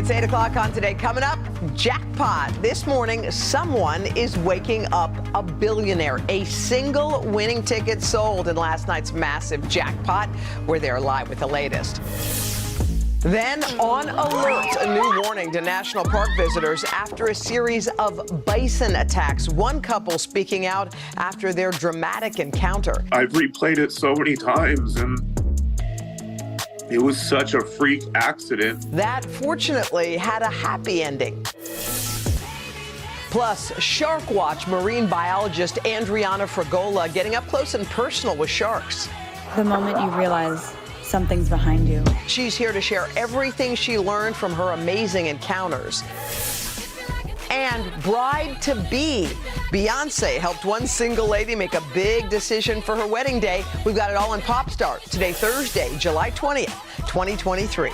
It's 8 o'clock on Today. Coming up, jackpot. This morning, someone is waking up a billionaire. A single winning ticket sold in last night's massive jackpot. We're there live with the latest. Then, on alert, a new warning to national park visitors after a series of bison attacks. One couple speaking out after their dramatic encounter. I've replayed it so many times, and it was such a freak accident. That, fortunately, had a happy ending. Plus, Shark Watch marine biologist Adriana Fragola getting up close and personal with sharks. The moment you realize something's behind you. She's here to share everything she learned from her amazing encounters. And bride-to-be. Beyonce helped one single lady make a big decision for her wedding day. We've got it all in Pop Start. Today, Thursday, July 20th, 2023.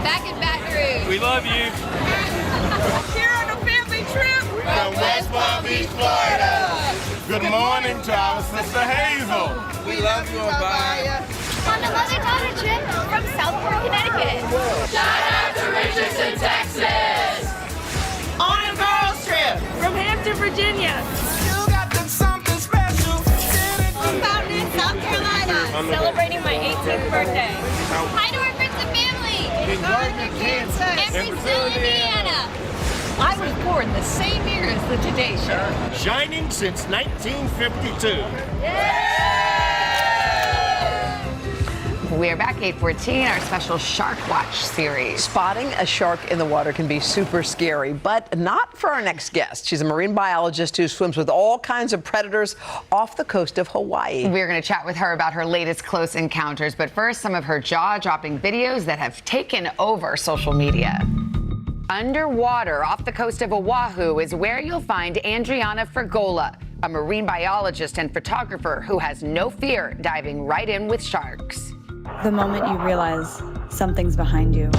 Back in Baton Rouge. We love you. Here on a family trip From West Palm Beach, Florida. Good morning to our sister Hazel. We love you, Abaya. on a mother-daughter trip from Southport, Connecticut. Shout out to Richardson, Texas. On a girls trip from Hampton, Virginia. You got them something special. From Fountain, South Carolina. Celebrating my 18th birthday. Hi to our friends and family. In Gardner, Kansas. And Brazil, Indiana. I was born the same year as the Today Show. Shining since 1952. We're back 8:14, our special Shark Watch series. Spotting a shark in the water can be super scary, but not for our next guest. She's a marine biologist who swims with all kinds of predators off the coast of Hawaii. We're going to chat with her about her latest close encounters, but first, some of her jaw-dropping videos that have taken over social media. Underwater off the coast of Oahu is where you'll find Adriana Fragola, a marine biologist and photographer who has no fear diving right in with sharks. The moment you realize something's behind you.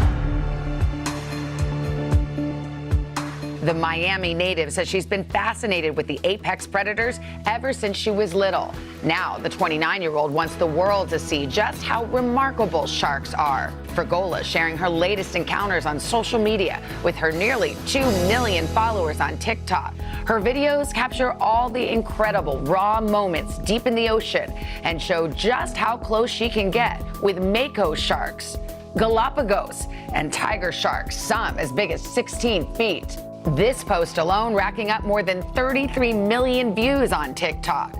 The Miami native says she's been fascinated with the apex predators ever since she was little. Now, the 29-year-old wants the world to see just how remarkable sharks are. Fragola sharing her latest encounters on social media with her nearly 2 million followers on TikTok. Her videos capture all the incredible raw moments deep in the ocean and show just how close she can get with mako sharks, Galapagos, and tiger sharks, some as big as 16 feet. This post alone racking up more than 33 million views on TikTok.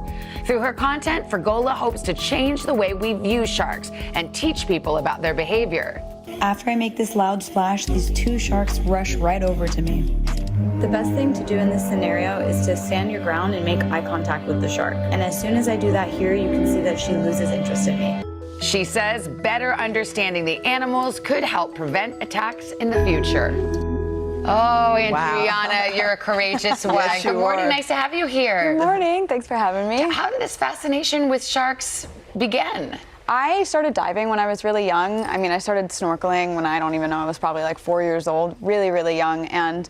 Through her content, Fragola hopes to change the way we view sharks and teach people about their behavior. After I make this loud splash, these 2 sharks rush right over to me. The best thing to do in this scenario is to stand your ground and make eye contact with the shark. And as soon as I do that here, you can see that she loses interest in me. She says better understanding the animals could help prevent attacks in the future. Oh, Adriana, you're a courageous one. Yes, Good morning. are. Nice to have you here. Good morning. Thanks for having me. How did this fascination with sharks begin? I started diving when I was really young. I mean, I started snorkeling when I don't even know, I was probably like 4 years old, really, really young. And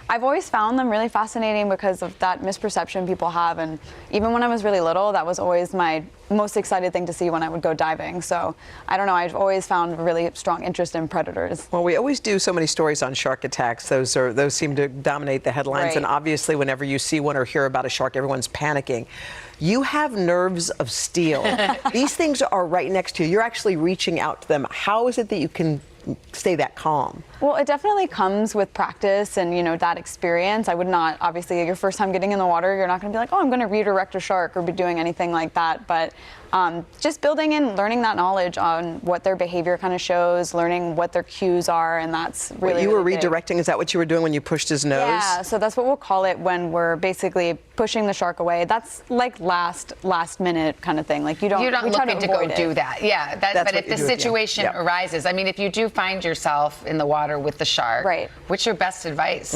I've always found them really fascinating because of that misperception people have. And even when I was really little, that was always my most excited thing to see when I would go diving. So I don't know, I've always found a really strong interest in predators. Well, we always do so many stories on shark attacks. Those seem to dominate the headlines. Right. And obviously, whenever you see one or hear about a shark, everyone's panicking. You have nerves of steel. These things are right next to you. You're actually reaching out to them. How is it that you can stay that calm? Well, it definitely comes with practice and, you know, that experience. I would not, obviously, your first time getting in the water, you're not going to be like, oh, I'm going to redirect a shark or be doing anything like that. But just building in, learning that knowledge on what their behavior kind of shows, learning what their cues are, and that's really, What you were really big. redirecting, is that what you were doing when you pushed his nose? Yeah, so that's what we'll call it when we're basically pushing the shark away. That's like last minute kind of thing. Like you're not looking to go do that. Yeah, That's but what if the you do, yeah. situation Yep. arises, I mean, if you do find yourself in the water with the shark, Right. what's your best advice?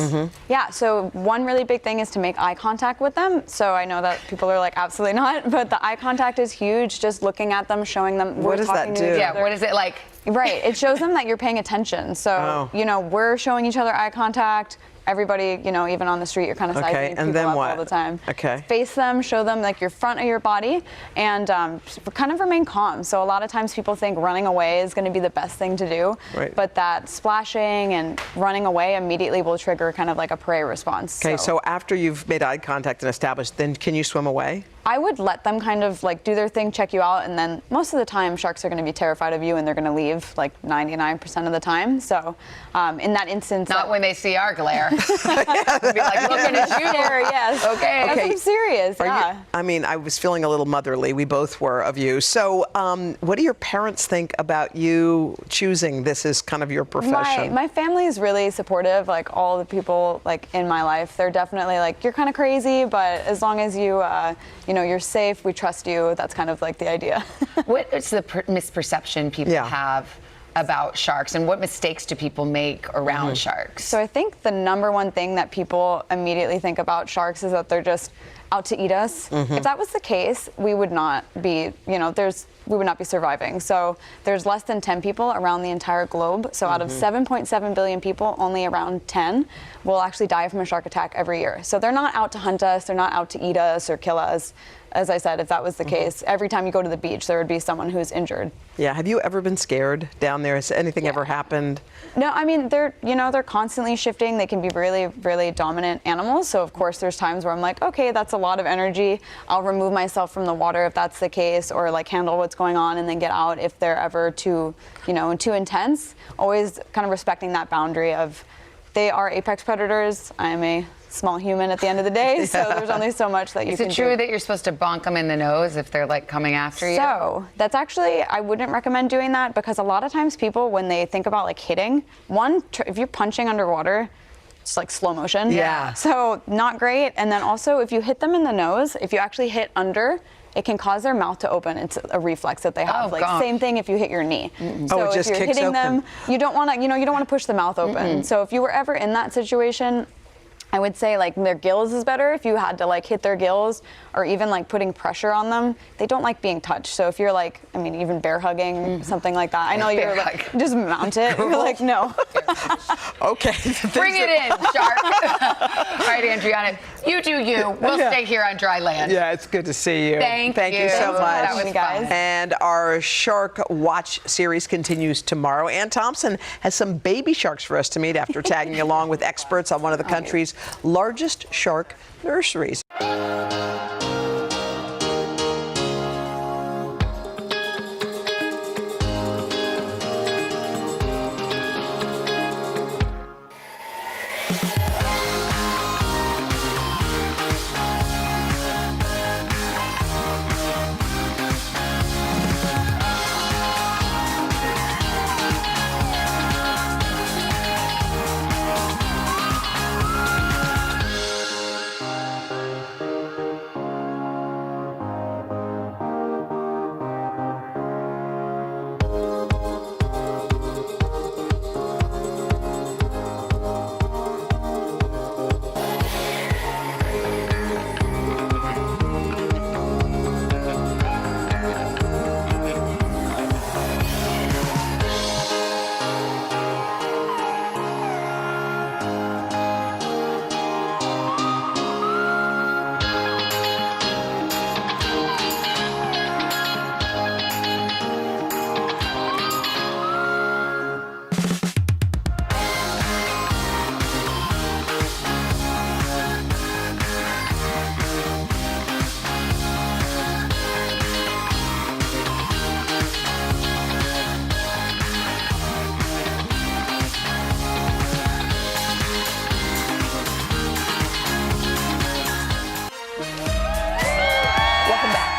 Yeah, so one really big thing is to make eye contact with them. So I know that people are like, absolutely not, but the eye contact is huge. Just looking at them, showing them What we're does that talking to do? each Yeah, other. what is it like? Right, it shows them that you're paying attention. So, Oh. you know, we're showing each other eye contact. everybody, you know, even on the street, you're kind of sizing and people then up what? all the time. Okay. Face them, show them like your front of your body, and kind of remain calm. So a lot of times people think running away is going to be the best thing to do, Right. but that splashing and running away immediately will trigger kind of like a prey response. Okay, so after you've made eye contact and established, then can you swim away? I would let them kind of like do their thing, check you out, and then most of the time sharks are going to be terrified of you and they're going to leave like 99% of the time. So in that instance, Not when they see our glare. Be like looking at you. Sure, yes. Okay. That's I'm serious. Yeah. I mean, I was feeling a little motherly. We both were of you. So what do your parents think about you choosing this as kind of your profession? My family is really supportive. Like all the people like in my life, they're definitely like, you're kind of crazy, but as long as you, you know, you're safe, we trust you. That's kind of like the idea. What is the misperception people have about sharks, and what mistakes do people make around sharks? So I think the number one thing that people immediately think about sharks is that they're just out to eat us. If that was the case, we would not be, you know, we would not be surviving. So there's less than 10 people around the entire globe. So out of 7.7 billion people, only around 10 will actually die from a shark attack every year. So they're not out to hunt us, they're not out to eat us or kill us. As I said, if that was the case, every time you go to the beach, there would be someone who's injured. Yeah, have you ever been scared down there? Has anything ever happened? No, I mean, they're constantly shifting. They can be really, really dominant animals. So of course there's times where I'm like, okay, that's a lot of energy. I'll remove myself from the water if that's the case, or like handle what's going on and then get out if they're ever too intense. Always kind of respecting that boundary of, they are apex predators. I'm a small human at the end of the day, so there's only so much that you can do. Is it true that you're supposed to bonk them in the nose if they're like coming after you? So that's actually, I wouldn't recommend doing that, because a lot of times people, when they think about like hitting, if you're punching underwater, it's like slow motion. Yeah. So not great. And then also if you hit them in the nose, if you actually hit under, it can cause their mouth to open. It's a reflex that they have. Same thing if you hit your knee. So it just if you're kicks hitting open. them, you don't want to push the mouth open. So if you were ever in that situation, I would say like their gills is better. If you had to like hit their gills, or even like putting pressure on them, they don't like being touched. So if you're like, I mean, even bear hugging, something like that. I know you're like, just mount it. You're like, no. Okay. Bring it in, shark. All right, Adriana, you do you. We'll stay here on dry land. Yeah, it's good to see you. Thank you so much. That was fun. And our Shark Watch series continues tomorrow. Ann Thompson has some baby sharks for us to meet after tagging along with experts on one of the country's largest shark nurseries.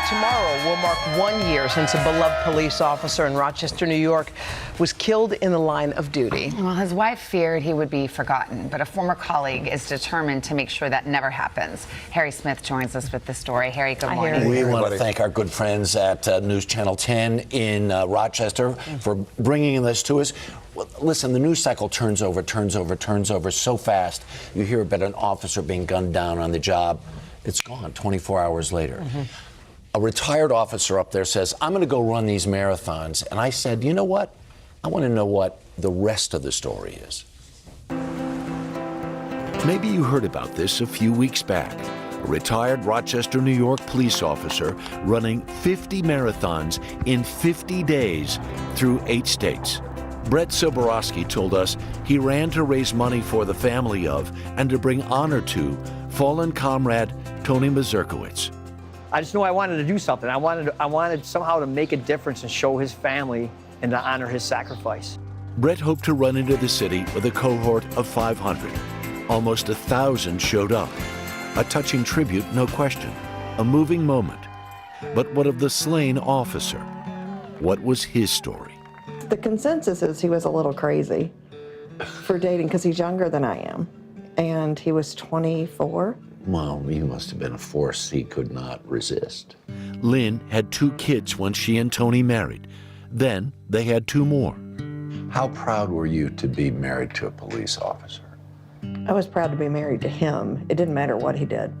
Tomorrow will mark 1 year since a beloved police officer in Rochester, New York, was killed in the line of duty. Well, his wife feared he would be forgotten, but a former colleague is determined to make sure that never happens. Harry Smith joins us with the story. Harry, good morning. We want to thank our good friends at News Channel 10 in Rochester for bringing this to us. Listen, the news cycle turns over so fast. You hear about an officer being gunned down on the job. It's gone 24 hours later. A retired officer up there says, I'm going to go run these marathons. And I said, you know what? I want to know what the rest of the story is. Maybe you heard about this a few weeks back. A retired Rochester, New York police officer running 50 marathons in 50 days through 8 states. Brett Soborowski told us he ran to raise money for the family of and to bring honor to fallen comrade Tony Mazurkiewicz. I just knew I wanted to do something. I wanted somehow to make a difference and show his family and to honor his sacrifice. Brett hoped to run into the city with a cohort of 500. Almost 1,000 showed up. A touching tribute, no question. A moving moment. But what of the slain officer? What was his story? The consensus is he was a little crazy for dating because he's younger than I am. And he was 24. Well, he must have been a force he could not resist. Lynn had 2 kids when she and Tony married. Then they had 2 more. How proud were you to be married to a police officer? I was proud to be married to him. It didn't matter what he did.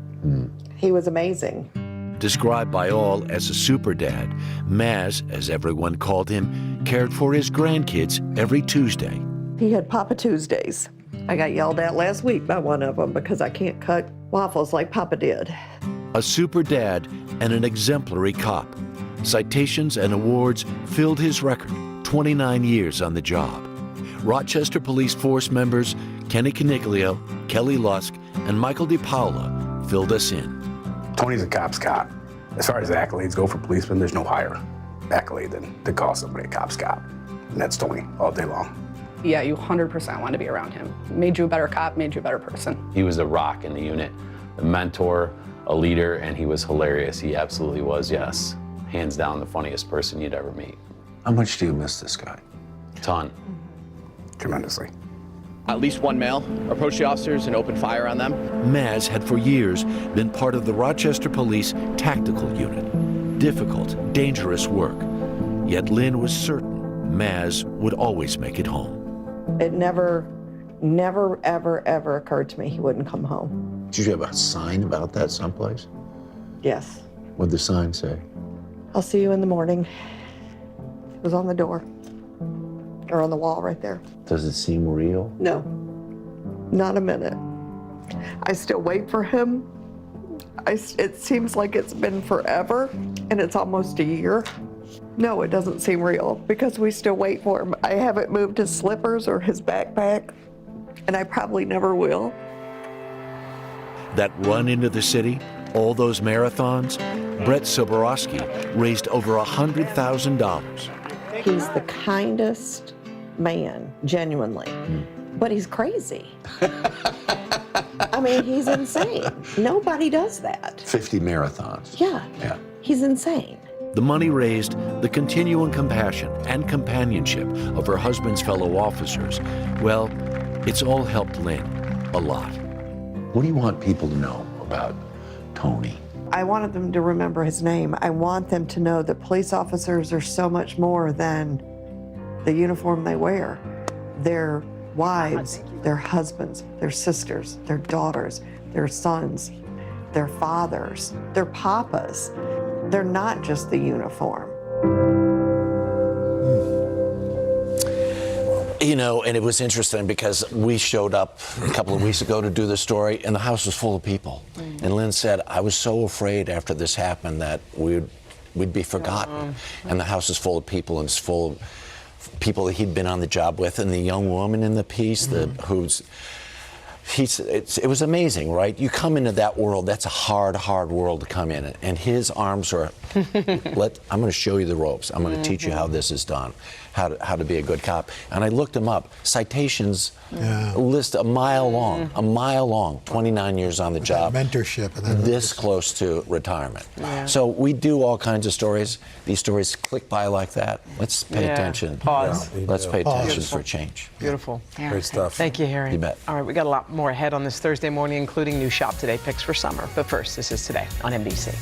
He was amazing. Described by all as a super dad, Maz, as everyone called him, cared for his grandkids every Tuesday. He had Papa Tuesdays. I got yelled at last week by one of them because I can't cut waffles like Papa did. A super dad and an exemplary cop. Citations and awards filled his record, 29 years on the job. Rochester Police Force members Kenny Caniglio, Kelly Lusk, and Michael DiPaola filled us in. Tony's a cop's cop. As far as accolades go for policemen, there's no higher accolade than to call somebody a cop's cop. And that's Tony all day long. Yeah, you 100% want to be around him. Made you a better cop, made you a better person. He was a rock in the unit, a mentor, a leader, and he was hilarious. He absolutely was, yes. Hands down the funniest person you'd ever meet. How much do you miss this guy? A ton. Tremendously. At least one male approached the officers and opened fire on them. Maz had for years been part of the Rochester Police Tactical Unit. Difficult, dangerous work. Yet Lynn was certain Maz would always make it home. It never, ever, ever occurred to me he wouldn't come home. Did you have a sign about that someplace? Yes. What'd the sign say? I'll see you in the morning. It was on the door. Or on the wall right there. Does it seem real? No, not a minute. I still wait for him. It seems like it's been forever, and it's almost a year. No, it doesn't seem real, because we still wait for him. I haven't moved his slippers or his backpack, and I probably never will. That run into the city, all those marathons, Brett Soborowski raised over $100,000. He's the kindest man, genuinely, but he's crazy. I mean, he's insane. Nobody does that. 50 marathons. Yeah. He's insane. The money raised, the continuing compassion and companionship of her husband's fellow officers, well, it's all helped Lynn a lot. What do you want people to know about Tony? I wanted them to remember his name. I want them to know that police officers are so much more than the uniform they wear. Their wives, their husbands, their sisters, their daughters, their sons, their fathers, their papas. They're not just the uniform. You know, and it was interesting because we showed up a couple of weeks ago to do the story, and the house was full of people. And Lynn said, I was so afraid after this happened that we'd be forgotten. And the house is full of people, and it's full of people that he'd been on the job with, and the young woman in the piece it was amazing, right? You come into that world, that's a hard world to come in, and his arms are, I'm going to show you the ropes. I'm going to teach you how this is done, how to be a good cop. And I looked him up. Citations list a mile long, 29 years on the job. Mentorship. This close to retirement. So we do all kinds of stories. These stories click by like that. Let's pay attention. Pause. Let's pay attention for change. Beautiful. Great stuff. Thank you, Harry. You bet. All right, we got a lot more ahead on this Thursday morning, including new Shop Today picks for summer. But first, this is Today on NBC.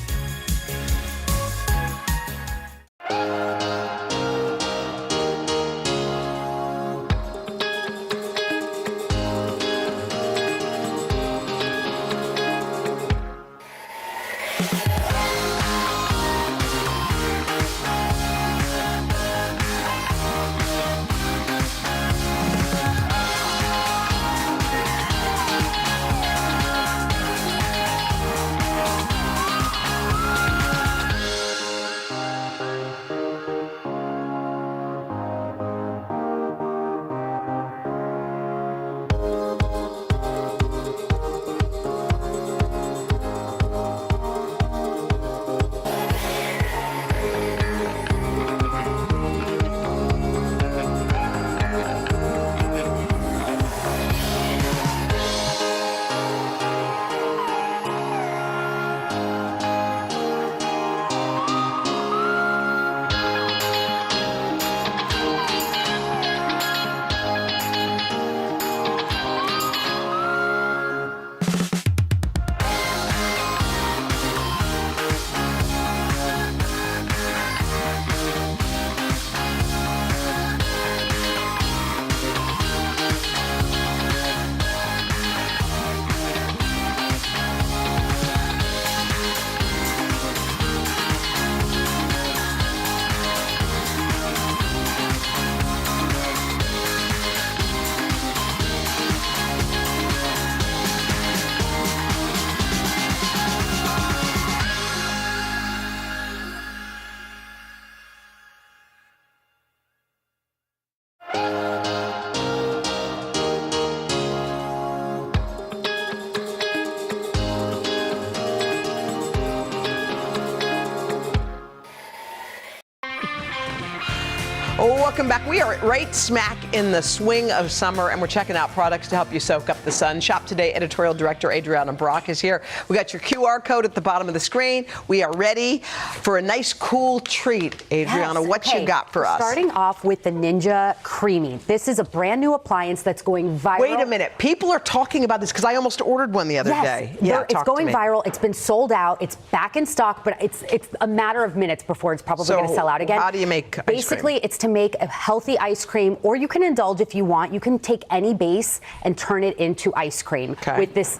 welcome back. We are right smack in the swing of summer, and we're checking out products to help you soak up the sun. Shop Today editorial director Adriana Brock is here. We got your QR code at the bottom of the screen. We are ready for a nice, cool treat. Adriana, Yes, what okay. you got for us? Starting off with the Ninja Creamy. This is a brand new appliance that's going viral. Wait a minute. People are talking about this because I almost ordered one the other day. Yeah, it's going viral. It's been sold out. It's back in stock, but it's a matter of minutes before it's probably going to sell out again. How do you make ice Basically, cream? it's to make a healthy ice cream, or you can indulge if you want. You can take any base and turn it into ice cream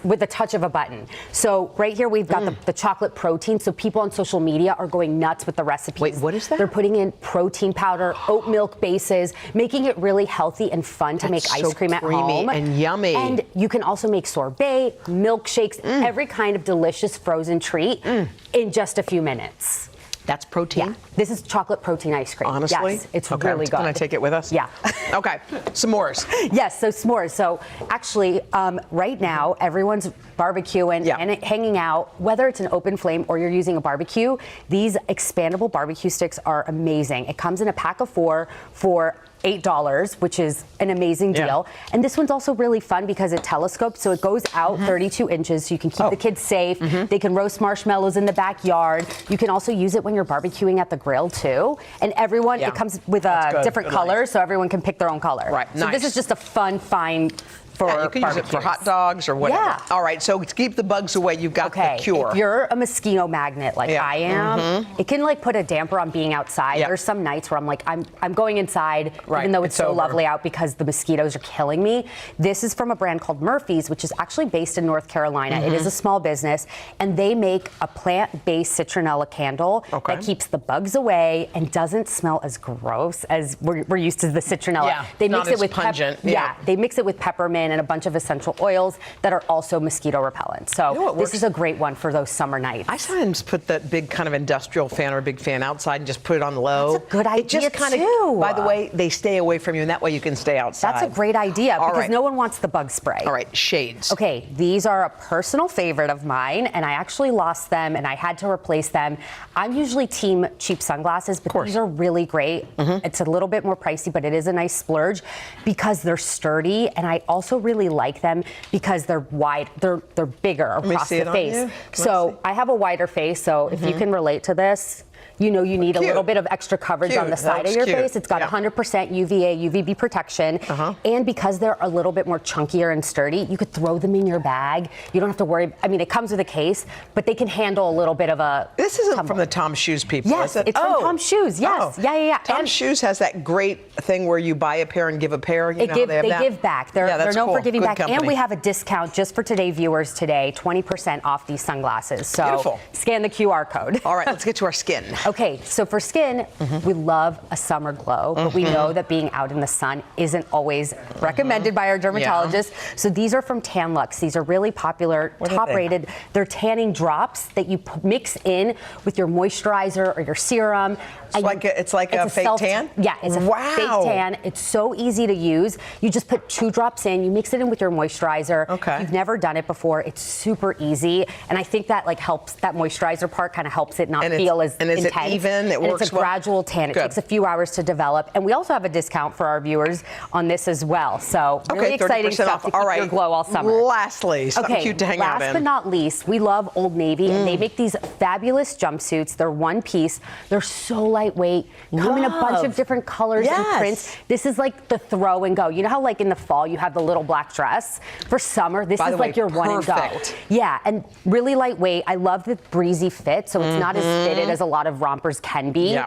with a touch of a button. So right here we've got the chocolate protein. So people on social media are going nuts with the recipes. Wait, what is that? They're putting in protein powder, oat milk bases, making it really healthy and fun to make ice cream at home. Creamy and yummy. And you can also make sorbet, milkshakes, every kind of delicious frozen treat in just a few minutes. That's protein? Yeah. This is chocolate protein ice cream. Honestly? Yes, it's Okay. really good. Can I take it with us? Yeah. Okay. S'mores. Yes, so s'mores. So actually, right now, everyone's barbecuing and hanging out, whether it's an open flame or you're using a barbecue. These expandable barbecue sticks are amazing. It comes in a pack of 4 for $8, which is an amazing deal. And this one's also really fun because it telescopes, so it goes out 32 inches, so you can keep the kids safe. They can roast marshmallows in the backyard. You can also use it when you're barbecuing at the grill too. And everyone, it comes with a different color, so everyone can pick their own color. Right, So this is just a fun find for you can use it for hot dogs or whatever. Yeah. All right, so to keep the bugs away, you've got the cure. If you're a mosquito magnet like I am, it can like put a damper on being outside. There's some nights where I'm like, I'm going inside, even though it's so lovely out because the mosquitoes are killing me. This is from a brand called Murphy's, which is actually based in North Carolina. It is a small business, and they make a plant-based citronella candle that keeps the bugs away and doesn't smell as gross as we're used to the citronella. Yeah, they not mix it as with pungent. they mix it with peppermint and a bunch of essential oils that are also mosquito repellent. So this is a great one for those summer nights. I sometimes put that big kind of industrial fan or a big fan outside and just put it on the low. That's a good idea It just kind too. of, by the way, they stay away from you, and that way you can stay outside. That's a great idea All because right. no one wants the bug spray. All right, shades. Okay, these are a personal favorite of mine, and I actually lost them, and I had to replace them. I'm usually team cheap sunglasses, but these are really great. It's a little bit more pricey, but it is a nice splurge because they're sturdy, and I also really like them because they're wide, they're bigger across the face. So I have a wider face, so if you can relate to this, you know you need a little bit of extra coverage on the side of your face. It's got 100% UVA, UVB protection. And because they're a little bit more chunkier and sturdy, you could throw them in your bag. You don't have to worry. I mean, it comes with a case, but they can handle a little bit of a This isn't from the Tom Shoes people, Yes, is it? it's from Tom Shoes. Yes. Yeah. Tom Shoes has that great thing where you buy a pair and give a pair. You know how they give back. They're known for giving back. And we have a discount just for Today viewers today, 20% off these sunglasses. So Beautiful. Scan the QR code. All right, let's get to our skin. Okay, so for skin, we love a summer glow, but we know that being out in the sun isn't always recommended by our dermatologist. So these are from Tan Luxe. These are really popular, top rated. They're tanning drops that you mix in with your moisturizer or your serum. It's like a fake tan? Yeah, it's a fake tan. It's so easy to use. You just put 2 drops in, you mix it in with your moisturizer. If you've never done it before, it's super easy. And I think that like helps, that moisturizer part kind of helps it not feel as intense. And is it even? It works it's a gradual tan. It takes a few hours to develop. And we also have a discount for our viewers on this as well. So really exciting stuff to keep your glow all summer. Lastly, something cute to hang out in. Last but not least, we love Old Navy, and they make these fabulous jumpsuits. They're one piece. They're so lightweight. Come in a bunch of different colors and prints. This is like the throw and go. You know how like in the fall you have the little black dress? For summer, this is like your one and go. Yeah, and really lightweight. I love the breezy fit, so it's not as fitted as a lot of rompers can be.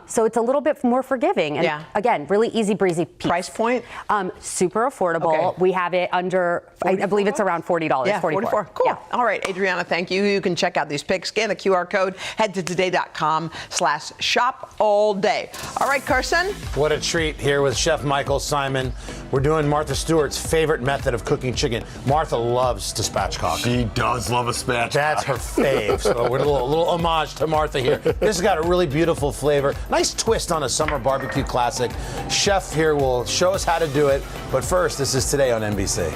So it's a little bit more forgiving. And again, really easy breezy piece. Price point? Super affordable. We have it under, I believe it's around $40. Yeah, 44. Cool. Yeah. All right, Adriana, thank you. You can check out these pics. Scan the QR code. Head to today.com/shop all day. All right, Carson. What a treat here with Chef Michael Simon. We're doing Martha Stewart's favorite method of cooking chicken. Martha loves to spatchcock. She does love a spatchcock. That's her fave. So we're a little homage to Martha here. This has got a really beautiful flavor. Nice twist on a summer barbecue classic. Chef here will show us how to do it. But first, this is Today on NBC.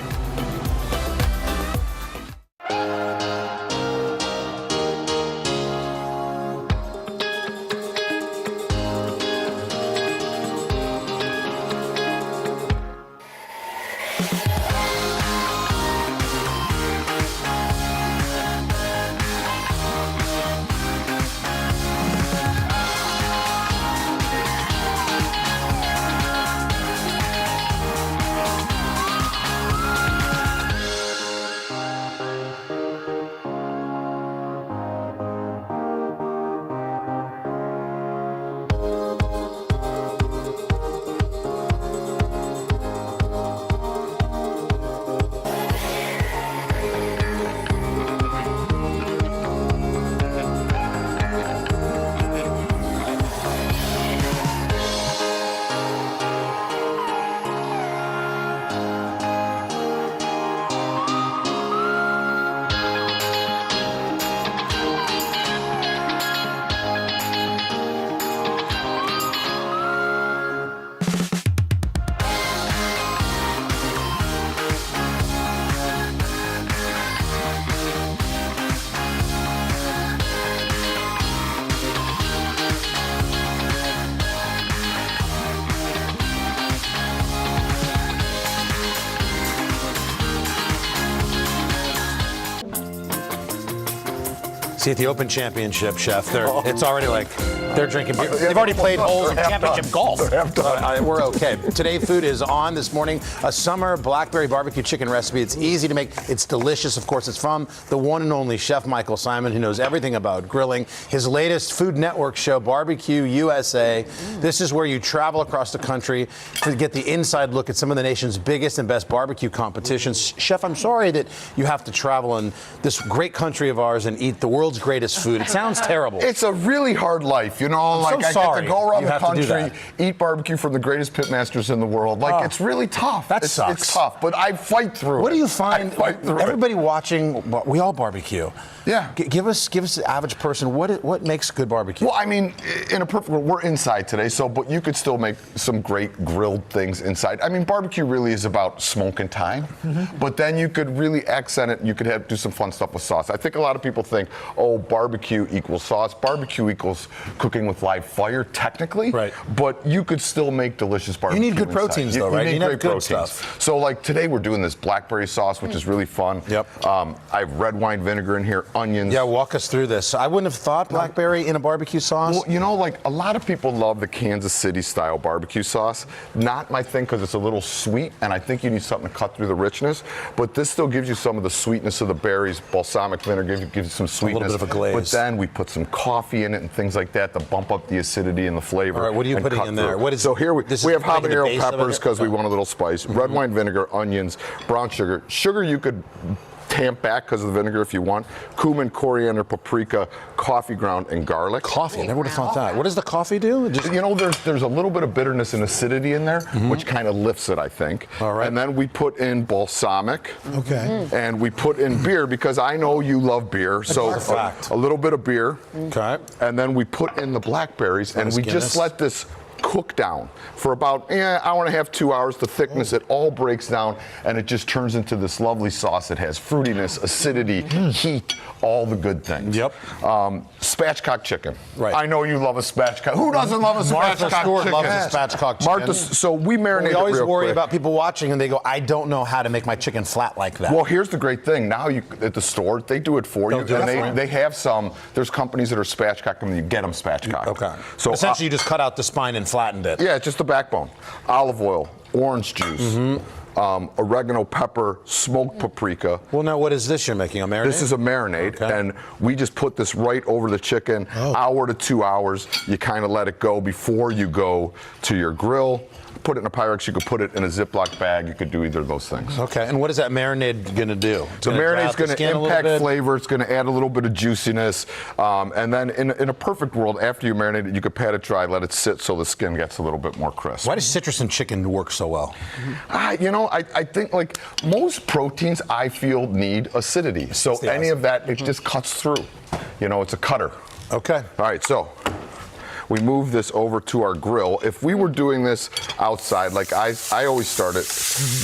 See, at the Open Championship, Chef, it's already like they're drinking beer. They've already played holes in championship golf. We're okay. Today, food is on this morning. A summer Blackberry barbecue chicken recipe. It's easy to make. It's delicious. Of course, it's from the one and only Chef Michael Simon, who knows everything about grilling. His latest Food Network show, Barbecue USA. This is where you travel across the country to get the inside look at some of the nation's biggest and best barbecue competitions. Chef, I'm sorry that you have to travel in this great country of ours and eat the world's greatest food. It sounds terrible. It's a really hard life, you know. I'm like so I sorry get to go around you the have to do country, eat barbecue from the greatest pitmasters in the world. Like it's really tough. That sucks. It's tough, but I fight through it. What do you find? Everybody watching, we all barbecue. Yeah. Give us the average person what makes good barbecue. Well, I mean, in a perfect world, we're inside today, but you could still make some great grilled things inside. I mean, barbecue really is about smoke and time, but then you could really accent it. You could do some fun stuff with sauce. I think a lot of people think, oh, barbecue equals sauce. Barbecue equals cooking with live fire, technically. Right. But you could still make delicious barbecue. You need good proteins, though, right? You need great good proteins. Stuff. So, like today, we're doing this blackberry sauce, which is really fun. Yep. I have red wine vinegar in here, onions. Yeah, walk us through this. I wouldn't have thought blackberry in a barbecue sauce. Well, you know, like a lot of people love the Kansas City style barbecue sauce. Not my thing because it's a little sweet, and I think you need something to cut through the richness. But this still gives you some of the sweetness of the berries. Balsamic vinegar gives you some sweetness. A little bit of a glaze. But then we put some coffee in it and things like that to bump up the acidity and the flavor. All right, what are you putting in there? What is so here we have habanero peppers because we want a little spice. Red wine vinegar, onions, brown sugar. Sugar you could tamp back because of the vinegar if you want. Cumin, coriander, paprika, coffee ground, and garlic. Coffee, I never would have thought that. What does the coffee do? You know, there's a little bit of bitterness and acidity in there, which kind of lifts it, I think. All right. And then we put in balsamic. Okay. And we put in beer because I know you love beer. So a little bit of beer. Okay. And then we put in the blackberries, and we just let this cook down for about hour and a half, 2 hours. The thickness, it all breaks down, and it just turns into this lovely sauce. It has fruitiness, acidity, heat, all the good things. Yep. Spatchcock chicken. Right. I know you love a spatchcock. Who doesn't love a spatchcock chicken? Loves a spatchcock chicken. So we marinate we always it real worry quick. about people watching, and they go, I don't know how to make my chicken flat like that. Well, here's the great thing. Now you at the store, they do it for you. And they have some, there's companies that are spatchcock, and you get them spatchcock. Okay. So essentially, you just cut out the spine and flattened it. Yeah, just the backbone. Olive oil, orange juice, oregano, pepper, smoked paprika. Well, now what is this you're making? A marinade? This is a marinade, and we just put this right over the chicken, hour to 2 hours. You kind of let it go before you go to your grill. Put it in a Pyrex. You could put it in a Ziploc bag. You could do either of those things. Okay, and what is that marinade going to do? The marinade's going to impact flavor. It's going to add a little bit of juiciness. And then in a perfect world, after you marinate it, you could pat it dry, let it sit so the skin gets a little bit more crisp. Why does citrus and chicken work so well? You know, I think like most proteins, I feel need acidity. So any of that, it just cuts through. You know, it's a cutter. Okay. All right, so we move this over to our grill. If we were doing this outside, like I always start it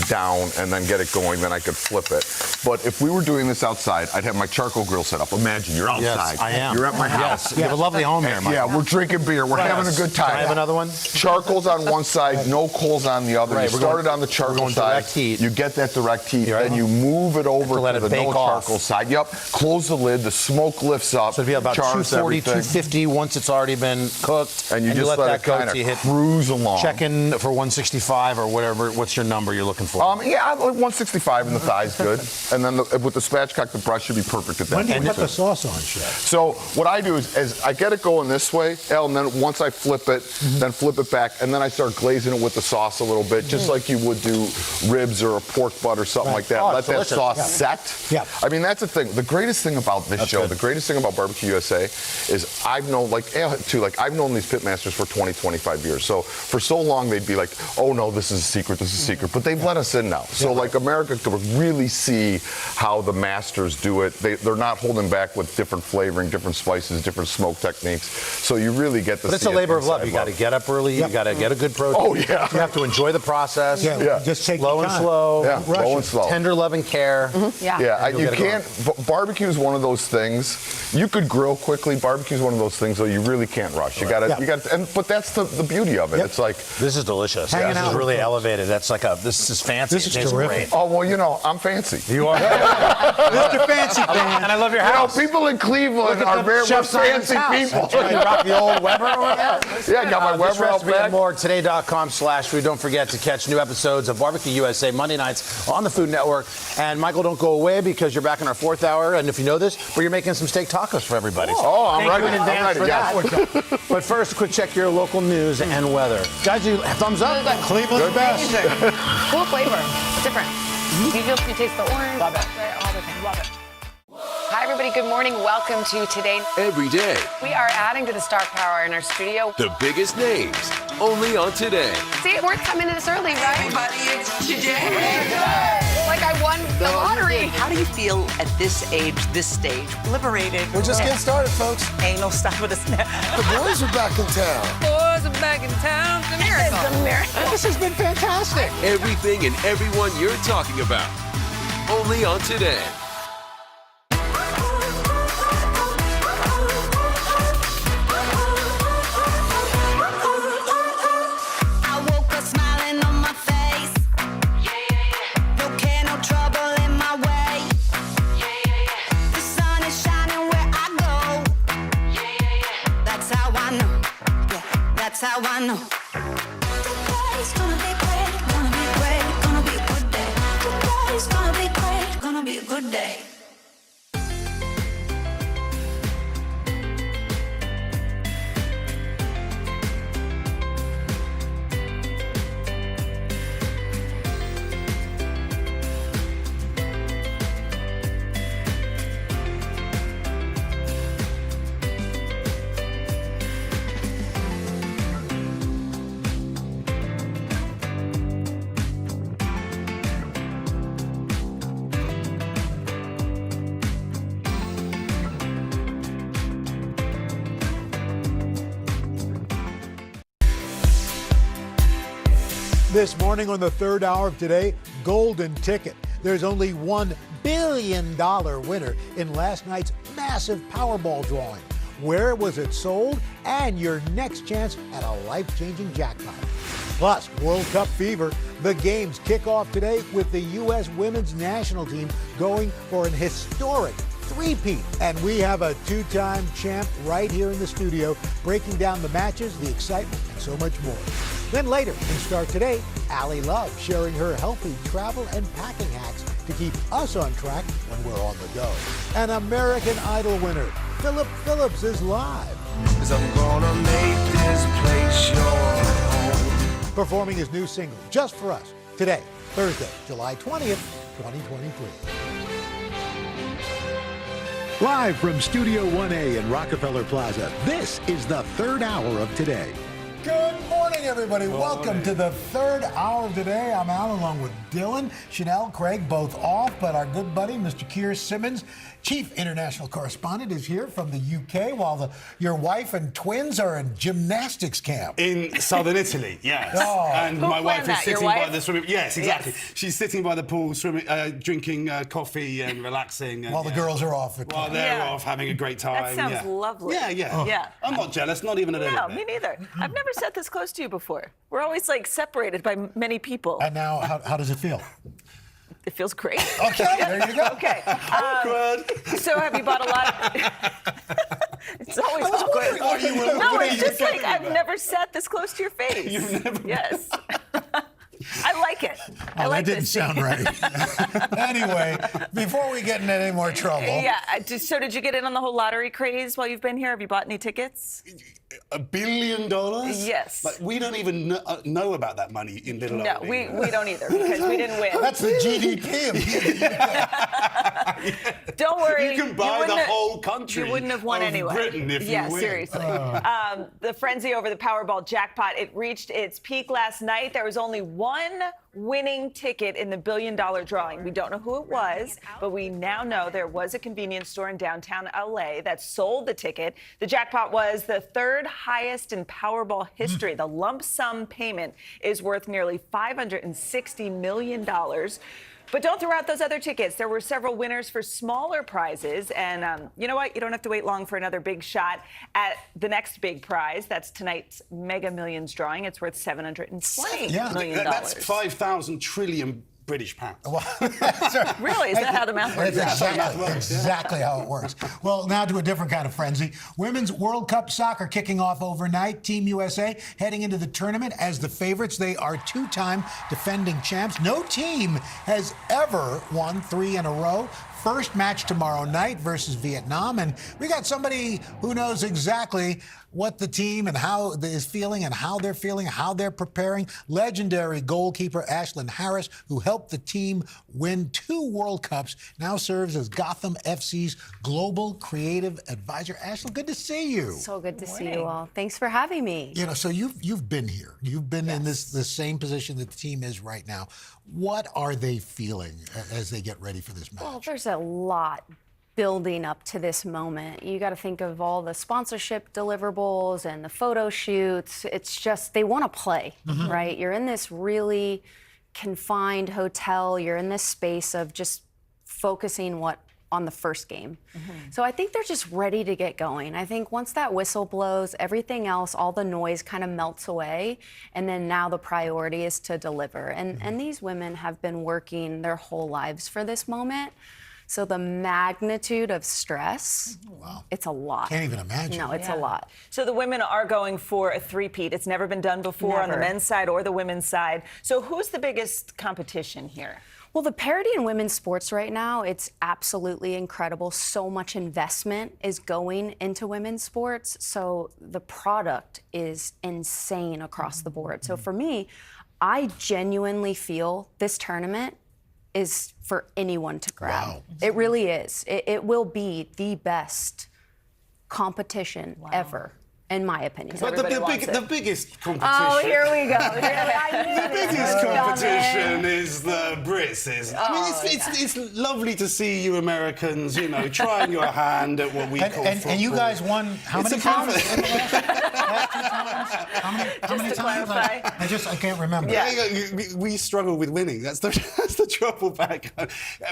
down and then get it going, then I could flip it. But if we were doing this outside, I'd have my charcoal grill set up. Imagine you're outside. Yes, I am. You're at my house. Yes. You have a lovely home here, Mike. Yeah, we're drinking beer. We're having a good time. Can I have another one? Charcoal's on one side, no coals on the other. Right, you started on the charcoal side. Direct heat. You get that direct heat, then you move it over to the no charcoal side. Yep. Close the lid. The smoke lifts up. So it'd be about 240, 250 once it's already been cooked. And you just let that kind of cruise along. Check in for 165 or whatever. What's your number you're looking for? Yeah, 165 in the thigh's good. And then with the spatchcock, the brush should be perfect at that point. When do you put the sauce on, Chef? So what I do is I get it going this way, and then once I flip it, then flip it back, and then I start glazing it with the sauce a little bit, just like you would do ribs or a pork butt or something like that. Let that sauce set. Yeah. I mean, that's the thing. The greatest thing about this show, the greatest thing about Barbecue USA is I've known, I've known these pitmasters for 25 years. So for so long they'd be like, oh no, this is a secret, this is a secret. But they've let us in now. So like America could really see how the masters do it. They're not holding back with different flavoring, different spices, different smoke techniques. So you really get to see. But it's a labor of love. You got to get up early. You got to get a good protein. Oh yeah. You have to enjoy the process. Yeah. Just take slow and slow. Yeah. Slow and slow. Tender love and care. Yeah. You can't. Barbecue is one of those things. You could grill quickly. Barbecue is one of those things, though. You really can't rush. You got to, but that's the beauty of it. It's like this is delicious. Hanging This out is really with folks. elevated. This is fancy. This is It tastes terrific. great. Oh well, I'm fancy. You are. Mr. Fancy Pants. And I love your house. People in Cleveland are very fancy people. You rock the old Weber or whatever? Yeah, I got my This Weber out recipe back. and more, today.com/food. Don't forget to catch new episodes of Barbecue USA Monday nights on the Food Network. And Michael, don't go away because you're back in our 4th hour. And if you know this, but you're making some steak tacos for everybody. Oh, I'm Thank ready. you in advance I'm ready, for that. But first, a quick check your local news and weather. Guys, you thumbs up. Cleveland's best. Cool flavor. Different. You taste the orange. Love it. All the time. Love it. Hi, everybody. Good morning. Welcome to Today. Every day, We are adding to the star power in our studio. the biggest names, only on Today. See, we're coming in this early, right? Everybody, it's today. Like I won the lottery. How do you feel at this age, this stage? Liberated. We're just getting started, folks. Ain't no stopping us now. The boys are back in town. Boys are back in town. It's a miracle. It's a miracle. This has been fantastic. Everything and everyone you're talking about, only on Today. I woke up smiling on my face. No care, no trouble in my way. The sun is shining where I go. That's how I know. Yeah, that's how I know. Today's gonna be great, gonna be great, gonna be a good day. Today's gonna be great, gonna be a good day. This morning on the 3rd hour of Today, Golden Ticket. There's only $1 billion winner in last night's massive Powerball drawing. Where was it sold? And your next chance at a life-changing jackpot. Plus, World Cup fever. The games kick off today with the U.S. women's national team going for an historic three-peat. And we have a two-time champ right here in the studio breaking down the matches, the excitement, and so much more. Then later in Start Today, Allie Love sharing her healthy travel and packing hacks to keep us on track when we're on the go. An American Idol winner, Phillip Phillips, is live. 'Cause I'm gonna make this place your home. Performing his new single, Just For Us, today, Thursday, July 20th, 2023. Live from Studio 1A in Rockefeller Plaza, this is the 3rd hour of Today. Good morning, everybody. Welcome to the 3rd hour of Today. I'm out along with Dylan, Chanel, Craig, both off, but our good buddy, Mr. Keir Simmons, Chief International Correspondent, is here from the UK while your wife and twins are in gymnastics camp. In southern Italy, yes. Oh. And Who my wife planned is that? Your sitting by wife? the swimming. Yes, exactly. Yes. She's sitting by the pool, swimming, drinking coffee and relaxing. And, While the girls are off. While they're off, having a great time. That sounds lovely. Yeah, yeah. Yeah. I'm not jealous, not even a little No, bit. me neither. I've never sat this close to you before. We're always like separated by many people. And now, how does it feel? It feels great. Okay, there you go. Okay. So have you bought a lot? It's always awkward. No, it's just like I've never sat this close to your face. You've never. Yes. I like it. I like that didn't this. sound right. Anyway, before we get into any more trouble. Yeah. So did you get in on the whole lottery craze while you've been here? Have you bought any tickets? $1 billion? Yes. Like, we don't even know about that money in Little No, Old we England. don't either because we didn't win. That's the GDP of Don't worry. You can buy wouldn't the have- whole country You wouldn't have won of anyway. Britain if you yeah, win. seriously. The frenzy over the Powerball jackpot, it reached its peak last night. There was only one winning ticket in the $1 billion drawing. We don't know who it was, but we now know there was a convenience store in downtown LA that sold the ticket. The jackpot was the third highest in Powerball history. The lump sum payment is worth nearly $560 million. But don't throw out those other tickets. There were several winners for smaller prizes. And you know what? You don't have to wait long for another big shot at the next big prize. That's tonight's Mega Millions drawing. It's worth $720 million. That's 5,000 trillion British pounds. Really? Is that how the math works? That's exactly how it works. Well, now to a different kind of frenzy. Women's World Cup soccer kicking off overnight. Team USA heading into the tournament as the favorites. They are two-time defending champs. No team has ever won 3 in a row. First match tomorrow night versus Vietnam. And we got somebody who knows exactly what the team and how is feeling and how they're feeling, how they're preparing. Legendary goalkeeper Ashlyn Harris, who helped the team win 2 World Cups, now serves as Gotham FC's global creative advisor. Ashlyn, good to see you. So good to see you all. Thanks for having me. You know, so you've been here. You've been in the same position that the team is right now. What are they feeling as they get ready for this match? Well, there's a lot building up to this moment. You got to think of all the sponsorship deliverables and the photo shoots. It's just, they want to play, right? You're in this really confined hotel. You're in this space of just focusing on the first game. So I think they're just ready to get going. I think once that whistle blows, everything else, all the noise kind of melts away. And then now the priority is to deliver. And these women have been working their whole lives for this moment. So the magnitude of stress, it's a lot. Can't even imagine. No, it's a lot. So the women are going for a three-peat. It's never been done before on the men's side or the women's side. So who's the biggest competition here? Well, the parity in women's sports right now, it's absolutely incredible. So much investment is going into women's sports. So the product is insane across the board. So for me, I genuinely feel this tournament is for anyone to grab. Wow. It really is. It will be the best competition ever, in my opinion. But the biggest competition. Oh, here we go. The biggest competition is the Brits. I mean, it's lovely to see you Americans, you know, trying your hand at what we call football. And you guys won how many times? How many times? I can't remember. We struggle with winning. That's the trouble back.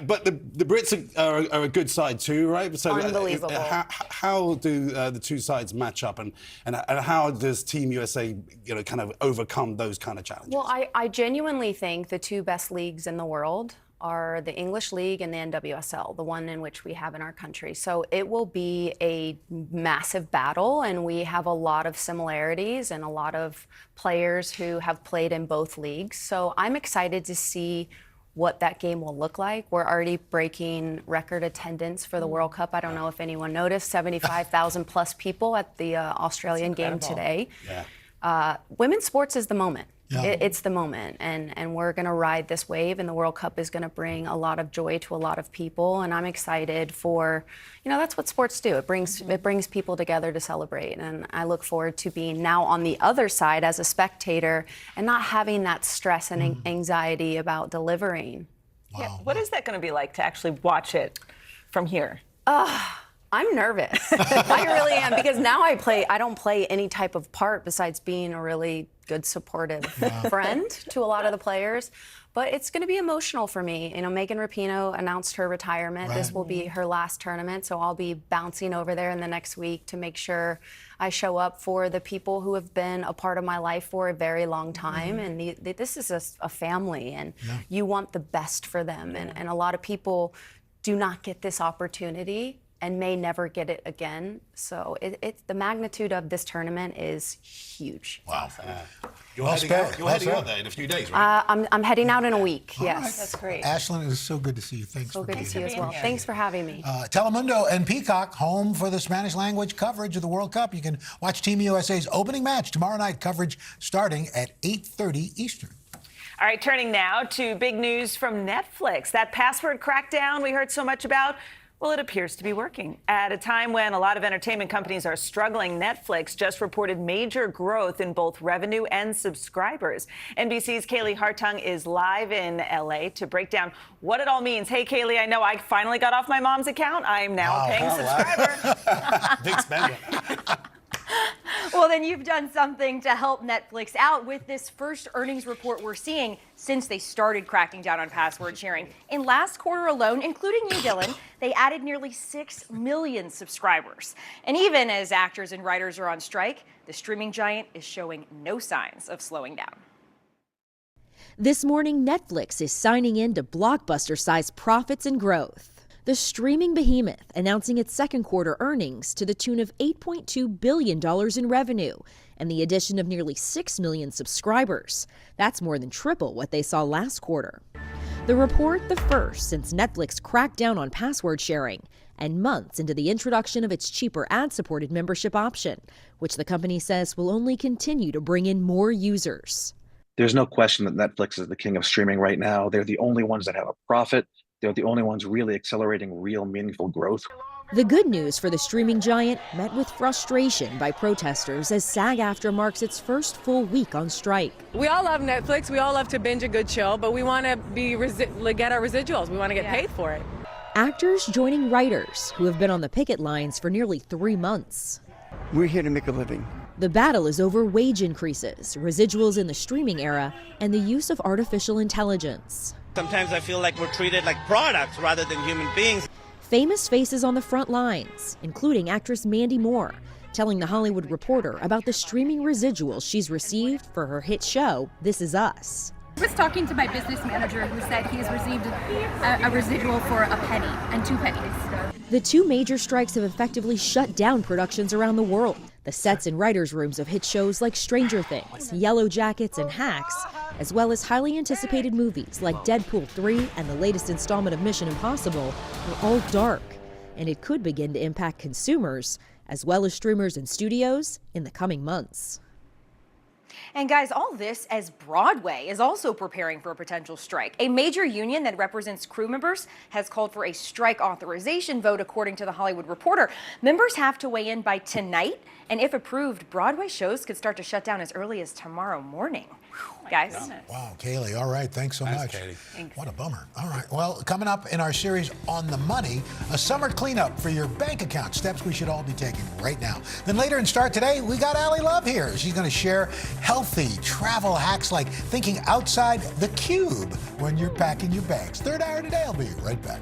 But the Brits are a good side too, right? So unbelievable. How do the two sides match up, and how does Team USA, you know, kind of overcome those kind of challenges? Well, I genuinely think the two best leagues in the world are the English League and the NWSL, the one in which we have in our country. So it will be a massive battle, and we have a lot of similarities and a lot of players who have played in both leagues. So I'm excited to see what that game will look like. We're already breaking record attendance for the World Cup. I don't know if anyone noticed, 75,000 plus people at the Australian game today. Women's sports is the moment. It's the moment, and we're going to ride this wave, and the World Cup is going to bring a lot of joy to a lot of people, and I'm excited for, you know, that's what sports do. It brings people together to celebrate, and I look forward to being now on the other side as a spectator and not having that stress and anxiety about delivering. Yeah. What is that going to be like to actually watch it from here? I'm nervous. I really am, because now I don't play any type of part besides being a really good supportive friend to a lot of the players. But it's going to be emotional for me. You know, Megan Rapinoe announced her retirement. This will be her last tournament, so I'll be bouncing over there in the next week to make sure I show up for the people who have been a part of my life for a very long time. And this is a family, and you want the best for them. And a lot of people do not get this opportunity and may never get it again. So the magnitude of this tournament is huge. Wow. You're heading out there in a few days, right? I'm heading out in a week, yes. Right. That's great. Ashlyn, it is so good to see you. Thanks for being here. So good to see you as well. Thanks for having me. Telemundo and Peacock, home for the Spanish language coverage of the World Cup. You can watch Team USA's opening match tomorrow night, coverage starting at 8:30 Eastern. All right, turning now to big news from Netflix. That password crackdown we heard so much about, Well, it appears to be working. At a time when a lot of entertainment companies are struggling, Netflix just reported major growth in both revenue and subscribers. NBC's Kaylee Hartung is live in L.A. to break down what it all means. Hey, Kaylee, I know I finally got off my mom's account. I'm now a paying subscriber. Big spender. Well, then you've done something to help Netflix out with this first earnings report we're seeing since they started cracking down on password sharing. In last quarter alone, including you, Dylan, they added nearly 6 million subscribers. And even as actors and writers are on strike, the streaming giant is showing no signs of slowing down. This morning, Netflix is signing in to blockbuster-sized profits and growth. The streaming behemoth announcing its second quarter earnings to the tune of $8.2 billion in revenue and the addition of nearly 6 million subscribers. That's more than triple what they saw last quarter. The report, the first since Netflix cracked down on password sharing and months into the introduction of its cheaper ad-supported membership option, which the company says will only continue to bring in more users. There's no question that Netflix is the king of streaming right now. They're the only ones that have a profit. They're the only ones really accelerating real meaningful growth. The good news for the streaming giant met with frustration by protesters as SAG-AFTRA marks its first full week on strike. We all love Netflix. We all love to binge a good show, but we want to get our residuals. We want to get paid for it. Actors joining writers who have been on the picket lines for nearly 3 months. We're here to make a living. The battle is over wage increases, residuals in the streaming era, and the use of artificial intelligence. Sometimes I feel like we're treated like products rather than human beings. Famous faces on the front lines, including actress Mandy Moore, telling The Hollywood Reporter about the streaming residuals she's received for her hit show, This Is Us. I was talking to my business manager who said he has received a residual for a penny and 2 pennies. The 2 major strikes have effectively shut down productions around the world. The sets and writers' rooms of hit shows like Stranger Things, Yellow Jackets, and Hacks, as well as highly anticipated movies like Deadpool 3 and the latest installment of Mission Impossible, are all dark. And it could begin to impact consumers, as well as streamers and studios, in the coming months. And guys, all this as Broadway is also preparing for a potential strike. A major union that represents crew members has called for a strike authorization vote, according to The Hollywood Reporter. Members have to weigh in by tonight, and if approved, Broadway shows could start to shut down as early as tomorrow morning. Guys. Wow, Kaylee. All right. Thanks so much. Katie. Thanks. What a bummer. All right. Well, coming up in our series On the Money, a summer cleanup for your bank account. Steps we should all be taking right now. Then later in Start Today, we got Allie Love here. She's going to share healthy travel hacks like thinking outside the cube when you're packing your bags. Third hour today. I'll be right back.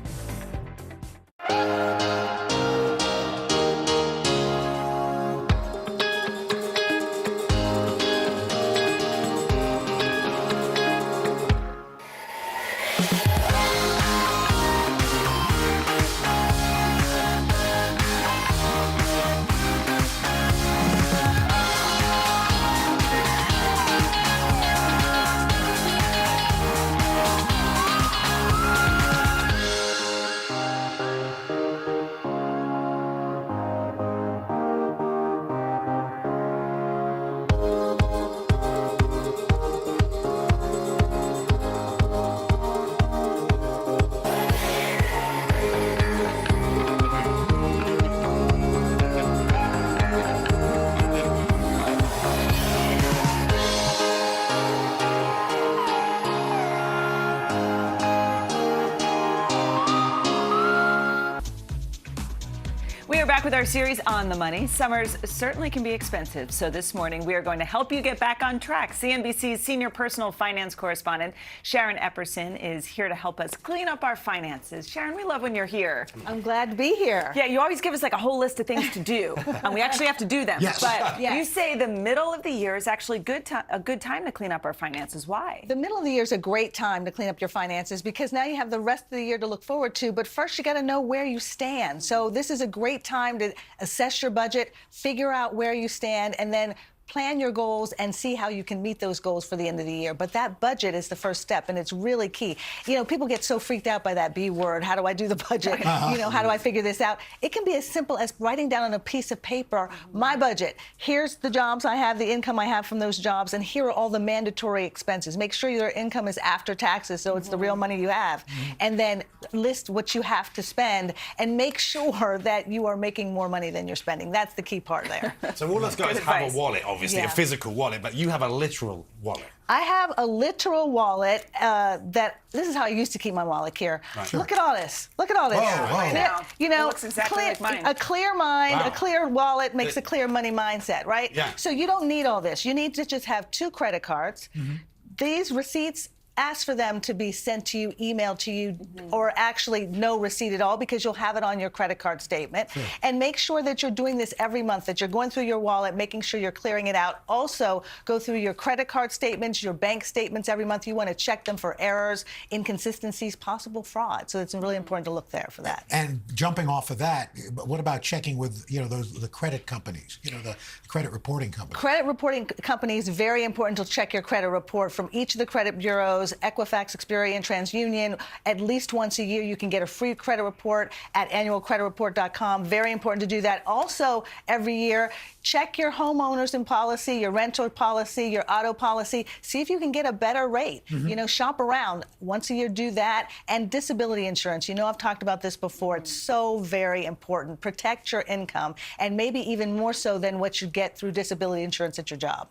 Back with our series On the Money. Summers certainly can be expensive, so this morning we are going to help you get back on track. CNBC's senior personal finance correspondent Sharon Epperson is here to help us clean up our finances. Sharon, we love when you're here. I'm glad to be here. Yeah, you always give us like a whole list of things to do, and we actually have to do them. Yes. But Yes. you say the middle of the year is actually a good time to clean up our finances. Why? The middle of the year is a great time to clean up your finances because now you have the rest of the year to look forward to, but first you got to know where you stand. So this is a great time to assess your budget, figure out where you stand, and then plan your goals and see how you can meet those goals for the end of the year. But that budget is the first step, and it's really key. You know, people get so freaked out by that B word. How do I do the budget? You know, how do I figure this out? It can be as simple as writing down on a piece of paper, my budget. Here's the jobs I have, the income I have from those jobs, and here are all the mandatory expenses. Make sure your income is after taxes, so it's the real money you have. And then list what you have to spend, and make sure that you are making more money than you're spending. That's the key part there. So all us guys have a wallet, obviously, Yeah. a physical wallet, but you have a literal wallet. I have a literal wallet this is how I used to keep my wallet, Kier. Right. Sure. Look at all this. Look at all this. You know, It looks exactly like mine. a clear mind, Wow. a clear wallet makes a clear money mindset, right? Yeah. So you don't need all this. You need to just have 2 credit cards. These receipts, ask for them to be sent to you, emailed to you, or actually no receipt at all, because you'll have it on your credit card statement. And make sure that you're doing this every month, that you're going through your wallet, making sure you're clearing it out. Also, go through your credit card statements, your bank statements every month. You want to check them for errors, inconsistencies, possible fraud. So it's really important to look there for that. And jumping off of that, what about checking with, you know, the credit companies, you know, the credit reporting companies? Credit reporting companies, very important to check your credit report from each of the credit bureaus, Equifax, Experian, TransUnion. At least once a year, you can get a free credit report at annualcreditreport.com. Very important to do that. Also, every year, check your homeowners and policy, your rental policy, your auto policy. See if you can get a better rate. You know, shop around. Once a year, do that. And disability insurance. You know, I've talked about this before. It's so very important. Protect your income, and maybe even more so than what you get through disability insurance at your job.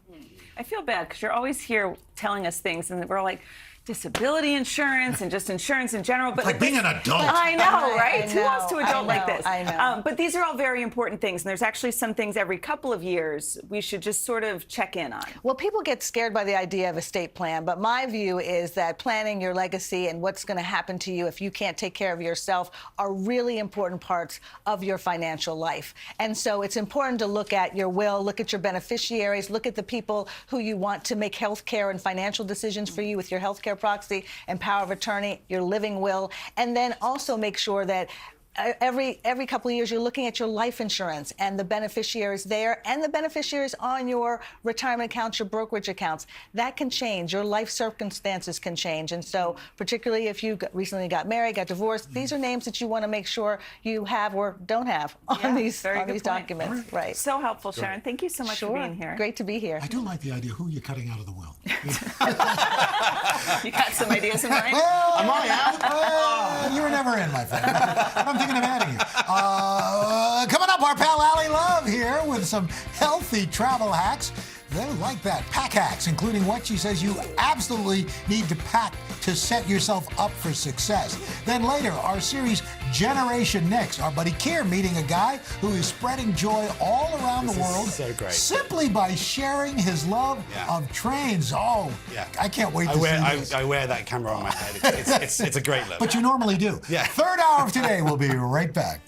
I feel bad because you're always here telling us things, and we're like, disability insurance and just insurance in general. But like being an adult. I know, right? Who wants to I adult like know, this? I know. But these are all very important things, and there's actually some things every couple of years we should just sort of check in on. Well, people get scared by the idea of estate plan, but my view is that planning your legacy and what's going to happen to you if you can't take care of yourself are really important parts of your financial life. And so it's important to look at your will, look at your beneficiaries, look at the people who you want to make health care and financial decisions for you with your health care proxy and power of attorney, your living will, and then also make sure that every couple of years you're looking at your life insurance and the beneficiaries there and the beneficiaries on your retirement accounts, your brokerage accounts. That can change. Your life circumstances can change. And so particularly if you recently got married, got divorced, these are names that you want to make sure you have or don't have on these documents. Right. So helpful, Sharon. Thank you so much for being here. Great to be here. I do like the idea who you're cutting out of the will. You got some ideas in mind? Am I out? You were never in, my friend. I'm thinking of adding you. Coming up, our pal Allie Love here with some healthy travel hacks. They like that. Pack hacks, including what she says you absolutely need to pack to set yourself up for success. Then later, our series Generation Next. Our buddy Kier meeting a guy who is spreading joy all around the world so great. simply by sharing his love of trains. Oh, I can't wait to see this. I wear that camera on my head. It's a great look. But you normally do. Yeah. Third hour of today. We'll be right back.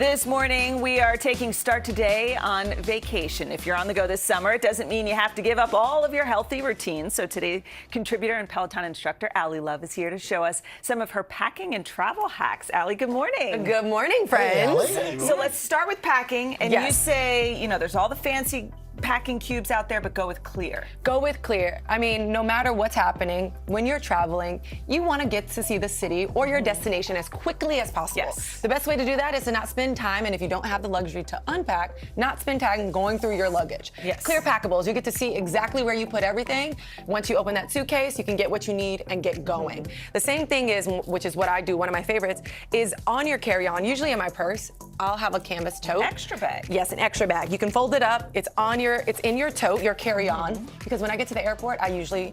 This morning, we are taking start today on vacation. If you're on the go this summer, it doesn't mean you have to give up all of your healthy routines. So today, contributor and Peloton instructor Allie Love is here to show us some of her packing and travel hacks. Allie, good morning. Good morning, friends. Hey, so let's start with packing. And you say, you know, there's all the fancy packing cubes out there, but go with clear. Go with clear. I mean, no matter what's happening, when you're traveling, you want to get to see the city or your destination as quickly as possible. Yes. The best way to do that is to not spend time, and if you don't have the luxury to unpack, not spend time going through your luggage. Yes. Clear packables, you get to see exactly where you put everything. Once you open that suitcase, you can get what you need and get going. The same thing is, which is what I do, one of my favorites, is on your carry-on, usually in my purse, I'll have a canvas tote. Extra bag. Yes, an extra bag. You can fold it up. It's in your tote, your carry-on. Because when I get to the airport, I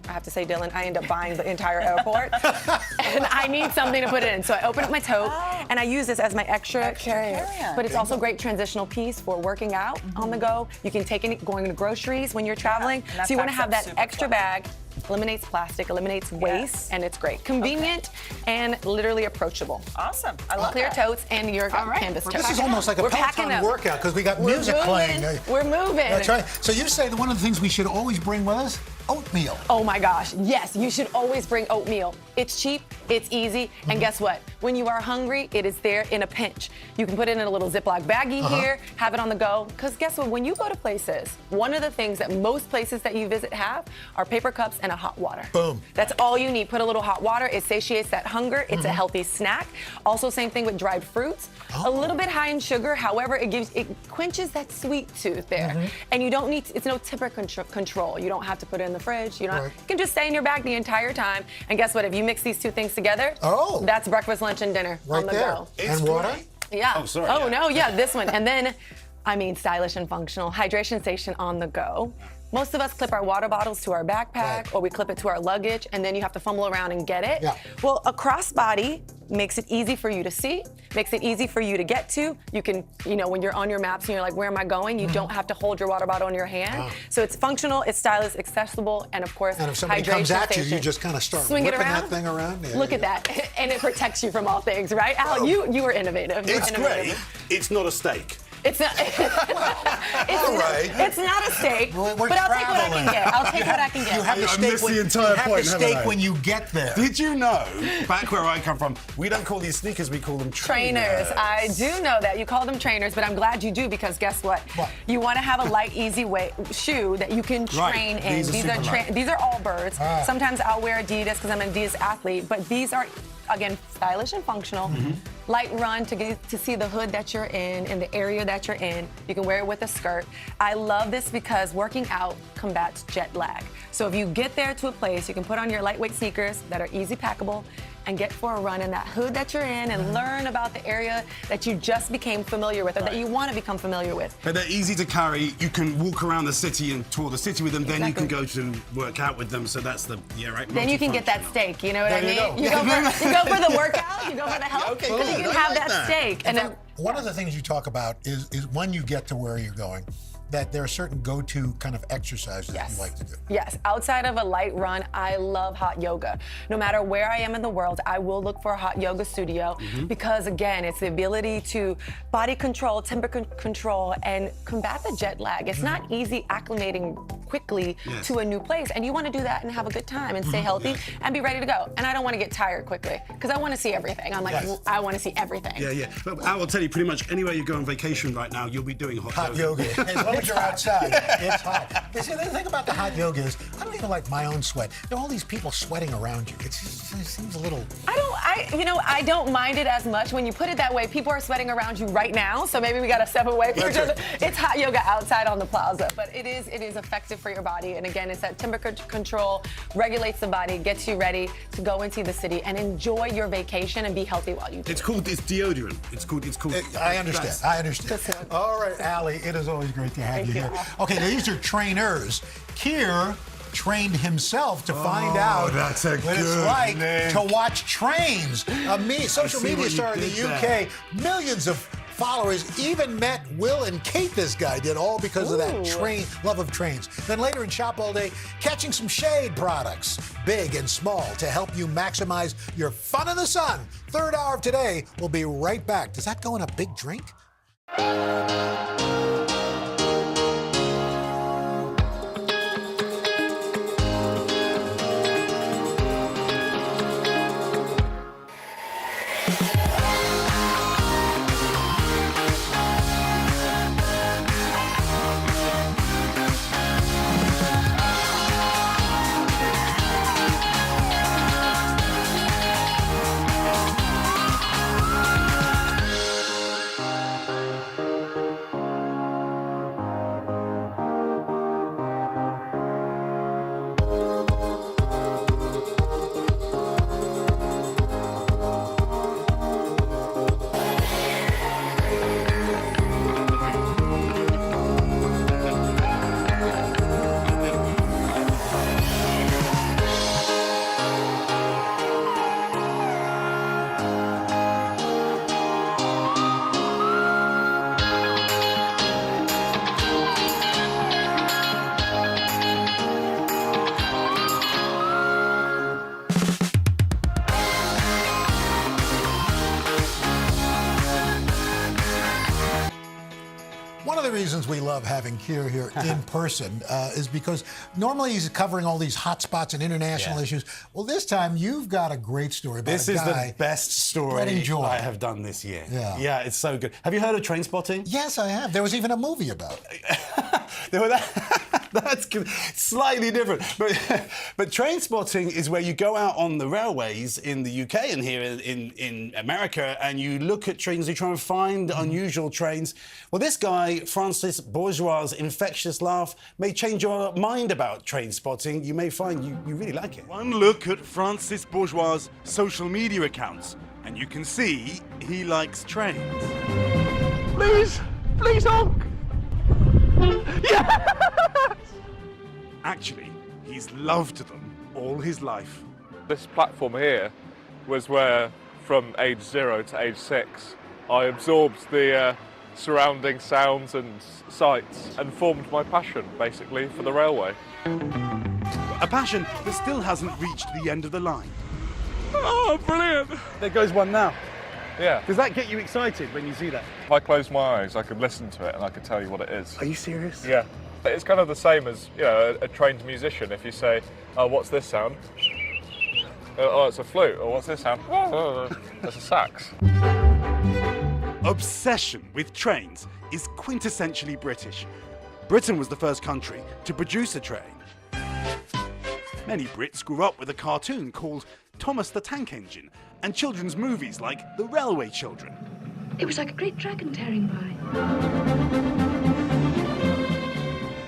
have to say, Dylan, I end up buying the entire airport. And I need something to put it in. So I open up my tote, and I use this as my extra carry-on. But it's also a great transitional piece for working out on the go. You can take it going to groceries when you're traveling. So you want to have that extra bag. Eliminates plastic, eliminates waste, and it's great. Convenient and literally approachable. Awesome. I love clear that. totes and your canvas tote. This is almost like a Peloton workout because we got music playing. We're moving. That's right. So you say that one of the things we should always bring with us? Oatmeal. Oh my gosh, yes, you should always bring oatmeal. It's cheap, it's easy, and guess what? When you are hungry, it is there in a pinch. You can put it in a little Ziploc baggie here, have it on the go, because guess what? When you go to places, one of the things that most places that you visit have are paper cups and a hot water. Boom. That's all you need. Put a little hot water, it satiates that hunger, it's a healthy snack. Also, same thing with dried fruits. A little bit high in sugar, however, it quenches that sweet tooth there. And you don't need, it's no temperature control. You don't have to put it in the fridge. You can just stay in your bag the entire time. And guess what? If you mix these two things together, that's breakfast, lunch, and dinner on the go. And water? Yeah. Oh, sorry. Oh, no, yeah, this one. And then, I mean, stylish and functional. Hydration station on the go. Most of us clip our water bottles to our backpack or we clip it to our luggage, and then you have to fumble around and get it. Well, a crossbody makes it easy for you to see, makes it easy for you to get to. You can, you know, when you're on your maps and you're like, where am I going? You don't have to hold your water bottle in your hand. So it's functional, it's stylish, accessible, and of course, and if somebody hydration comes at you, station. you just kind of start Swing whipping it around. that thing around. Yeah, Look at that. And it protects you from all things, right? Al, you were innovative. It's great. It's not a steak. It's not. It's not a steak, We're but I'll take what I can get. I'll take what I can get. You have the I steak, missed when, the entire you have point, the haven't steak I? when you get there. Did you know, back where I come from, we don't call these sneakers, we call them Trainers. I do know that. You call them trainers, but I'm glad you do because guess what? You want to have a light, easy shoe that you can train in. These are all birds. Sometimes I'll wear Adidas because I'm an Adidas athlete, but these are, again, stylish and functional. Light run to get to see the hood that you're in the area that you're in. You can wear it with a skirt. I love this because working out combats jet lag. So if you get there to a place, you can put on your lightweight sneakers that are easy packable and get for a run in that hood that you're in and learn about the area that you just became familiar with or that you want to become familiar with. But they're easy to carry. You can walk around the city and tour the city with them. Then you can go to work out with them. So that's the, Then you can get that steak, you know what I mean? You go for the workout, you go for the health, because you can have that steak. And then one of the things you talk about is when you get to where you're going, that there are certain go-to kind of exercises that you like to do. Yes, outside of a light run, I love hot yoga. No matter where I am in the world, I will look for a hot yoga studio because, again, it's the ability to body control, temperature control, and combat the jet lag. It's not easy acclimating quickly to a new place, and you want to do that and have a good time and stay healthy and be ready to go. And I don't want to get tired quickly because I want to see everything. I'm like, I want to see everything. Yeah. But I will tell you, pretty much anywhere you go on vacation right now, you'll be doing hot yoga. As long as you're outside, it's hot. You see, the thing about the hot yoga is I don't even like my own sweat. There are all these people sweating around you. It seems a little. I don't mind it as much when you put it that way. People are sweating around you right now, so maybe we got to step away from each other. It's hot yoga outside on the plaza, but it is effective for your body. And again, it's that temperature control, regulates the body, gets you ready to go and see the city and enjoy your vacation and be healthy while you do it. It's deodorant. It's called. I understand. All right, Allie, it is always great to have you here. Okay, these are trainers. Kier trained himself to find out what it's like to watch trains. A social media star in the UK, millions of followers, even met Will and Kate, this guy did, all because of that love of trains. Then later in Shop All Day, catching some shade products, big and small, to help you maximize your fun in the sun. Third hour of today, we'll be right back. Does that go in a big drink? One of the reasons we love having Keir here in person is because normally he's covering all these hot spots and international issues. Well, this time you've got a great story about This a is guy the best story I have done this year. Yeah, it's so good. Have you heard of Trainspotting? Yes, I have. There was even a movie about it. That's slightly different. But Trainspotting is where you go out on the railways in the UK and here in America and you look at trains, you try and find unusual trains. Well, this guy, Francis Bourgeois' infectious laugh may change your mind about Trainspotting. You may find you really like it. One look at Francis Bourgeois' social media accounts and you can see he likes trains. Please honk! Yes! Actually, he's loved them all his life. This platform here was where, from age 0 to age 6, I absorbed the surrounding sounds and sights and formed my passion, basically, for the railway. A passion that still hasn't reached the end of the line. Oh, brilliant! There goes one now. Yeah. Does that get you excited when you see that? If I close my eyes, I could listen to it and I could tell you what it is. Are you serious? Yeah. It's kind of the same as, you know, a trained musician. If you say, oh, what's this sound? Oh, it's a flute. Or what's this sound? Oh, it's a sax. Obsession with trains is quintessentially British. Britain was the first country to produce a train. Many Brits grew up with a cartoon called Thomas the Tank Engine and children's movies like The Railway Children. It was like a great dragon tearing by.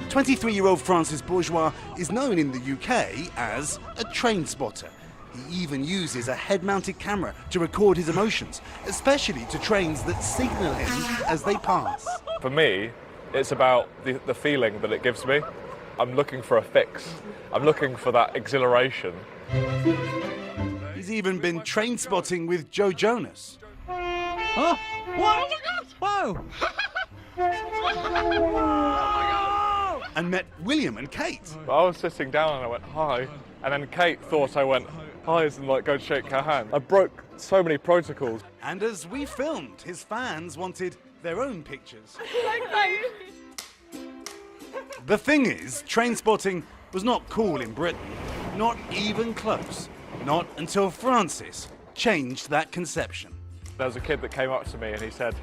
23-year-old Francis Bourgeois is known in the UK as a train spotter. He even uses a head-mounted camera to record his emotions, especially to trains that signal him as they pass. For me, it's about the feeling that it gives me. I'm looking for a fix. I'm looking for that exhilaration. He's even been train spotting with Joe Jonas. Huh? What? Whoa! And met William and Kate. I was sitting down and I went, hi. And then Kate thought I went, hi, as in like go shake her hand. I broke so many protocols. And as we filmed, his fans wanted their own pictures. The thing is, train spotting was not cool in Britain. Not even close. Not until Francis changed that conception. There was a kid that came up to me and he said,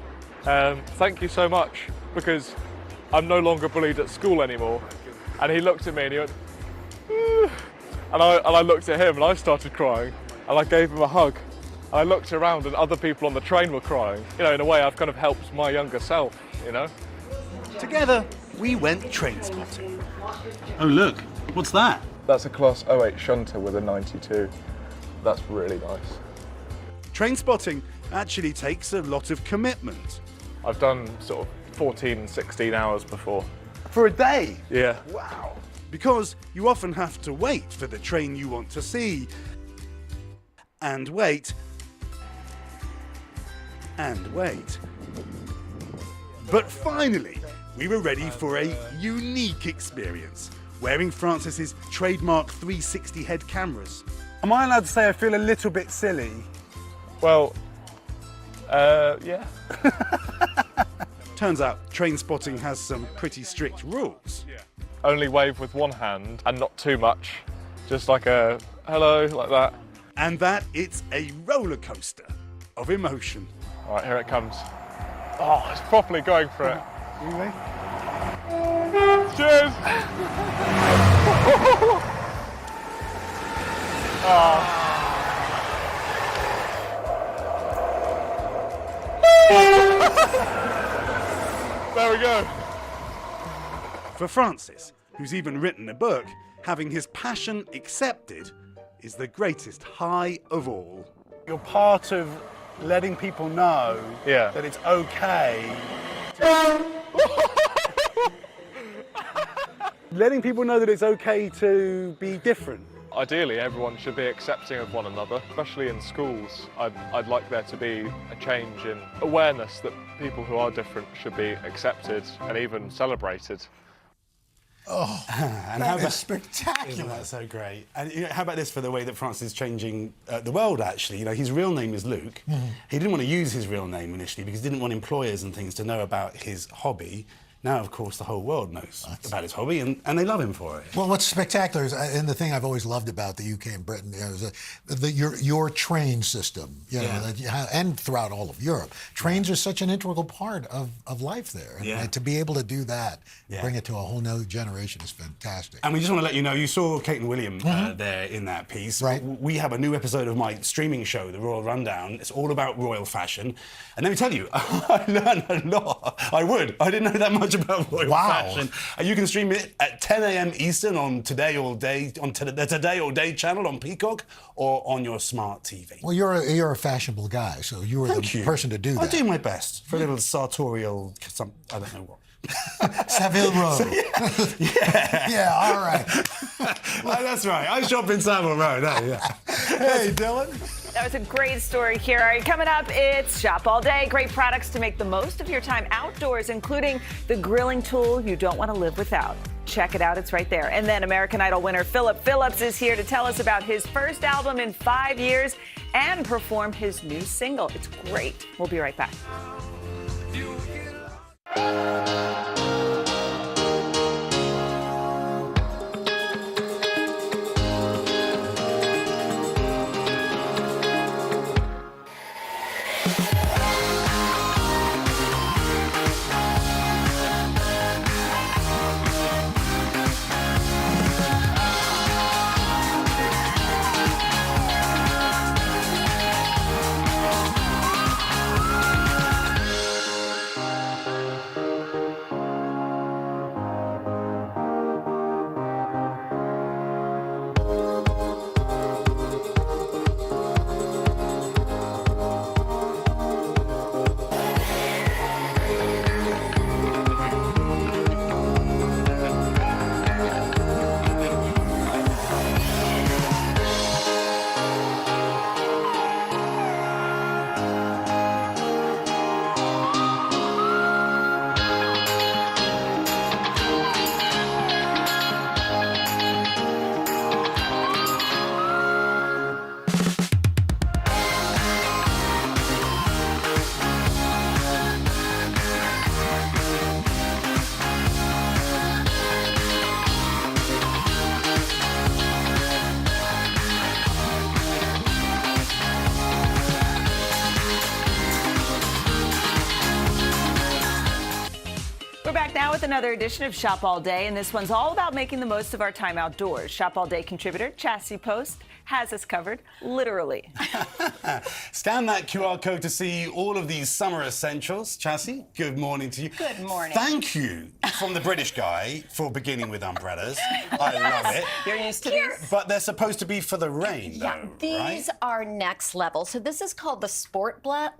thank you so much, because I'm no longer bullied at school anymore. And he looked at me and he went, and I looked at him and I started crying and I gave him a hug. And I looked around and other people on the train were crying. You know, in a way I've kind of helped my younger self, you know? Together, we went train spotting. Oh look, what's that? That's a Class 08 shunter with a 92. That's really nice. Train spotting actually takes a lot of commitment. I've done sort of 14, 16 hours before. For a day? Yeah. Wow. Because you often have to wait for the train you want to see. And wait. And wait. But finally, we were ready for a unique experience, wearing Francis's trademark 360 head cameras. Am I allowed to say I feel a little bit silly? Well, yeah. Turns out train spotting has some pretty strict rules. Only wave with one hand and not too much. Just like a hello, like that. And that it's a roller coaster of emotion. All right, here it comes. Oh, it's properly going for it. Really? Cheers! Oh. There we go. For Francis, who's even written a book, having his passion accepted is the greatest high of all. You're part of letting people know that it's okay. Letting people know that it's okay to be different. Ideally, everyone should be accepting of one another, especially in schools. I'd like there to be a change in awareness that people who are different should be accepted and even celebrated. Oh, and that is spectacular. Isn't that so great? And how about this for the way that Francis is changing the world, actually? You know, his real name is Luke. He didn't want to use his real name initially because he didn't want employers and things to know about his hobby. Now, of course, the whole world knows about his hobby, and they love him for it. Well, what's spectacular is, and the thing I've always loved about the UK and Britain, is your train system, and throughout all of Europe. Trains are such an integral part of life there. And to be able to do that, bring it to a whole new generation is fantastic. And we just want to let you know, you saw Kate and William there in that piece. Right. We have a new episode of my streaming show, The Royal Rundown. It's all about royal fashion. And let me tell you, I learned a lot. I didn't know that much about royal fashion. And you can stream it at 10 a.m. Eastern on Today All Day, on the Today All Day channel on Peacock or on your smart TV. Well, you're a fashionable guy, so you were the person to do that. I do my best for a little sartorial, I don't know what. Savile Row. Yeah, all right. That's right. I shop in Savile Row. Hey, Dylan. That was a great story here. All right, coming up, it's Shop All Day. Great products to make the most of your time outdoors, including the grilling tool you don't want to live without. Check it out. It's right there. And then American Idol winner Phillip Phillips is here to tell us about his first album in 5 years and perform his new single. It's great. We'll be right back. Now with another edition of Shop All Day, and this one's all about making the most of our time outdoors. Shop All Day contributor Chassie Post has us covered, literally. Scan that QR code to see all of these summer essentials. Chassie, good morning to you. Good morning. Thank you from the British guy for beginning with umbrellas. I love it. You're used to these? But they're supposed to be for the rain, Yeah, though, these right? are next level. So this is called the Sport Brella,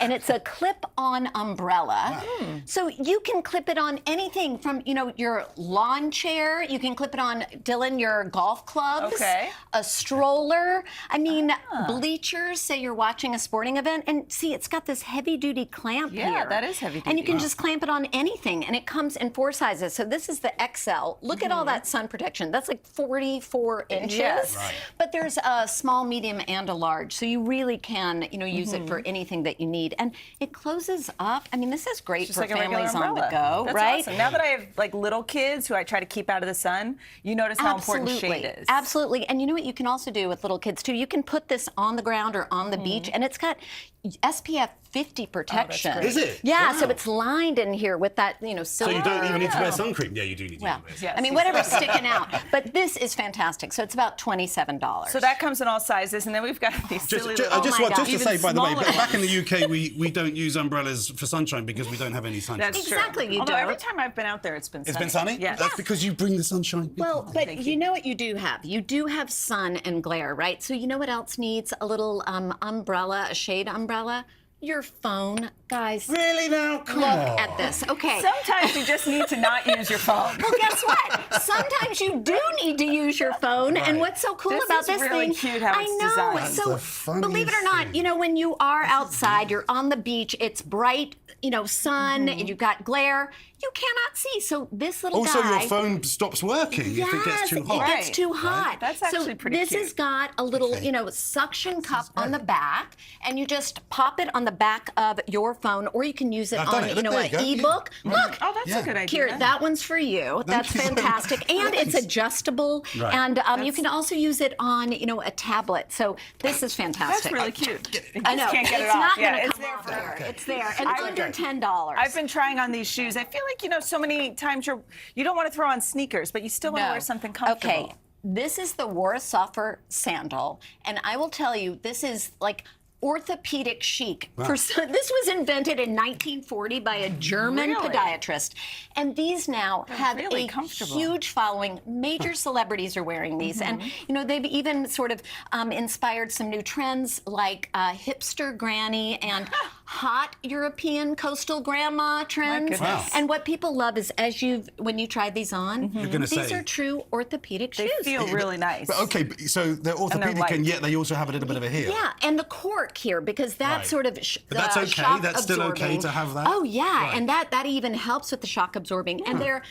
and it's a clip-on umbrella. Wow. So you can clip it on anything from, your lawn chair. You can clip it on, Dylan, your golf clubs. Okay. a stroller. I mean, bleachers, say you're watching a sporting event, and see, it's got this heavy-duty clamp here. Yeah, that is heavy-duty. And you can just clamp it on anything, and it comes in 4 sizes. So this is the XL. Look at all that sun protection. That's like 44 inches. Yes. Right. But there's a small, medium, and a large. So you really can, use it for anything that you need. And it closes up. I mean, this is great Just for like a regular families on the umbrella. go, That's right? awesome. Now that I have like little kids who I try to keep out of the sun, you notice how important shade is. Absolutely. And you know what you can also do with little kids too? You can put this on the ground or on the beach, and it's got SPF 50 protection. Is it? Yeah, Wow. so it's lined in here with that, So silver. you don't even need to wear sun cream. Yeah, you do need to. Well, wear yes. I mean, whatever's sticking out. But this is fantastic. So it's about $27. So that comes in all sizes, and then we've got these silly little. Just to say, by the way, smaller back in the ones. UK, we don't use umbrellas for sunshine because we don't have any sunshine. That's Exactly, true. you Although don't. every time I've been out there, it's been sunny. It's been sunny? Yes. That's because you bring the sunshine. Well, but you know what you do have? You do have sun and glare, right? So you know what else needs a little umbrella, a shade umbrella? Your phone, guys. Really now? Come Look on. at this. Okay. Sometimes you just need to not use your phone. Well, guess what? Sometimes you do need to use your phone. And what's so cool This about is this really thing? cute how I it's know. designed. It's That's so the funniest believe it or not, thing. when you are outside, you're on the beach, it's bright, sun, and you've got glare. You cannot see. So this little Also, guy. your phone stops working if it gets too hot. It gets too hot. That's so actually pretty this cute. has got a little, suction cup on the back, and you just pop it on the back of your phone, or you can use it I've done on, it. Look, there you an go. ebook. Look. Oh, that's a good idea. Here, that one's for you. That's you so fantastic. much. And it's adjustable. Right. And you can also use it on, a tablet. So this is fantastic. That's really cute. I know. Can't get it it's off. not Yeah, going to it's come there off forever. there. It's there. And under $10. I've been trying on these shoes. I feel like, so many times you don't want to throw on sneakers, but you still want to wear something comfortable. Okay. This is the Warsafer sandal, and I will tell you, this is like orthopedic chic. Wow. This was invented in 1940 by a German podiatrist, and these now have really a comfortable. huge following. Major celebrities are wearing these, and they've even sort of inspired some new trends like hipster granny and hot European coastal grandma trends. Wow. And what people love is when you try these on, You're gonna these say- are true orthopedic shoes. They feel really nice. But okay, so they're orthopedic, light. and yet they also have a little bit of a heel. Yeah, and the cork here, because that's Right. sort of But that's okay. shock That's still okay absorbing. to have that? Oh yeah, Right. and that even helps with the shock absorbing, and they're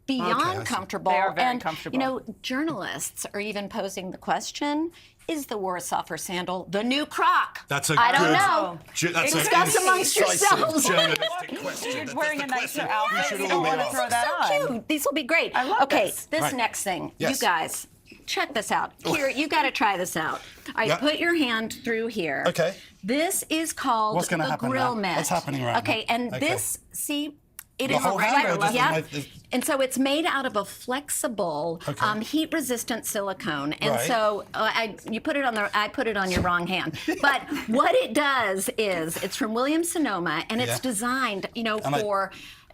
beyond Okay, I see. comfortable. They are very and, comfortable. Journalists are even posing the question: is the Warsafer sandal the new Croc? That's a I don't good- know. That's Discuss amongst incisive yourselves. journalistic question. You're wearing a nicer You outfit. should You all don't be want to asked. throw that so on. cute. These will be great. I love okay, this. Right. next thing, Yes. you guys. Check this out. Here, you got to try this out. All right, Yep. put your hand through here. Okay. This is called What's gonna the happen grill now? mitt. What's happening right Okay, now? and Okay. this, see, it The is whole hand or just yeah. the- And so it's made out of a flexible, Okay. heat-resistant silicone. And Right. so I put it on your wrong hand. But what it does is, it's from Williams-Sonoma, and it's Yeah. designed,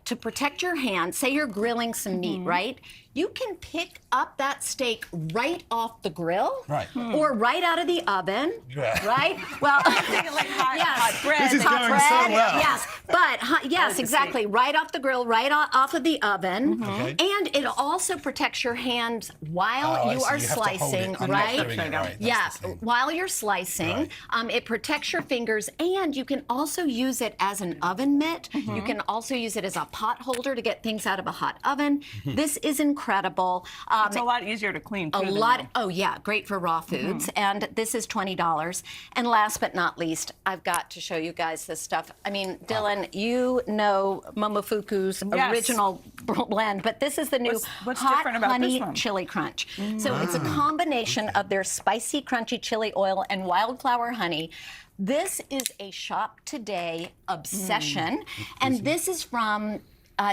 to protect your hand. Say you're grilling some meat, right? You can pick up that steak right off the grill, Right. or right out of the oven, Yeah. right? Well, Thinking like hot bread. This is hot going bread, so well. yes, but yes, exactly, right off the grill, right off of the oven, Okay. and it also protects your hands while Oh, I you see. are You have to hold it. slicing, I'm not right? doing it right. Yeah, That's the thing. while you're slicing, Right. it protects your fingers, and you can also use it as an oven mitt. You can also use it as a pot holder to get things out of a hot oven. This is incredible. It's a lot easier to clean. A too, than lot. that. Oh yeah, great for raw foods. And this is $20. And last but not least, I've got to show you guys this stuff. I mean, Dylan, you know Momofuku's Yes. original blend, but this is the new What's hot different about honey this one? chili crunch. So it's a combination of their spicy, crunchy chili oil and wildflower honey. This is a shop today obsession, and this is from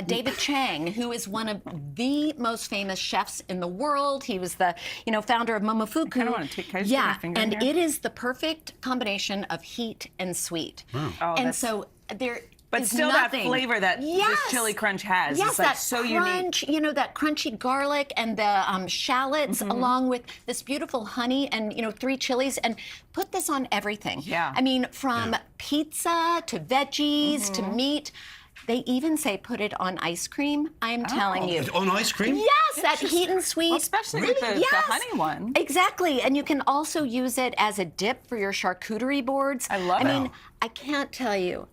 David Chang, who is one of the most famous chefs in the world. He was the, founder of Momofuku. I kinda wanna take- can I just get my yeah, finger in and here? it is the perfect combination of heat and sweet. Oh, and that's- so there But is still nothing. that flavor that this chili crunch has. Yes, is like that so crunch, unique. that crunchy garlic and the shallots, along with this beautiful honey and 3 chilies, and put this on everything. Yeah. I mean, from pizza to veggies to meat. They even say put it on ice cream. I'm telling you. On ice cream? Yes, that heat and sweet. Well, especially with the honey one. Exactly. And you can also use it as a dip for your charcuterie boards. I love it. I mean, I can't tell you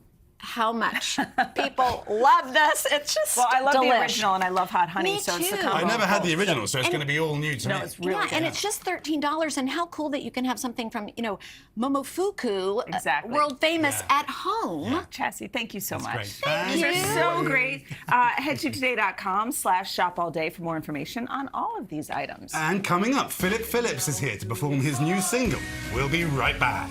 how much people love this. It's just I love delish. the original and I love hot honey. Me so too. it's the combo. I never had the original, so it's going to be all new to me. No, it's really good. And it's just $13. And how cool that you can have something from, Momofuku, world famous, at home. Yeah. Chassie, thank you so much. Thank you. These are so great. Head to today.com/shop all day for more information on all of these items. And coming up, Phillip Phillips is here to perform his new single. We'll be right back.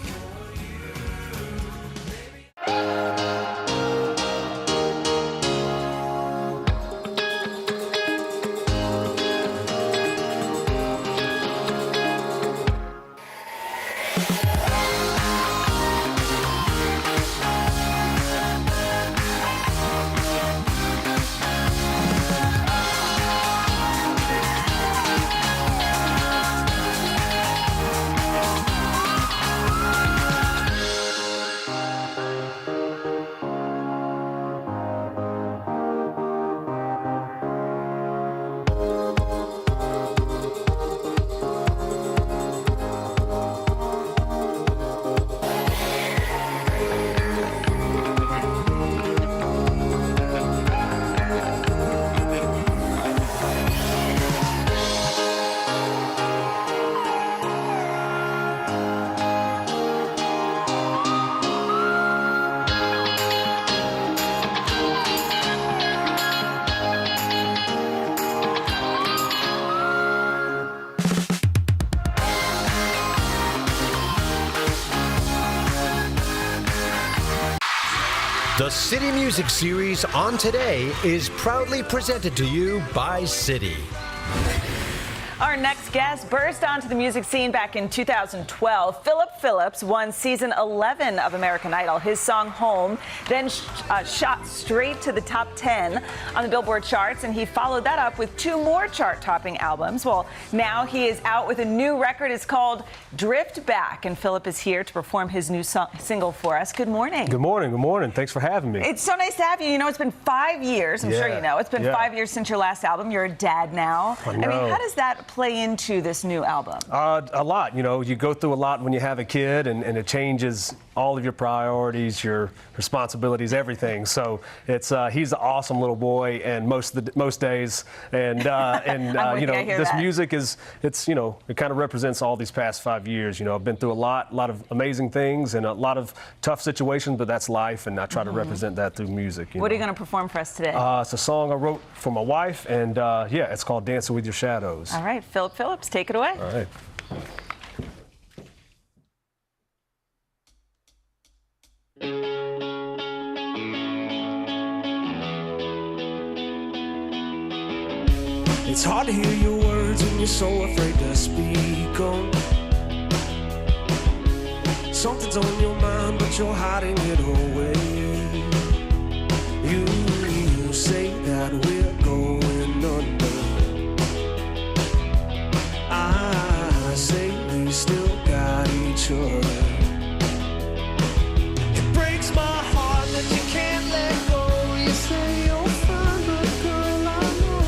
The City Music Series on Today is proudly presented to you by City. Our next guest burst onto the music scene back in 2012. Phillip Phillips won season 11 of American Idol. His song Home then shot straight to the top 10 on the Billboard charts, and he followed that up with 2 more chart-topping albums. Well, now he is out with a new record. It's called Drift Back, and Phillip is here to perform his new single for us. Good morning. Good morning. Good morning. Thanks for having me. It's so nice to have you. You know, it's been 5 years. I'm sure you know. It's been 5 years since your last album. You're a dad now. I know. I mean, how does that play into this new album? A lot. You know, you go through a lot when you have a kid, and it changes all of your priorities, your responsibilities, everything. So it's he's an awesome little boy, and most days, and you know, this music is it kind of represents all these past 5 years. You know, I've been through a lot of amazing things and a lot of tough situations, but that's life, and I try to represent that through music. What are you going to perform for us today? It's a song I wrote for my wife, and it's called Dancing with Your Shadows. All right, Phillip Phillips, take it away. All right. It's hard to hear your words when you're so afraid to speak them. Something's on your mind, but you're hiding it away. You say that we're going under. I say we still got each other. It breaks my heart that you can't let go. You say you'll find a girl I know.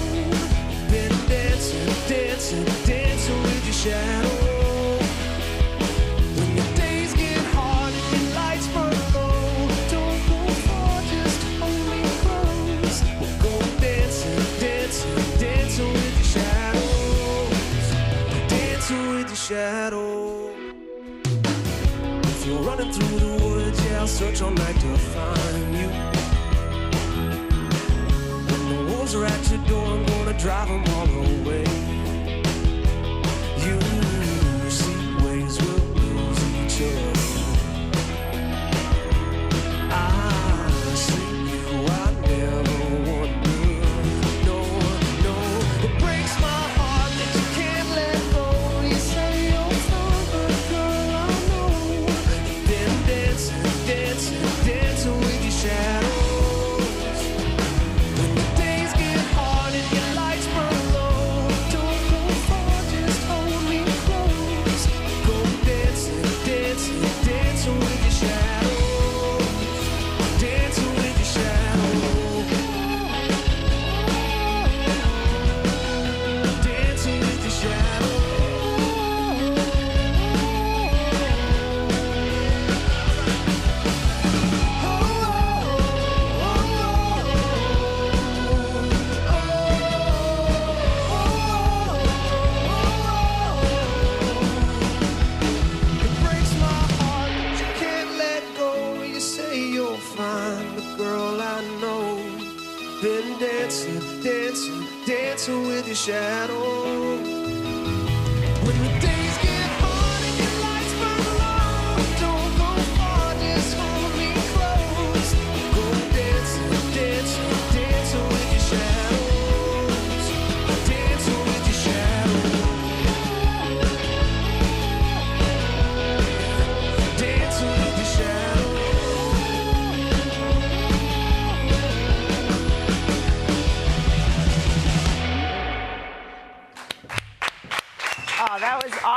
Been dancing, dancing, dancing with your shadow. When the days get hard and your lights burn low, don't go far, just hold me close. We'll go dancing, dancing, dancing with your shadows. Dancing with your shadow. If you're running through the woods, yeah, I'll search all night to find you. When the wolves are at your door, I'm gonna drive them all away. You see ways we'll lose each other. I see you, I never wonder. No, no, it breaks my heart that you can't let go. You say you'll find a girl I know. You've been dancing, dancing, dancing with your shadows. When the days get hard and your lights burn low, don't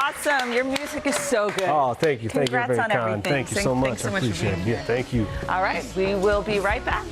awesome. Your music is so good. Oh, thank you. Thank you. Congrats Very on kind. everything. Thank you so much. Thanks so I much for appreciate being it. here. Yeah, thank you. All right, we will be right back.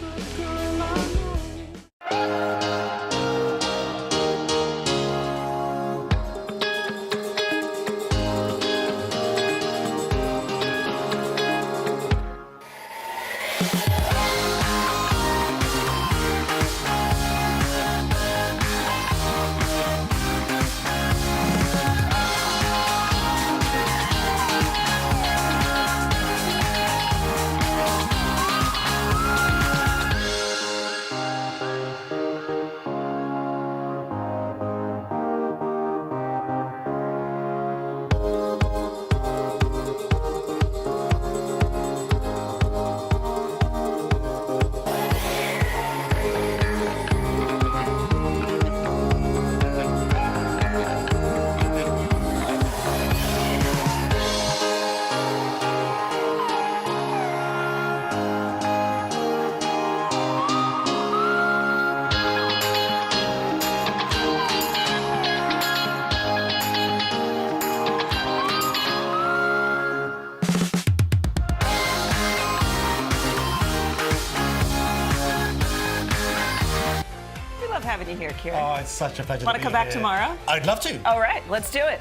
Having you here, Kieran. Oh, it's such a pleasure. Want to come back tomorrow? I'd love to. All right, let's do it.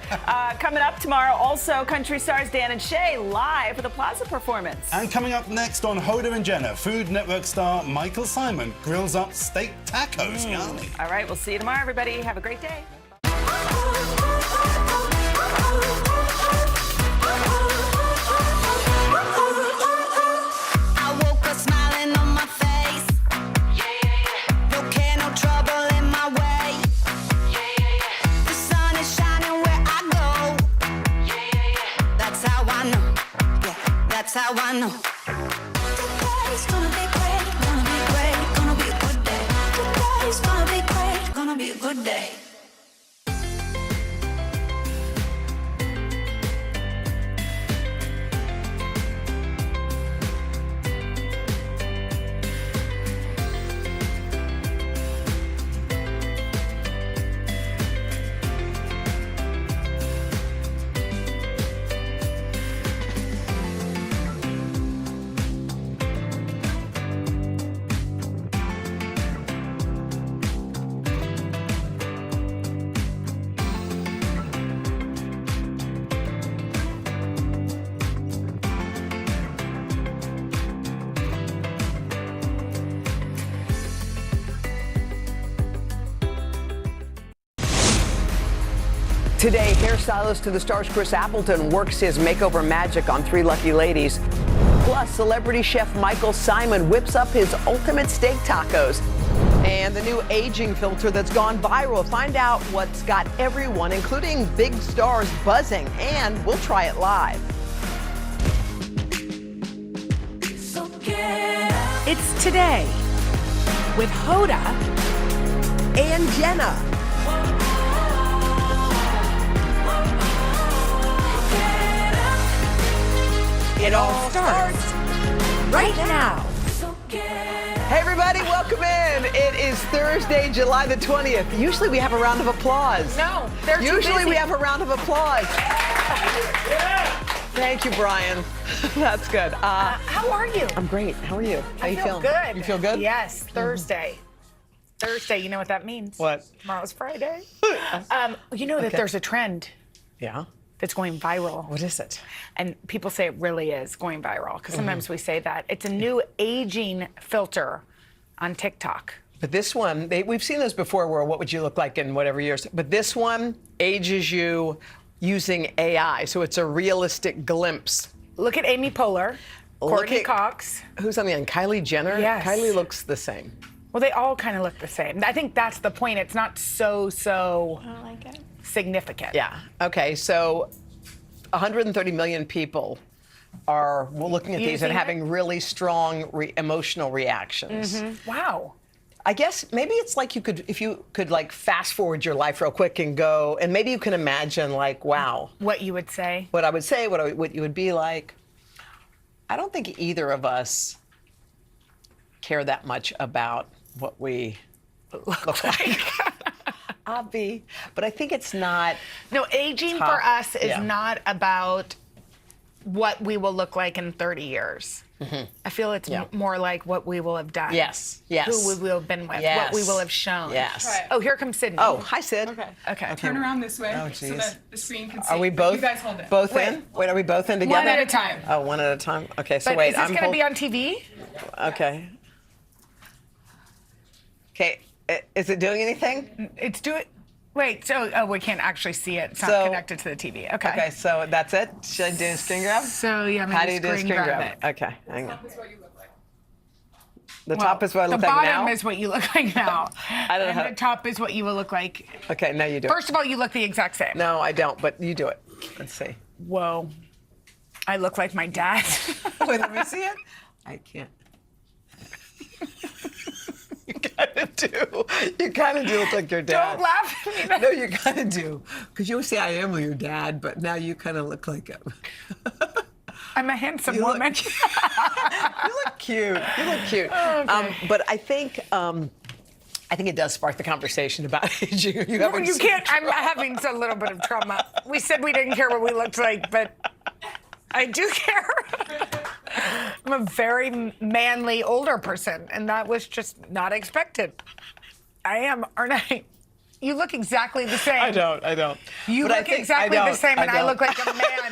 Coming up tomorrow, also country stars Dan and Shay live for the Plaza performance. And coming up next on Hoda and Jenna, Food Network star Michael Simon grills up steak tacos. Yummy. All right, we'll see you tomorrow, everybody. Have a great day. I woke up smiling on my face. No care, no trouble in my way. The sun is shining where I go. That's how I know. Yeah, that's how I know. Today's gonna be great, gonna be great, gonna be a good day. Today's gonna be great, gonna be a good day. Today, hairstylist to the stars Chris Appleton works his makeover magic on 3 lucky ladies. Plus, celebrity chef Michael Simon whips up his ultimate steak tacos. And the new aging filter that's gone viral. Find out what's got everyone, including big stars, buzzing. And we'll try it live. It's Today with Hoda and Jenna. It all starts right now. Hey everybody, welcome in. It is Thursday, July the 20th. Usually we have a round of applause. No, they're too Usually busy. we have a round of applause. Thank you, Brian. That's good. How are you? I'm great. How are you? How I you feel feeling? good. You feel good? Yes, Thursday. Thursday, you know what that means? What? Tomorrow's Friday. You know that Okay. there's a trend Yeah. that's going viral. What is it? And people say it really is going viral because sometimes Mm-hmm. we say that. It's a new aging filter on TikTok. But this one, we've seen this before where what would you look like in whatever years. But this one ages you using AI. So it's a realistic glimpse. Look at Amy Poehler, Courtney at- Cox. Who's on the end? Kylie Jenner? Yes. Kylie looks the same. Well, they all kind of look the same. I think that's the point. It's not so significant. Yeah. Okay. So 130 million people are looking at these Using and it? having really strong emotional reactions. Wow. I guess maybe it's like if you could like fast forward your life real quick and go, and maybe you can imagine like, wow. What you would say. What I would say, what you would be like. I don't think either of us care that much about what we look like. Obvi. But I think it's not. No, aging top. for us is Yeah. not about what we will look like in 30 years. I feel it's more like what we will have done. Yes, yes. Who we will have been with, Yes. what we will have shown. Yes. Right. Oh, here comes Sydney. Oh, hi, Sid. Okay. Turn around this way Oh, so geez. that the screen can see. Are we But both You guys hold it. both in? Wait, are we both in together? One at a time. Oh, one at a time. Okay, so But wait. is this going to be on TV? Okay. Okay. Is it doing anything? It's doing. Wait, so we can't actually see it. It's not So- connected to the TV. Okay. Okay, so that's it? Should I do a screen grab? So yeah, How do you maybe do a screen grab? it. Okay, hang on. The Well, top is what I look the like bottom now? is what you look like now. I don't know and how- the top is what you will look like. Okay, now you do it. First of all, you look the exact same. No, I don't, but you do it. Let's see. Whoa. I look like my dad. Wait, let me see it. I can't. You kind of do look like your dad. Don't laugh at me. No, you kind of do. Because you always say I am your dad, but now you kind of look like him. I'm a handsome You look- woman. You look cute. You look cute. Okay. But I think it does spark the conversation about aging. You haven't You seen can't. I'm having a little bit of trauma. We said we didn't care what we looked like, but I do care. I'm a very manly older person, and that was just not expected. I am, aren't I? You look exactly the same. I don't. You But I look think- exactly I the don't. same, and I don't. look like a man.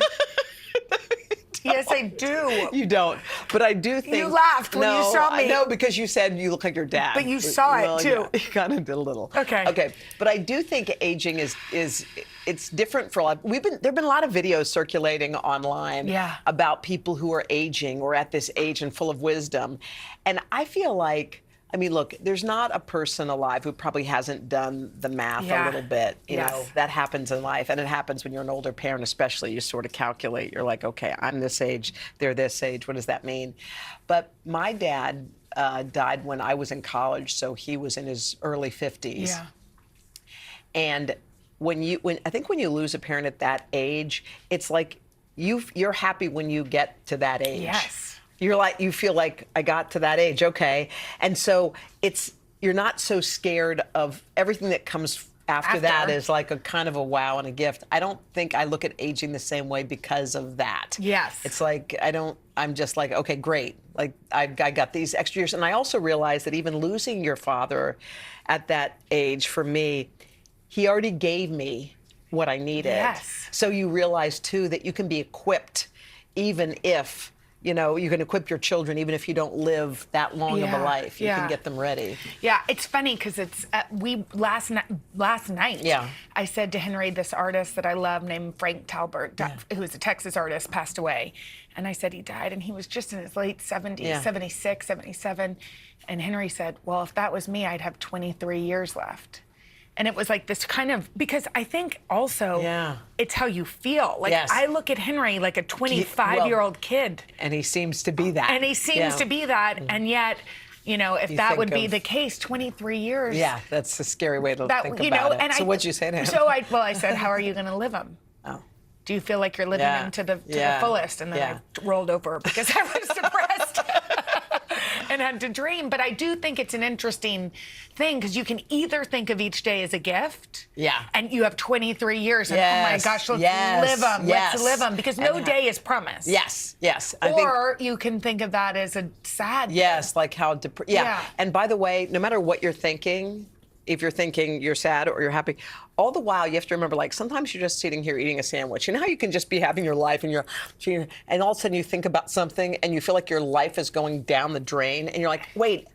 Yes, I do. You don't. But I do think. You laughed when you saw me. No, because you said you look like your dad. But you saw it, too. Yeah, you kind of did a little. Okay. Okay. But I do think aging is it's different for a lot. There've been a lot of videos circulating online about people who are aging or at this age and full of wisdom. And I feel like, I mean, look, there's not a person alive who probably hasn't done the math a little bit. You know, that happens in life. And it happens when you're an older parent, especially. You sort of calculate. You're like, okay, I'm this age, they're this age. What does that mean? But my dad died when I was in college, so he was in his early 50s. Yeah. And I think when you lose a parent at that age, it's like you're happy when you get to that age. Yes. You feel like I got to that age, okay. And so you're not so scared of everything that comes after that is like a kind of a wow and a gift. I don't think I look at aging the same way because of that. Yes. It's like I'm just like, okay, great. Like I got these extra years. And I also realized that even losing your father at that age, for me, he already gave me what I needed. Yes. So you realize too that you can be equipped even if you can equip your children even if you don't live that long of a life. You can get them ready. Yeah, it's funny because it's last night. Yeah. I said to Henry, this artist that I love named Frank Talbert, who's a Texas artist, passed away, and I said he died, and he was just in his late 70s, 76, 77, and Henry said, well, if that was me, I'd have 23 years left. And it was like this kind of, because I think also it's how you feel. Like I look at Henry like a 25-year-old kid. And he seems to be that. And he seems to be that. And yet, if You that think would be of- the case, 23 years. Yeah, that's a scary way to think about it. And So what'd you say to him? So I said, how are you going to live them? Oh. Do you feel like you're living them to the fullest? And then I rolled over because I was depressed and had to dream. But I do think it's an interesting thing because you can either think of each day as a gift. Yeah. And you have 23 years and oh my gosh, let's live them. Let's live them because no day is promised. Yes. Or you can think of that as a sad thing. Yes, like how And by the way, no matter what you're thinking, if you're thinking you're sad or you're happy, all the while you have to remember, like sometimes you're just sitting here eating a sandwich. You know how you can just be having your life and and all of a sudden you think about something and you feel like your life is going down the drain and you're like, wait,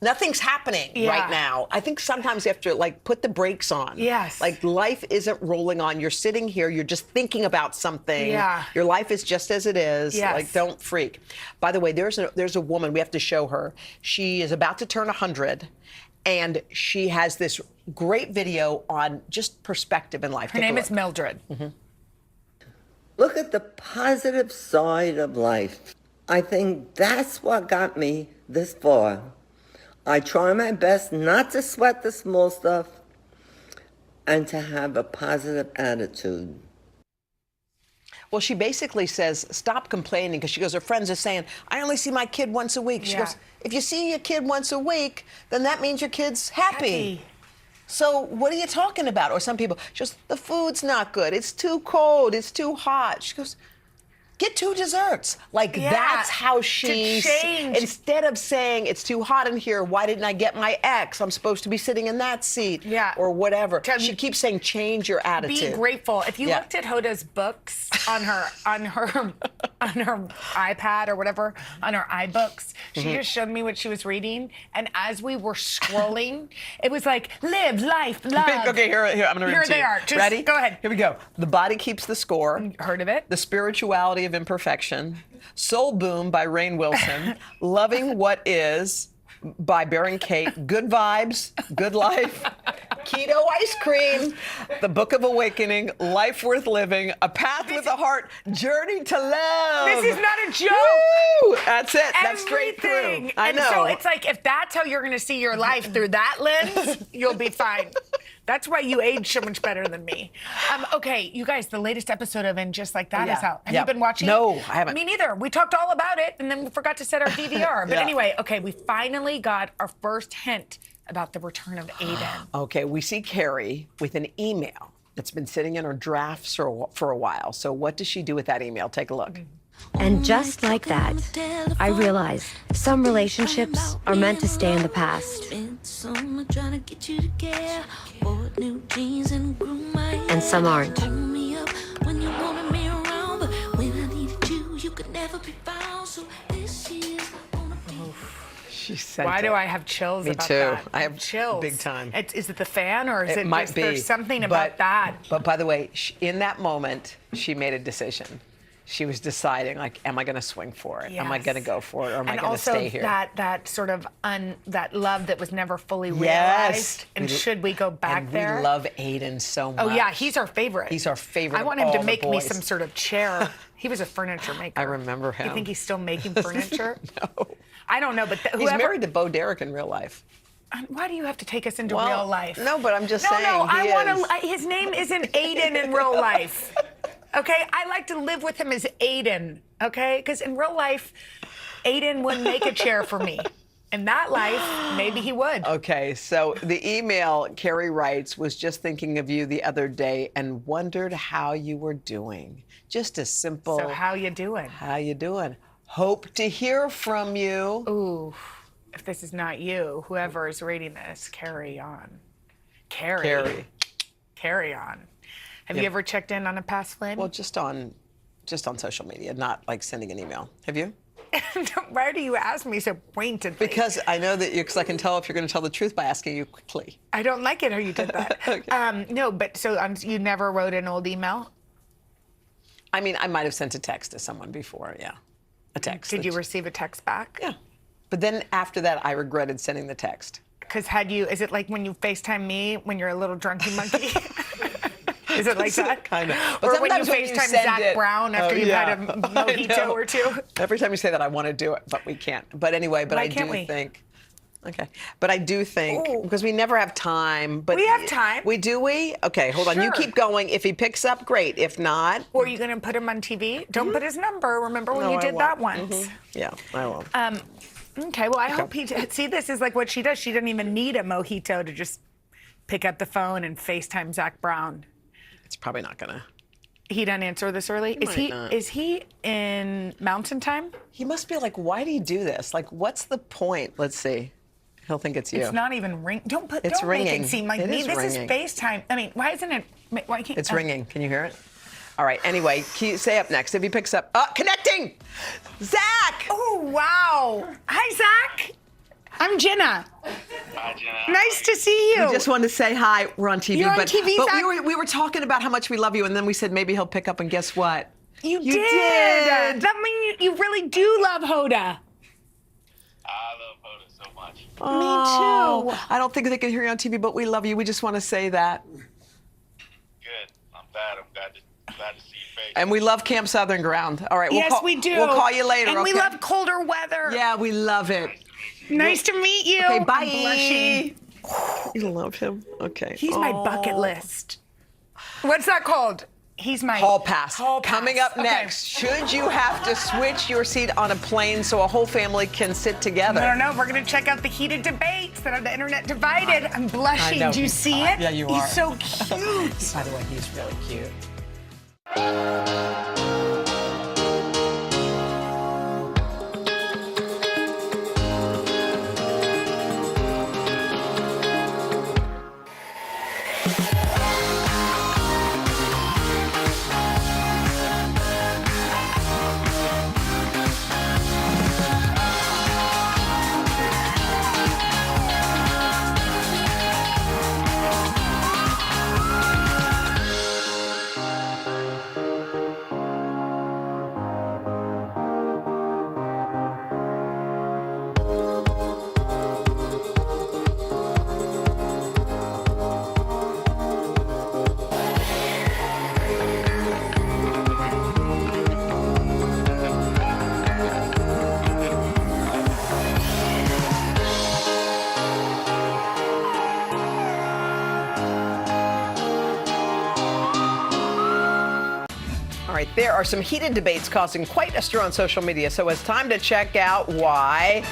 nothing's happening right now. I think sometimes you have to like put the brakes on. Yes. Like life isn't rolling on. You're sitting here, you're just thinking about something. Yeah. Your life is just as it is. Yes. Like don't freak. By the way, there's a woman, we have to show her. She is about to turn 100. And she has this great video on just perspective in life. Her name is Mildred. Mm-hmm. Look at the positive side of life. I think that's what got me this far. I try my best not to sweat the small stuff and to have a positive attitude. Well, she basically says, stop complaining, because she goes, her friends are saying, I only see my kid once a week. She goes, if you see your kid once a week, then that means your kid's happy. So what are you talking about? Or some people, just the food's not good. It's too cold. It's too hot. She goes, get 2 desserts. Like, that's how she, instead of saying it's too hot in here, why didn't I get my X? I'm supposed to be sitting in that seat. Yeah. Or whatever. She keeps saying change your attitude. Be grateful. If you looked at Hoda's books on her iPad or whatever, on her iBooks, she just showed me what she was reading. And as we were scrolling, it was like, live, life, love. Okay, here I'm going to read Here it to they you. are. Just Ready? go ahead. Here we go. The Body Keeps the Score. Heard of it? The Spirituality of Imperfection. Soul Boom by Rainn Wilson. Loving What Is by Baron Kate. Good Vibes, Good Life. Keto Ice Cream. The Book of Awakening. Life Worth Living. A Path with a Heart. Journey to Love. This is not a joke. Woo! That's it. That's straight through. I know. So it's like, if that's how you're going to see your life through that lens, you'll be fine. That's why you age so much better than me. Okay, you guys, the latest episode of And Just Like That is out. Have you been watching? No, I haven't. Me neither. We talked all about it, and then we forgot to set our DVR. But anyway, okay, we finally got our first hint about the return of Aiden. Okay, we see Carrie with an email that's been sitting in her drafts for a while. So what does she do with that email? Take a look. And just like that, I realized some relationships are meant to stay in the past. And some aren't. She sent Why it. do I have chills Me about too. that? I have chills. big time. Is it the fan, or is it might just be. there's something about that? But by the way, in that moment, she made a decision. She was deciding, like, am I going to swing for it? Am I going to go for it, or am I going to stay here? And also that sort of that love that was never fully realized. And should we go back there? We love Aiden so much. Oh yeah, he's our favorite. He's our favorite. I want him to make me some sort of chair. He was a furniture maker. I remember him. You think he's still making furniture? No. I don't know, but He's married to Bo Derek in real life. Why do you have to take us into real life? No, but I'm just saying. No, I want to. His name isn't Aiden in real life. Okay, I like to live with him as Aiden. Okay, because in real life, Aiden wouldn't make a chair for me. In that life, maybe he would. Okay, so the email Carrie writes was just thinking of you the other day and wondered how you were doing. Just a simple. So how you doing? How you doing? Hope to hear from you. Ooh, if this is not you, whoever is reading this, carry on. Carry on. Have you ever checked in on a past flame? Well, just on social media, not like sending an email. Have you? Why do you ask me so pointedly? Because I know that because I can tell if you're going to tell the truth by asking you quickly. I don't like it how you did that. Okay. No, but so you never wrote an old email? I mean, I might have sent a text to someone before, yeah. A text. Did you receive a text back? Yeah. But then after that, I regretted sending the text. Because is it like when you FaceTime me when you're a little drunky monkey? Is it like that? Kind of. Or when you FaceTime Zach Brown after you've had a mojito or two? Every time you say that, I want to do it, but we can't. But anyway, Why can't we? think. Okay. But I do think, because we never have time. But we have time. Do we? Okay, hold on. You Sure. keep going. If he picks up, great. If not. Or are you going to put him on TV? Don't put his number. Remember when No, you I did won't. that once? Yeah, I won't. Okay, well, I hope see, this is like what she does. She doesn't even need a mojito to just pick up the phone and FaceTime Zach Brown. It's probably not gonna. He doesn't answer this early? Is he in Mountain Time? He must be like, why do you do this? Like, what's the point? Let's see. He'll think it's you. It's not even ring. Don't It's ringing. make it seem like It me. is This ringing. is FaceTime. I mean, why isn't it? Why can't It's ringing. Can you hear it? All right. Anyway, say up next. If he picks up, connecting. Zach. Oh wow. Hi Zach. I'm Jenna. Hi, Jenna. Nice to see you. We just wanted to say hi. We're on TV. You're on but TV, but Zach? we were talking about how much we love you, and then we said maybe he'll pick up, and guess what? You did. That means you really do love Hoda. I love Hoda so much. Me too. I don't think they can hear you on TV, but we love you. We just want to say that. Good. I'm glad to see your face. And we love Camp Southern Ground. All right. Yes, we do. We'll call you later. And we okay? love colder weather. Yeah, we love it. Nice to meet you. Okay, bye. I'm blushing. You love him. Okay. He's my bucket list. What's that called? He's my Hall pass. Hall Coming pass. up next, should you have to switch your seat on a plane so a whole family can sit together? I don't know. We're going to check out the heated debates that are the internet divided. I'm blushing. know. Do you see it? Yeah, you are. He's so cute. By the way, he's really cute. There are some heated debates causing quite a stir on social media, so it's time to check out why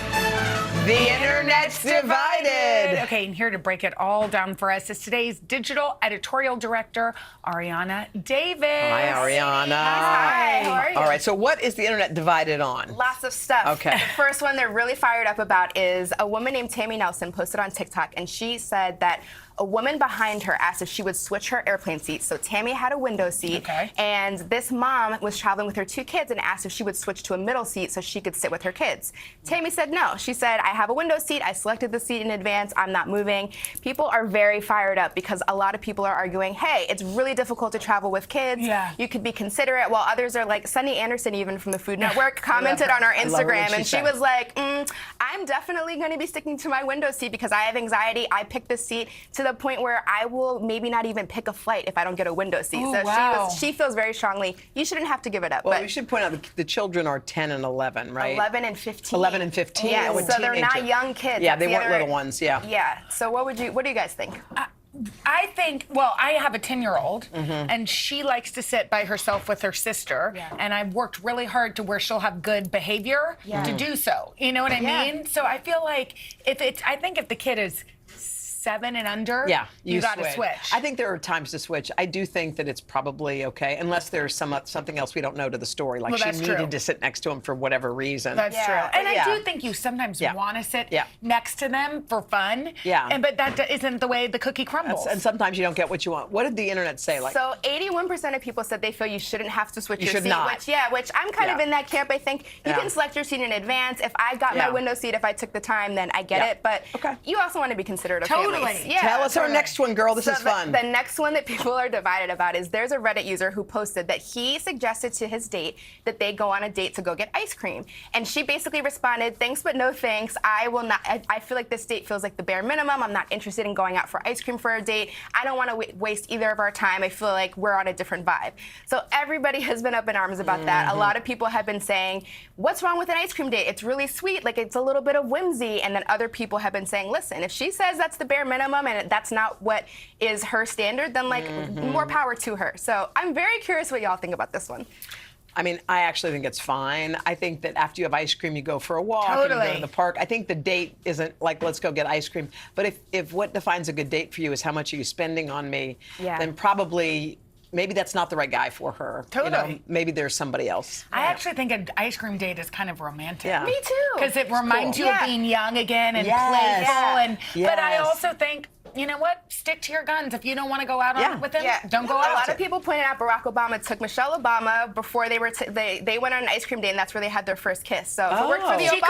the internet's divided. Okay, and here to break it all down for us is today's digital editorial director, Ariana Davis. Hi, Ariana. Hi, how are you? All right, so what is the internet divided on? Lots of stuff. Okay. The first one they're really fired up about is a woman named Tammy Nelson posted on TikTok, and she said that a woman behind her asked if she would switch her airplane seat. So Tammy had a window seat, and this mom was traveling with her 2 kids and asked if she would switch to a middle seat so she could sit with her kids. Tammy said no. She said, I have a window seat. I selected the seat in advance. I'm not moving. People are very fired up because a lot of people are arguing, hey, it's really difficult to travel with kids. Yeah. You could be considerate, while others are like, Sunny Anderson, even from the Food Network, commented on our Instagram, and she was like, I'm definitely going to be sticking to my window seat because I have anxiety. I picked this seat to the point where I will maybe not even pick a flight if I don't get a window seat. Ooh, so wow. she feels very strongly, you shouldn't have to give it up. Well, but we should point out the children are 10 and 11, right? 11 and 15. 11 and 15. Yeah, with so they're not teenagers. young kids. Yeah, That's they the weren't other- little ones, yeah. Yeah. So what do you guys think? I think, well, I have a 10-year-old, and she likes to sit by herself with her sister, and I've worked really hard to where she'll have good behavior to do so. You know what I mean? So I feel like I think if the kid is 7 and under, you got to switch. I think there are times to switch. I do think that it's probably okay, unless there's something else we don't know to the story, like she needed to sit next to him for whatever reason. That's true. And I do think you sometimes want to sit next to them for fun. Yeah. But that isn't the way the cookie crumbles. And sometimes you don't get what you want. What did the internet say? So 81% of people said they feel you shouldn't have to switch You your should seat. not. Which I'm kind of in that camp. I think you can select your seat in advance. If I got my window seat, if I took the time, then I get it. But you also want to be considerate of families. Yeah. Tell us our next one, girl. This is fun. The next one that people are divided about is there's a Reddit user who posted that he suggested to his date that they go on a date to go get ice cream. And she basically responded, thanks but no thanks. I will not. I feel like this date feels like the bare minimum. I'm not interested in going out for ice cream for a date. I don't want to waste either of our time. I feel like we're on a different vibe. So everybody has been up in arms about that. A lot of people have been saying, what's wrong with an ice cream date? It's really sweet. Like, it's a little bit of whimsy. And then other people have been saying, listen, if she says that's the bare minimum and that's not what is her standard, then like more power to her. So I'm very curious what y'all think about this one. I mean, I actually think it's fine. I think that after you have ice cream, you go for a walk, and you go to the park. I think the date isn't like, let's go get ice cream. But if what defines a good date for you is how much are you spending on me, then probably maybe that's not the right guy for her. Totally. You know, maybe there's somebody else. I actually think an ice cream date is kind of romantic. Yeah. Me too. Because it reminds you of being young again and playful. But I also think, you know what? Stick to your guns. If you don't want to go out on with him, don't go out. A lot of people pointed out Barack Obama took Michelle Obama before they were they went on an ice cream date, and that's where they had their first kiss. So if it worked for the Obama, she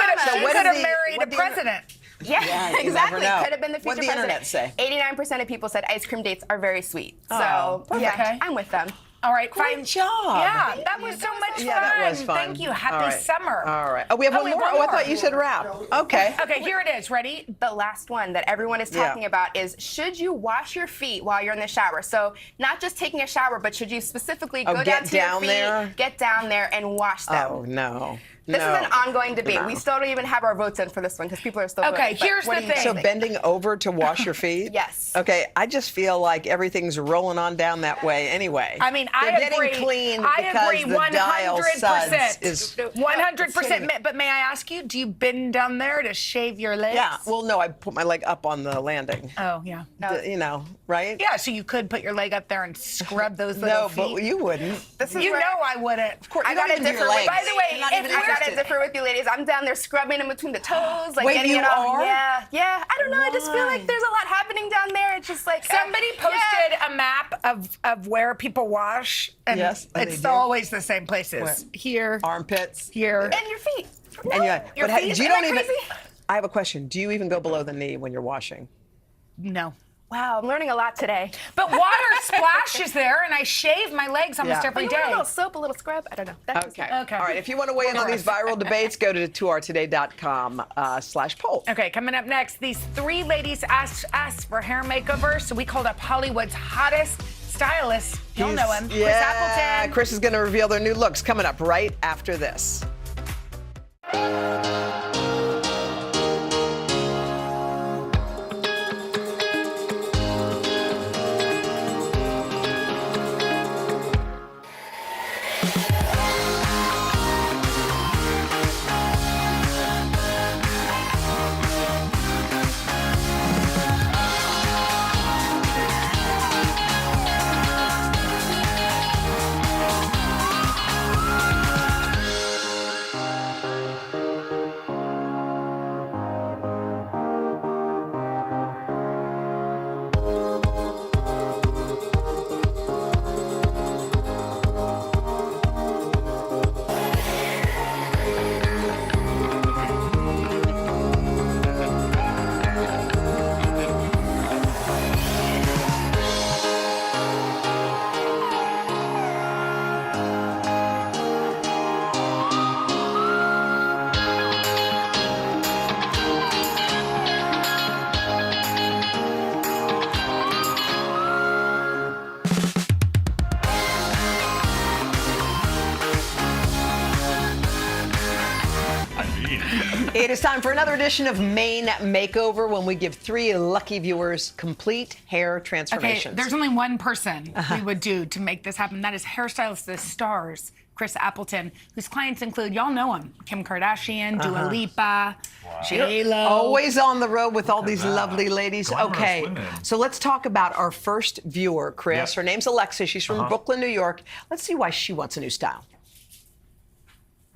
could have married a president. Yeah, exactly. Could have been the future What'd the internet say? 89% of people said ice cream dates are very sweet. Oh, So yeah, I'm with them. All right, Great job. Yeah, that was so much fun. Yeah, that was fun. Thank you. Happy All right. summer. All right. Oh, we have one more? Oh, I thought you said wrap. Okay. Okay, here it is. Ready? The last one that everyone is talking about is, should you wash your feet while you're in the shower? So not just taking a shower, but should you specifically go down to your feet, get down there and wash them? Oh, no. This is an ongoing debate. We still don't even have our votes in for this one because people are still voting. Here's the thing. So bending over to wash your feet? Yes. Okay, I just feel like everything's rolling on down that way anyway. I mean, They're I agree. getting clean I because agree, the dial suds is 100%. But may I ask you, do you bend down there to shave your legs? Yeah. Well, no, I put my leg up on the landing. Oh, yeah. You know, right? Yeah, so you could put your leg up there and scrub those little feet. No, but you wouldn't. You know I wouldn't. Of course, I got to differ. By the way, I got to differ with you, ladies. I'm down there scrubbing in between the toes, like Wait, getting you it off. are? Yeah. I don't know. I just feel like there's a lot happening down there. It's just like somebody posted a map of where people wash, and yes, it's always the same places. Where? Here, armpits, here, and your feet. And your but feet. you Am I don't even. crazy? I have a question. Do you even go below the knee when you're washing? No. Wow, I'm learning a lot today. But water splashes there, and I shave my legs almost every day. A little soap, a little scrub. I don't know. That's Okay. All right. If you want to weigh in on these viral debates, go to 2rtoday.com/poll. Okay. Coming up next, these three ladies asked us for hair makeovers, so we called up Hollywood's hottest stylist. You'll know him, Chris Appleton. Chris is going to reveal their new looks coming up right after this. It is time for another edition of Maine Makeover, when we give 3 lucky viewers complete hair transformations. Okay, there's only one person we would do to make this happen. That is hairstylist The Stars, Chris Appleton, whose clients include, y'all know him, Kim Kardashian, Dua Lipa, J-Lo. Always on the road with all these lovely ladies. Okay, so let's talk about our first viewer, Chris. Her name's Alexa. She's from Brooklyn, New York. Let's see why she wants a new style.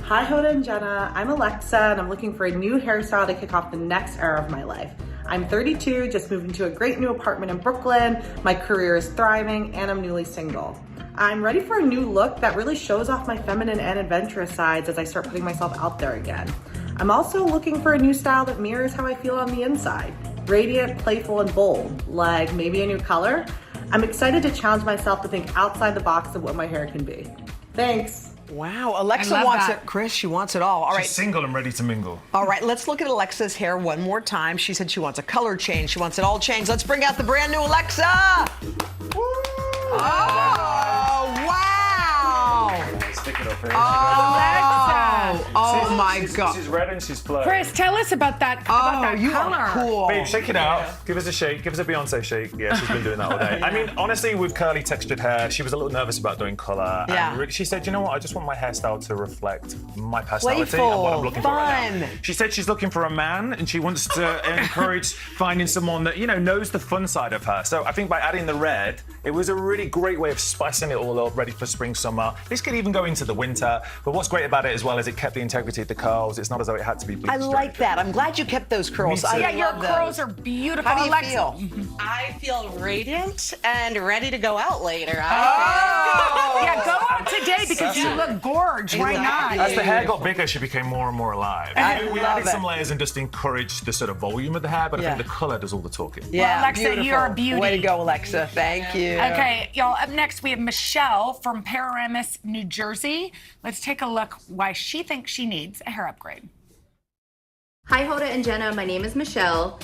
Hi Hoda and Jenna, I'm Alexa and I'm looking for a new hairstyle to kick off the next era of my life. I'm 32, just moved into a great new apartment in Brooklyn, my career is thriving, and I'm newly single. I'm ready for a new look that really shows off my feminine and adventurous sides as I start putting myself out there again. I'm also looking for a new style that mirrors how I feel on the inside. Radiant, playful, and bold, like maybe a new color. I'm excited to challenge myself to think outside the box of what my hair can be. Thanks. Wow, Alexa wants it. Chris, she wants it all. All right. She's single and ready to mingle. All right, let's look at Alexa's hair one more time. She said she wants a color change. She wants it all changed. Let's bring out the brand new Alexa. Oh, wow. Stick it up here. Oh my God. She's red and she's blue. Chris, tell us about that. You color. are cool. Babe, shake it out. Give us a shake. Give us a Beyonce shake. Yeah, she's been doing that all day. I mean, honestly, with curly textured hair, she was a little nervous about doing color. Yeah. And she said, you know what? I just want my hairstyle to reflect my personality Playful, and what I'm looking for right now. fun. She said she's looking for a man and she wants to encourage finding someone that, you know, knows the fun side of her. So I think by adding the red, it was a really great way of spicing it all up, ready for spring, summer. This could even go into the winter. But what's great about it as well is it kept the integrity of the curls. It's not as though it had to be bleached. I like that. I'm glad you kept those curls. Me too. Yeah, your love those. curls are beautiful. How do you Alexa. feel? I feel radiant and ready to go out later. Yeah, go out today because you look gorgeous right now. As the hair got bigger, she became more and more alive. We love added it. some layers and just encouraged the sort of volume of the hair, but I think the color does all the talking. Yeah, Alexa, beautiful. you're a beauty. Way to go, Alexa. Thank you. Okay, y'all, up next we have Michelle from Paramus, New Jersey. Let's take a look why she thinks she needs a hair upgrade. Hi Hoda and Jenna, my name is Michelle,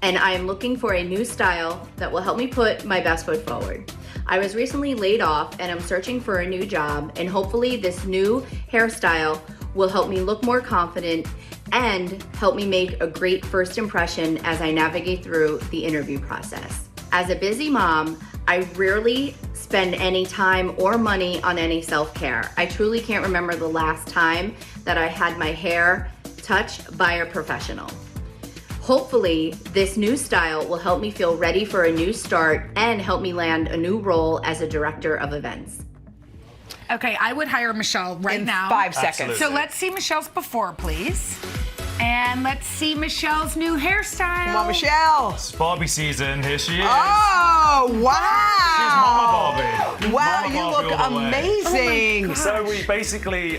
and I am looking for a new style that will help me put my best foot forward. I was recently laid off and I'm searching for a new job, and hopefully this new hairstyle will help me look more confident and help me make a great first impression as I navigate through the interview process. As a busy mom, I rarely spend any time or money on any self-care. I truly can't remember the last time that I had my hair touched by a professional. Hopefully, this new style will help me feel ready for a new start and help me land a new role as a director of events. Okay, I would hire Michelle right In now. 5 seconds. So let's see Michelle's before, please. And let's see Michelle's new hairstyle. Come on, Michelle. It's Barbie season. Here she is. Oh, wow. She's Mama Barbie. Wow, Mama you Barbie look all the way. amazing. So we basically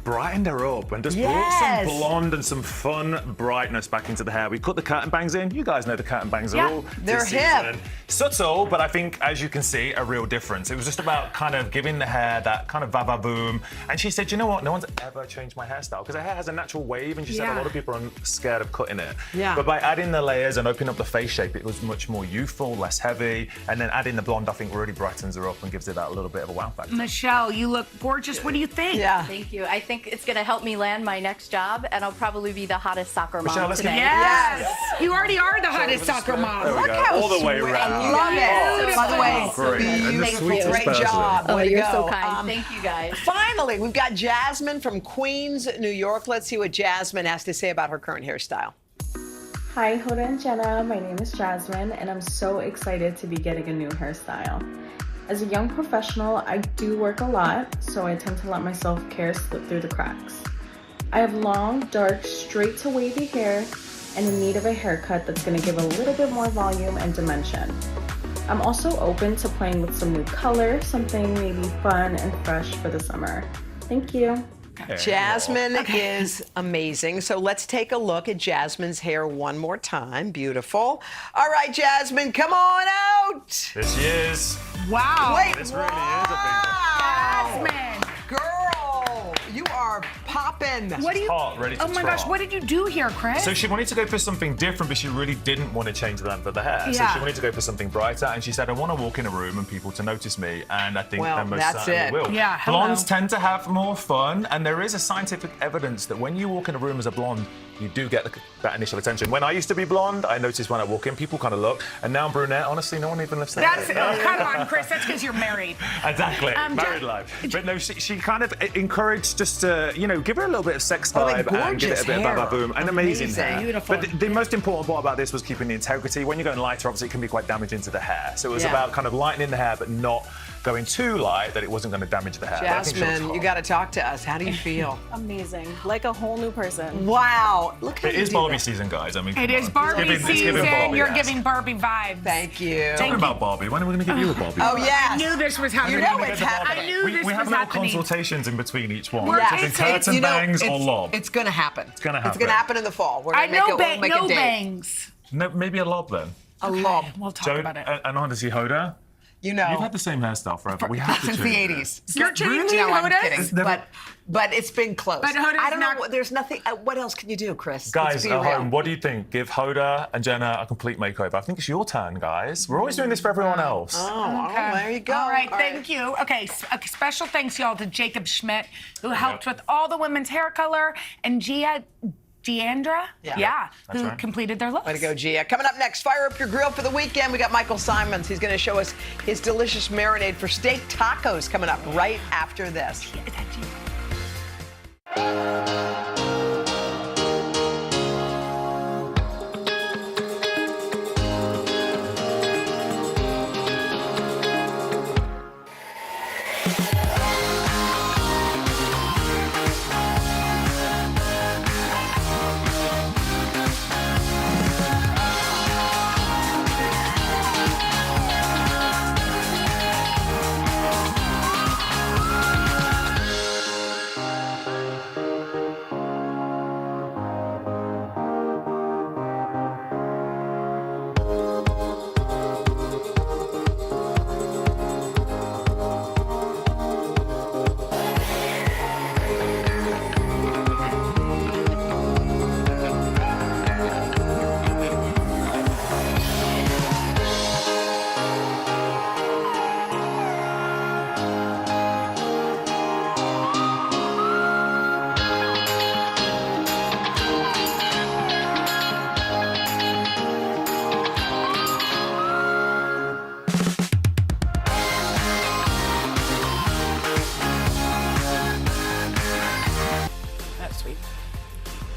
brightened her up and just brought some blonde and some fun brightness back into the hair. We cut the curtain bangs in. You guys know the curtain bangs are all they're this hip. season. Subtle, but I think, as you can see, a real difference. It was just about kind of giving the hair that kind of va-va-boom. And she said, you know what? No one's ever changed my hairstyle because her hair has a natural wave, and she said a lot of people are scared of cutting it. Yeah. But by adding the layers and opening up the face shape, it was much more youthful, less heavy. And then adding the blonde, I think, really brightens her up and gives it that little bit of a wow factor. Michelle, you look gorgeous. What do you think? Yeah. Thank you. I think it's going to help me land my next job, and I'll probably be the hottest soccer Michelle, mom let's today. Yes! You already are the hottest soccer mom. There we Look go. how All the way sweet. around. I love it. Beautiful. By the way, Great. And the sweetest great person. job. Oh, Way to you're go. so kind. Thank you, guys. Finally, we've got Jasmine from Queens, New York. Let's see what Jasmine has to say about her current hairstyle. Hi, Hoda and Jenna. My name is Jasmine, and I'm so excited to be getting a new hairstyle. As a young professional, I do work a lot, so I tend to let my self-care slip through the cracks. I have long, dark, straight to wavy hair and in need of a haircut that's going to give a little bit more volume and dimension. I'm also open to playing with some new color, something maybe fun and fresh for the summer. Thank you. Jasmine is amazing. So let's take a look at Jasmine's hair one more time. Beautiful. All right, Jasmine, come on out. There she is. Wow. Wait. This really is a big Jasmine. Girl, you are popping. What do you? hot, ready to Oh my gosh, trot. what did you do here, Chris? So she wanted to go for something different, but she really didn't want to change the length of the hair. So Yeah. she wanted to go for something brighter, and she said, I want to walk in a room and people to notice me, and I think Well, they most that's certainly it. will. Yeah, hello. Blondes tend to have more fun, and there is a scientific evidence that when you walk in a room as a blonde, you do get that initial attention. When I used to be blonde, I noticed when I walk in, people kind of look, and now I'm brunette, honestly, no one even lifts their That's, head. come on, Chris, that's because you're married. Exactly, married life. But no, she kind of encouraged just to, give her a little bit of sex vibe and give it a bit of ba-ba-boom. And amazing hair. Beautiful. But the most important part about this was keeping the integrity. When you're going lighter, obviously, it can be quite damaging to the hair. So it was about kind of lightening the hair, but not going too light that it wasn't going to damage the hair. But I think she looks Jasmine, hot. you got to talk to us. How do you feel? Amazing. Like a whole new person. Wow. Look how It you is do Barbie that. season, guys. I mean, It come is on. Barbie It's giving season. Barbie, You're yes. giving Barbie vibes. Thank you. Talking about Barbie, when are we going to give you a Barbie? Oh, yes. I knew this was happening. You know it's happening. I knew this We have was little happening. consultations in between each one. We're- Is it it's- curtain You know, bangs or lob? It's going to happen. It's going to happen. It's going to happen in the fall. We're I going to know we'll make no a date. bangs. No, maybe a lob then. A lob. We'll talk about it. And honestly, Hoda, You know. you've had the same hairstyle forever. We have to since the change it. 80s. You're changing No, I'm Hoda's? kidding. But it's been close. But Hoda's I don't not- know. There's nothing. What else can you do, Chris? Guys Let's be at real. home, what do you think? Give Hoda and Jenna a complete makeover. I think it's your turn, guys. We're always doing this for everyone else. Oh, there you go. All right, thank you. Okay, a special thanks, y'all, to Jacob Schmidt, who helped with all the women's hair color, and Deandra, That's who right. completed their looks. Way to go, Gia. Coming up next, fire up your grill for the weekend. We got Michael Simons. He's going to show us his delicious marinade for steak tacos coming up right after this.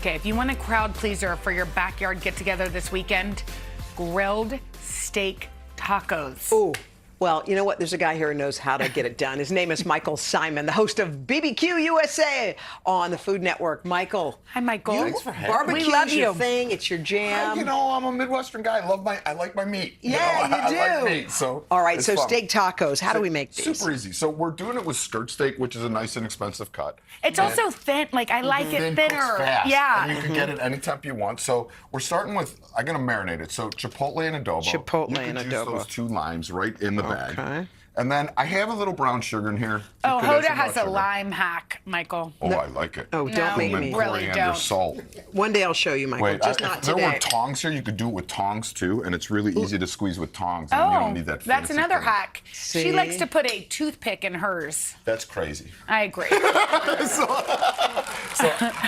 Okay, if you want a crowd pleaser for your backyard get-together this weekend, grilled steak tacos. Ooh. Well, you know what? There's a guy here who knows how to get it done. His name is Michael Simon, the host of BBQ USA on the Food Network. Michael. Hi, Michael. Thanks for having me. Barbecue We love is your you. thing. It's your jam. You know, I'm a Midwestern guy. I like my meat. Yeah, you do. I like meat, so. All right, it's so fun. steak tacos. How do we make these? Super easy. So we're doing it with skirt steak, which is a nice inexpensive cut. It's also thin. Like, I like it thinner. Cooks fast, Yeah. and you can get it any temp you want. So we're starting with, I'm going to marinate it. So chipotle and adobo. Chipotle you and can adobo. juice those 2 limes right in the bag. Okay. And then I have a little brown sugar in here. Oh, You could add Hoda some has a brown sugar. lime hack, Michael. Oh, I like it. Oh, don't make me. Really Coriander, don't. salt. One day I'll show you, Michael. Wait, just if not there today. were tongs here, you could do it with tongs too, and it's really easy to squeeze with tongs. And you don't need that that's fancy another thing. hack. See? She likes to put a toothpick in hers. That's crazy. I agree. So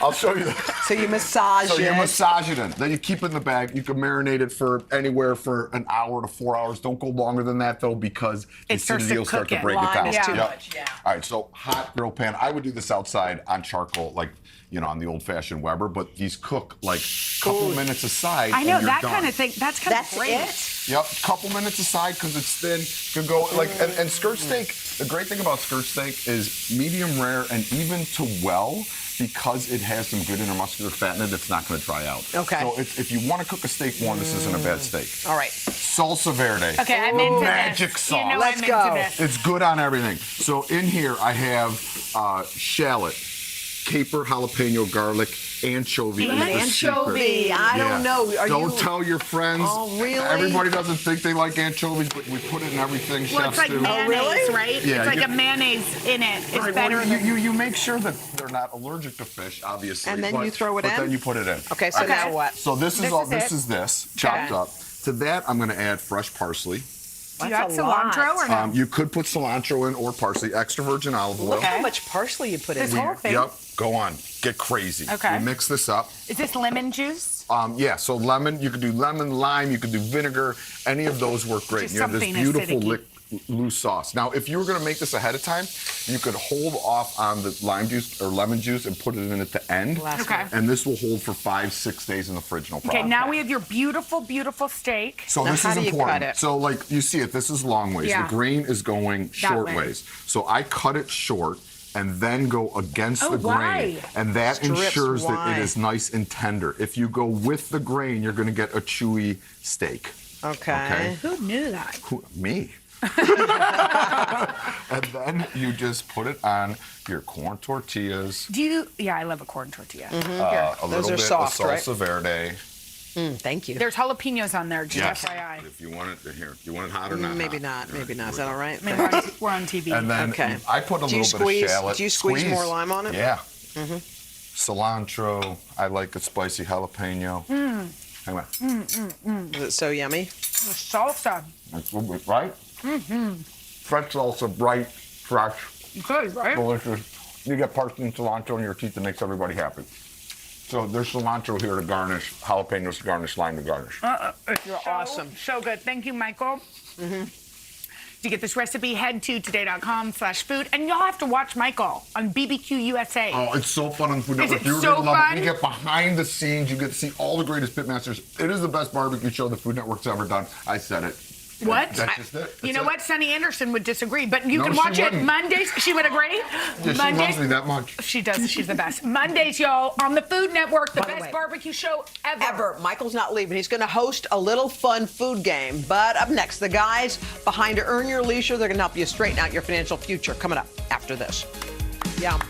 I'll show you that. So you massage So it. you massage it in. Then you keep it in the bag. You can marinate it for anywhere for an hour to 4 hours. Don't go longer than that though, because the It starts to acidity will start cook to it. break it Lime down. is too Yep. much, yeah. All right, so hot grill pan. I would do this outside on charcoal, like on the old-fashioned Weber, but these cook like a couple minutes aside. I know and you're that done. kind of thing. That's kind of great. Yep, couple minutes aside because it's thin. You can go like and skirt steak. The great thing about skirt steak is medium rare and even to well, because it has some good intermuscular fat in it. It's not going to dry out. Okay. So if you want to cook a steak warm, this isn't a bad steak. All right. Salsa verde. Okay, I'm into Magic this. sauce. You know Let's I'm go. into this. It's good on everything. So in here I have shallot, caper, jalapeno, garlic, anchovy. is the Anchovy. secret. I don't know. Don't tell your friends. Oh, really? Everybody doesn't think they like anchovies, but we put it in everything. Well, Chefs it's like do. mayonnaise, right? Yeah, it's like you- a mayonnaise in it. It's Right, better well, than... you make sure that they're not allergic to fish, obviously. And then but, you throw it but in? then you put it in. Okay, so All right. now what? So this is this chopped Okay. up. To that, I'm going to add fresh parsley. Do you add cilantro or no? You could put cilantro in or parsley, extra virgin olive oil. Look how much parsley you put in This there. whole thing? Yep, go on, get crazy. Okay. You mix this up. Is this lemon juice? Yeah, so lemon, you could do lemon, lime, you could do vinegar. Any of those work great. Just You have this something beautiful acidic-y. loose sauce. Now, if you were going to make this ahead of time, you could hold off on the lime juice or lemon juice and put it in at the end. Okay. And this will hold for 5-6 days in the fridge, no problem. Okay, now we have your beautiful, beautiful steak. So Now, this how is do you important. cut it? So like you see it, this is long ways. Yeah. The grain is going short way. ways. So I cut it short and then go against Oh, the grain. why? And that Strips, ensures that why? it is nice and tender. If you go with the grain, you're going to get a chewy steak. Okay. Who knew that? Me. And then you just put it on your corn tortillas. Do you? Yeah, I love a corn tortilla. A Those little are bit soft, of right? salsa verde. Thank you. There's jalapenos on there, just FYI. If you want it here, you want it hot or not? Maybe hot? not. Maybe not. Is that all right? Maybe we're on TV. And then Okay. I put a Do you little bit squeeze- of shallot. do you squeeze more lime on it? Yeah. Cilantro. I like a spicy jalapeno. Hang on. Is it so yummy? The salsa. That's what we- right? Fresh salsa, bright, fresh, Good, right? delicious. You get parsley and cilantro in your teeth that makes everybody happy. So there's cilantro here to garnish, jalapenos to garnish, lime to garnish. You're awesome. So good. Thank you, Michael. To get this recipe, head to today.com/food. And y'all have to watch Michael on BBQ USA. Oh, it's so fun on Food Is Network. it You're so gonna love fun? it. You get behind the scenes. You get to see all the greatest pitmasters. It is the best barbecue show the Food Network's ever done. I said it. What? That's just it. You That's know it. what? Sunny Anderson would disagree, but you No, can she watch it wouldn't. Mondays. She would agree. Yeah, she loves me that much. She does. She's the best. Mondays, y'all, on the Food Network, the best barbecue show ever. Michael's not leaving. He's going to host a little fun food game. But up next, the guys behind Earn Your Leisure, they're going to help you straighten out your financial future. Coming up after this. Yum.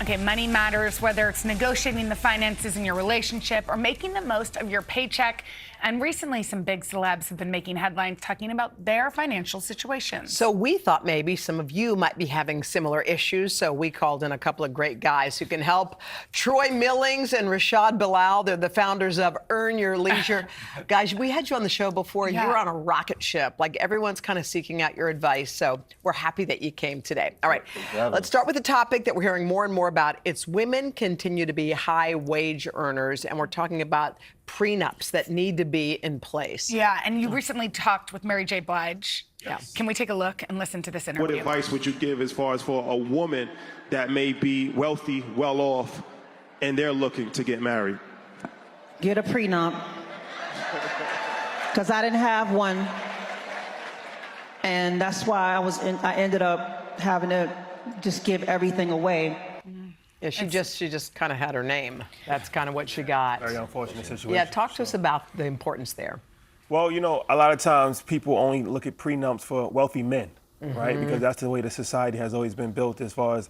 Okay, money matters, whether it's negotiating the finances in your relationship or making the most of your paycheck. And recently, some big celebs have been making headlines talking about their financial situations. So we thought maybe some of you might be having similar issues. So we called in a couple of great guys who can help. Troy Millings and Rashad Bilal. They're the founders of Earn Your Leisure. Guys, we had you on the show before. Yeah. You're on a rocket ship. Like, everyone's kind of seeking out your advice. So we're happy that you came today. All right, let's start with the topic that we're hearing more and more about. It's women continue to be high wage earners. And we're talking about prenups that need to be in place. Yeah, and you recently talked with Mary J. Blige. Yes. Can we take a look and listen to this interview? What advice would you give as far as for a woman that may be wealthy, well off, and they're looking to get married? Get a prenup. Because I didn't have one. And that's why I ended up having to just give everything away. Yeah, she just kind of had her name. That's kind of what she got. Very unfortunate situation. Yeah, talk to us about the importance there. Well, you know, a lot of times people only look at prenups for wealthy men, right? Because that's the way the society has always been built, as far as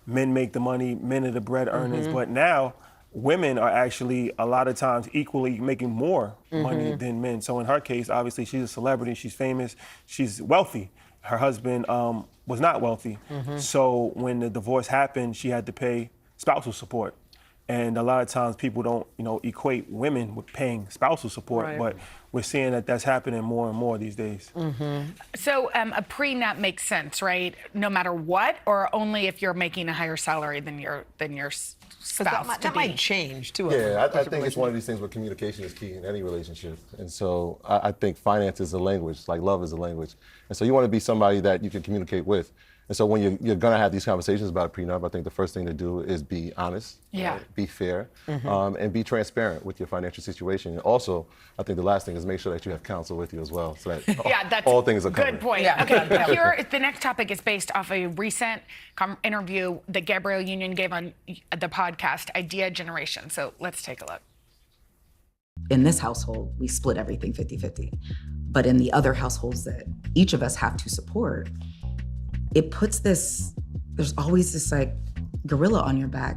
men make the money, men are the bread earners. But now, women are actually a lot of times equally making more money than men. So in her case, obviously she's a celebrity, she's famous, she's wealthy. Her husband was not wealthy. So when the divorce happened, she had to pay spousal support. And a lot of times people don't, you know, equate women with paying spousal support, but we're seeing that that's happening more and more these days. So a prenup makes sense, right? No matter what, or only if you're making a higher salary than your spouse. That might change too. Yeah, I think it's one of these things where communication is key in any relationship. And so I think finance is a language, like love is a language. And so you want to be somebody that you can communicate with. And so when you're going to have these conversations about a prenup, I think the first thing to do is be honest, be fair, and be transparent with your financial situation. And also, I think the last thing is make sure that you have counsel with you as well, so that that's all things are covered. Good point. Okay, here, the next topic is based off a recent interview that Gabrielle Union gave on the podcast, Idea Generation. So let's take a look. In this household, we split everything 50-50. But in the other households that each of us have to support, it puts there's always this like gorilla on your back.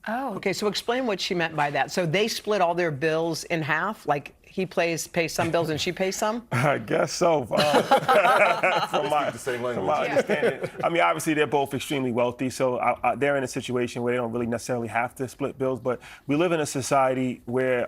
Oh. Okay, so explain what she meant by that. So they split all their bills in half? Like he pays some bills and she pays some? I guess so. From my understanding. I mean, obviously they're both extremely wealthy, so they're in a situation where they don't really necessarily have to split bills, but we live in a society where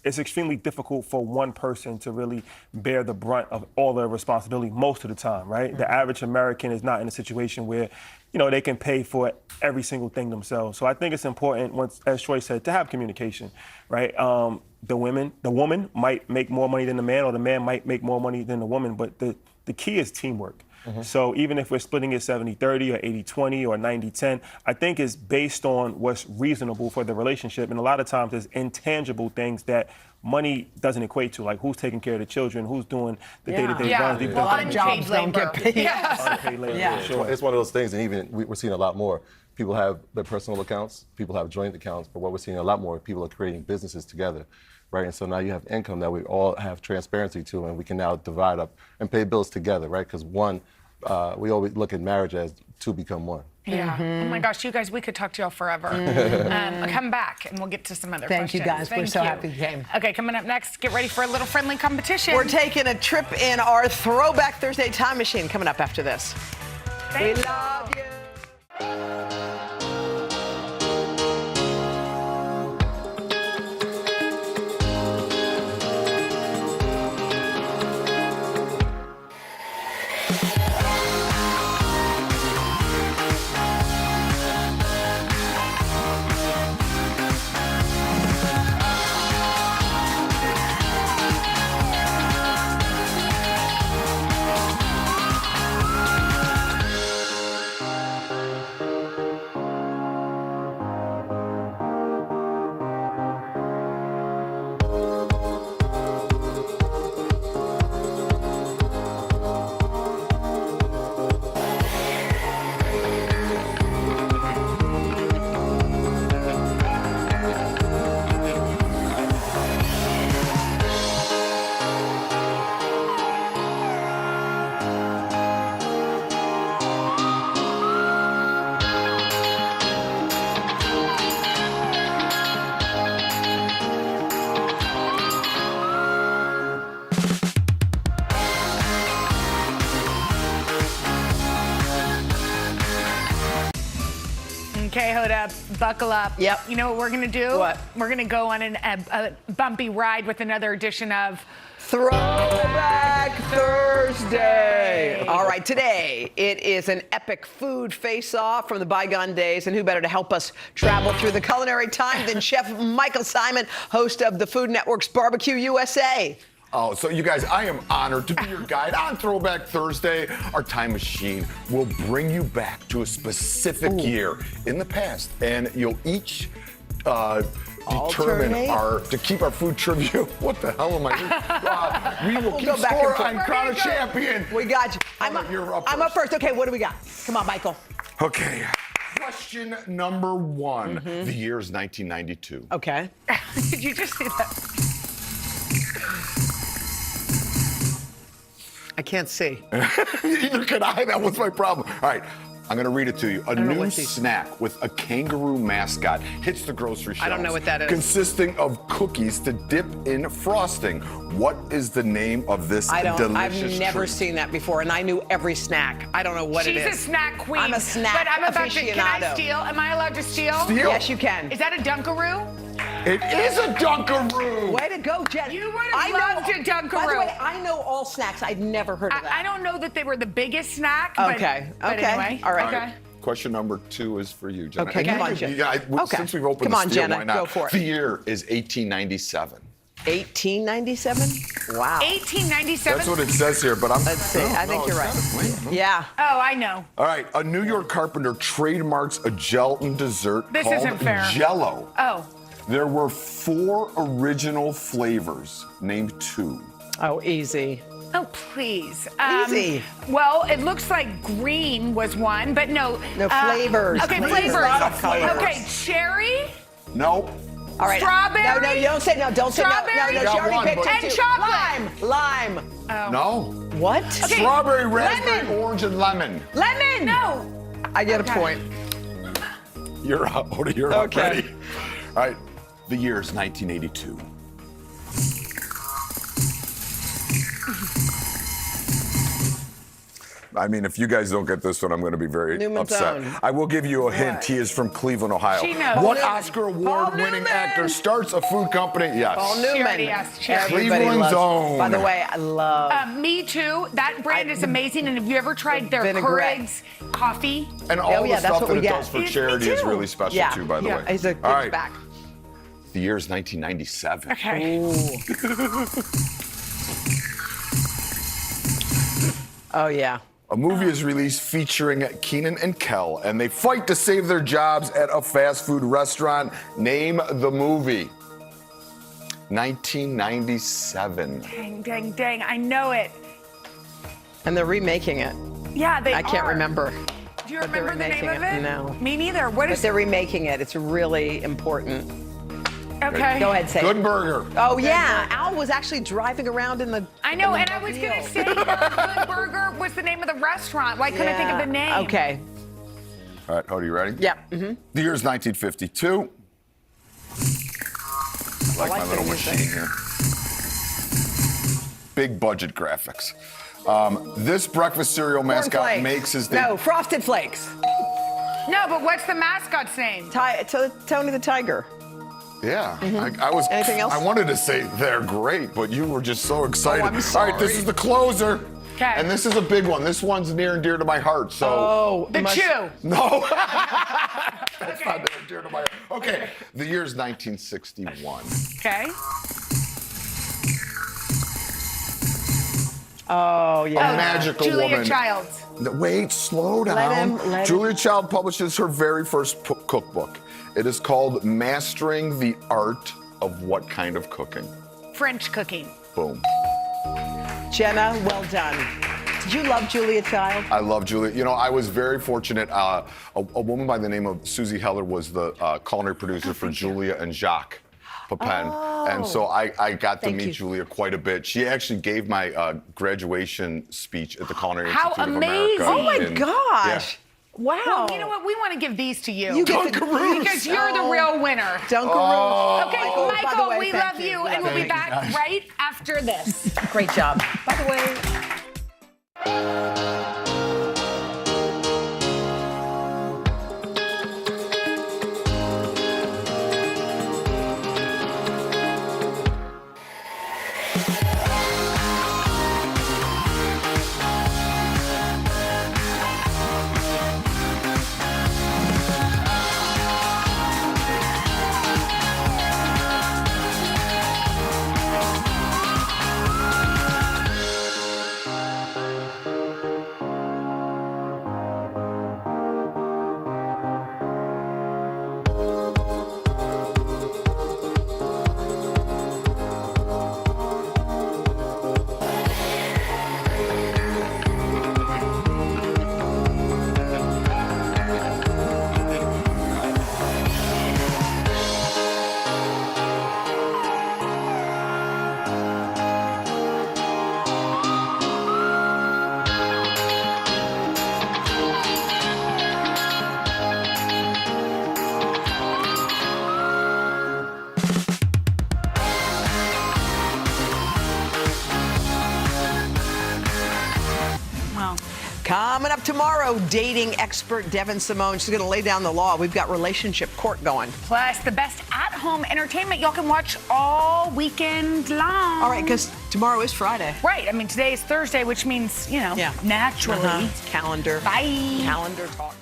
it's extremely difficult for one person to really bear the brunt of all the responsibility most of the time, right? The average American is not in a situation where, you know, they can pay for every single thing themselves. So I think it's important, once, as Troy said, to have communication, right? The woman might make more money than the man, or the man might make more money than the woman, but the key is teamwork. So even if we're splitting it 70-30 or 80-20 or 90-10, I think it's based on what's reasonable for the relationship. And a lot of times there's intangible things that money doesn't equate to, like who's taking care of the children, who's doing the day-to-day runs. A lot of jobs don't get paid. Unpaid labor, sure. It's one of those things, and even we're seeing a lot more. People have their personal accounts, people have joint accounts, but what we're seeing a lot more, people are creating businesses together. Right, and so now you have income that we all have transparency to, and we can now divide up and pay bills together, right? Because one, we always look at marriage as two become one. Yeah. Oh my gosh, you guys, we could talk to y'all forever. Come back and we'll get to some other questions. Thank you guys. We're so happy you came. Okay, coming up next, get ready for a little friendly competition. We're taking a trip in our Throwback Thursday time machine coming up after this. We love you. Okay, Hoda, buckle up. Yep. You know what we're gonna do? What? We're gonna go on a bumpy ride with another edition of Throwback Thursday. All right, today it is an epic food face-off from the bygone days, and who better to help us travel through the culinary time than Chef Michael Simon, host of the Food Network's Barbecue USA. Oh, so you guys, I am honored to be your guide on Throwback Thursday. Our time machine will bring you back to a specific year in the past, and you'll each determine to keep our food trivia. What the hell am I doing? We will keep score on Crown of Champion. We got you. I'm up first. Okay, what do we got? Come on, Michael. Okay. Question number one. The year is 1992. Okay. Did you just say that? I can't see. Neither can I. That was my problem. All right. I'm going to read it to you. A new snack with a kangaroo mascot hits the grocery shelves. I don't know what that is. Consisting of cookies to dip in frosting. What is the name of this delicious I've never treat? seen that before, and I knew every snack. I don't know what it is. She's a snack queen. I'm a snack But I'm about to, aficionado. can I steal? Am I allowed to steal? Steal. Yes, you can. Is that a Dunkaroo? It is a Dunkaroo. Way to go, Jen. You would have loved a Dunkaroo. By the way, I know all snacks. I'd never heard of that. I don't know that they were the biggest snack. Okay. But anyway. All right. Okay. Question number two is for you, Jenna. Okay, come on, Jenna. Since we've opened Come the on, steal, Jenna, why not? go for it. The year is 1897. 1897? Wow. 1897? That's what it says here, but Let's see. I think you're right. Yeah. Oh, I know. All right. A New York carpenter trademarks a gelatin dessert This called isn't fair. Jell-O. Oh. There were 4 original flavors. Name 2. Oh, easy. Oh, please. Easy. Well, it looks like green was one, but no. No, flavors. Okay, Flavors. flavors. A lot of colors. Okay, cherry. Nope. All right. Strawberry. No, you don't say no. Don't say no. Strawberry. No, she already picked and two. chocolate. Lime. Oh. No. What? Okay. Strawberry, raspberry, orange, and lemon. Lemon. No. I get a point. You're out. You're out. Okay. Ready? All right. The year is 1982. I mean, if you guys don't get this one, I'm going to be very Newman's upset. Own. I will give you a hint. He is from Cleveland, Ohio. She knows. What Paul Oscar award-winning actor starts a food company? Yes. Paul She Newman. already asked. She already- Everybody Cleveland's loves- own. By the way, I love. Me too. That brand is amazing. And have you ever tried their vinaigrette. Courag's coffee? And all the that's stuff what that we it get. does for Me charity is too. really special Yeah. too, by the way. He's a All right. back. The year is 1997. Okay. Oh, yeah. A movie is released featuring Keenan and Kel, and they fight to save their jobs at a fast food restaurant. Name the movie. 1997. Dang, dang, dang. I know it. And they're remaking it. Yeah, they I can't are. remember. Do you But they're remember the name remaking of it? No. Me neither. What But is they're remaking it. It's really important. Okay. Go ahead, say Good it. Burger. Oh, yeah. Al was actually driving around in the. I know, in the and I was mobile. going to say Good Burger was the name of the restaurant. Why couldn't I think of the name? Okay. All right, Hoda, you ready? Yep. Mm-hmm. The year is 1952. I like my little the machine music. here. Big budget graphics. This breakfast cereal mascot Cornflakes. makes his No, Frosted Flakes. No, but what's the mascot's name? Tony the Tiger. Yeah, I was. Anything else? I wanted to say they're great, but you were just so excited. I'm All sorry. right, this is the closer. Okay. And this is a big one. This one's near and dear to my heart. So. Oh, The Chew. No. That's not near and dear to my heart. Okay. The year is 1961. Okay. Oh, yeah. A magical Julia woman. Childs. No, wait, slow down. let him. Julia Child publishes her very first cookbook. It is called Mastering the Art of What Kind of Cooking? French cooking. Boom. Jenna, well done. Did you love Julia Child? I love Julia. You know, I was very fortunate. A woman by the name of Susie Heller was the culinary producer for Julia and Jacques Pepin. And so I got to meet Julia quite a bit. She actually gave my graduation speech at the Culinary How Institute of amazing. America. Oh my gosh. Wow. Well, you know what? We want to give these to you. You get the- Dunkaroos. Because you're the real winner. Dunkaroos. Oh. Okay, Michael, by Michael, the way, we thank love you, you. and we'll be Thank you, back guys. right after this. Great job. By the way. Tomorrow, dating expert Devin Simone, she's going to lay down the law. We've got relationship court going. Plus, the best at-home entertainment y'all can watch all weekend long. All right, because tomorrow is Friday. Right. I mean, today is Thursday, which means, naturally. Calendar. Bye. Calendar talk.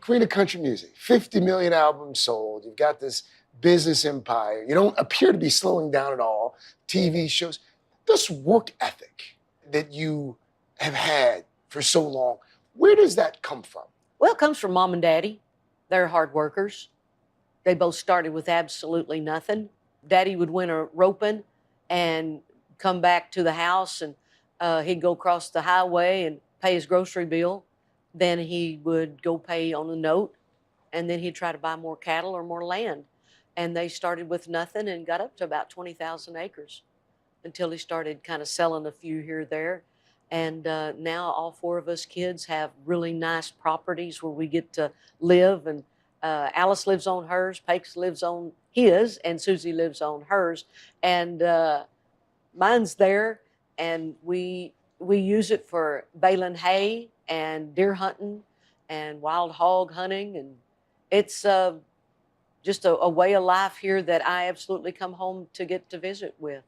Queen of country music, 50 million albums sold. You've got this business empire. You don't appear to be slowing down at all. TV shows. This work ethic that you have had for so long, where does that come from? Well, it comes from mom and daddy. They're hard workers. They both started with absolutely nothing. Daddy would win a roping and come back to the house, and he'd go across the highway and pay his grocery bill. Then he would go pay on a note, and then he'd try to buy more cattle or more land. And they started with nothing and got up to about 20,000 acres until he started kind of selling a few here or there. And now all four of us kids have really nice properties where we get to live. And Alice lives on hers, Pace lives on his, and Susie lives on hers. And mine's there, and we use it for baling hay and deer hunting and wild hog hunting. And it's just a way of life here that I absolutely come home to get to visit with.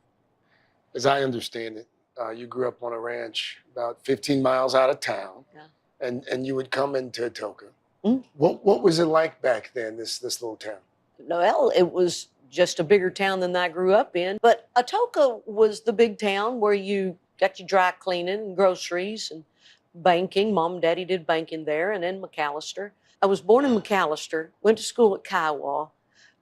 As I understand it, you grew up on a ranch about 15 miles out of town, and you would come into Atoka. What was it like back then, this little town? Well, it was just a bigger town than I grew up in, but Atoka was the big town where you got your dry cleaning and groceries and banking. Mom and Daddy did banking there, and then McAllister. I was born in McAllister, went to school at Kiowa,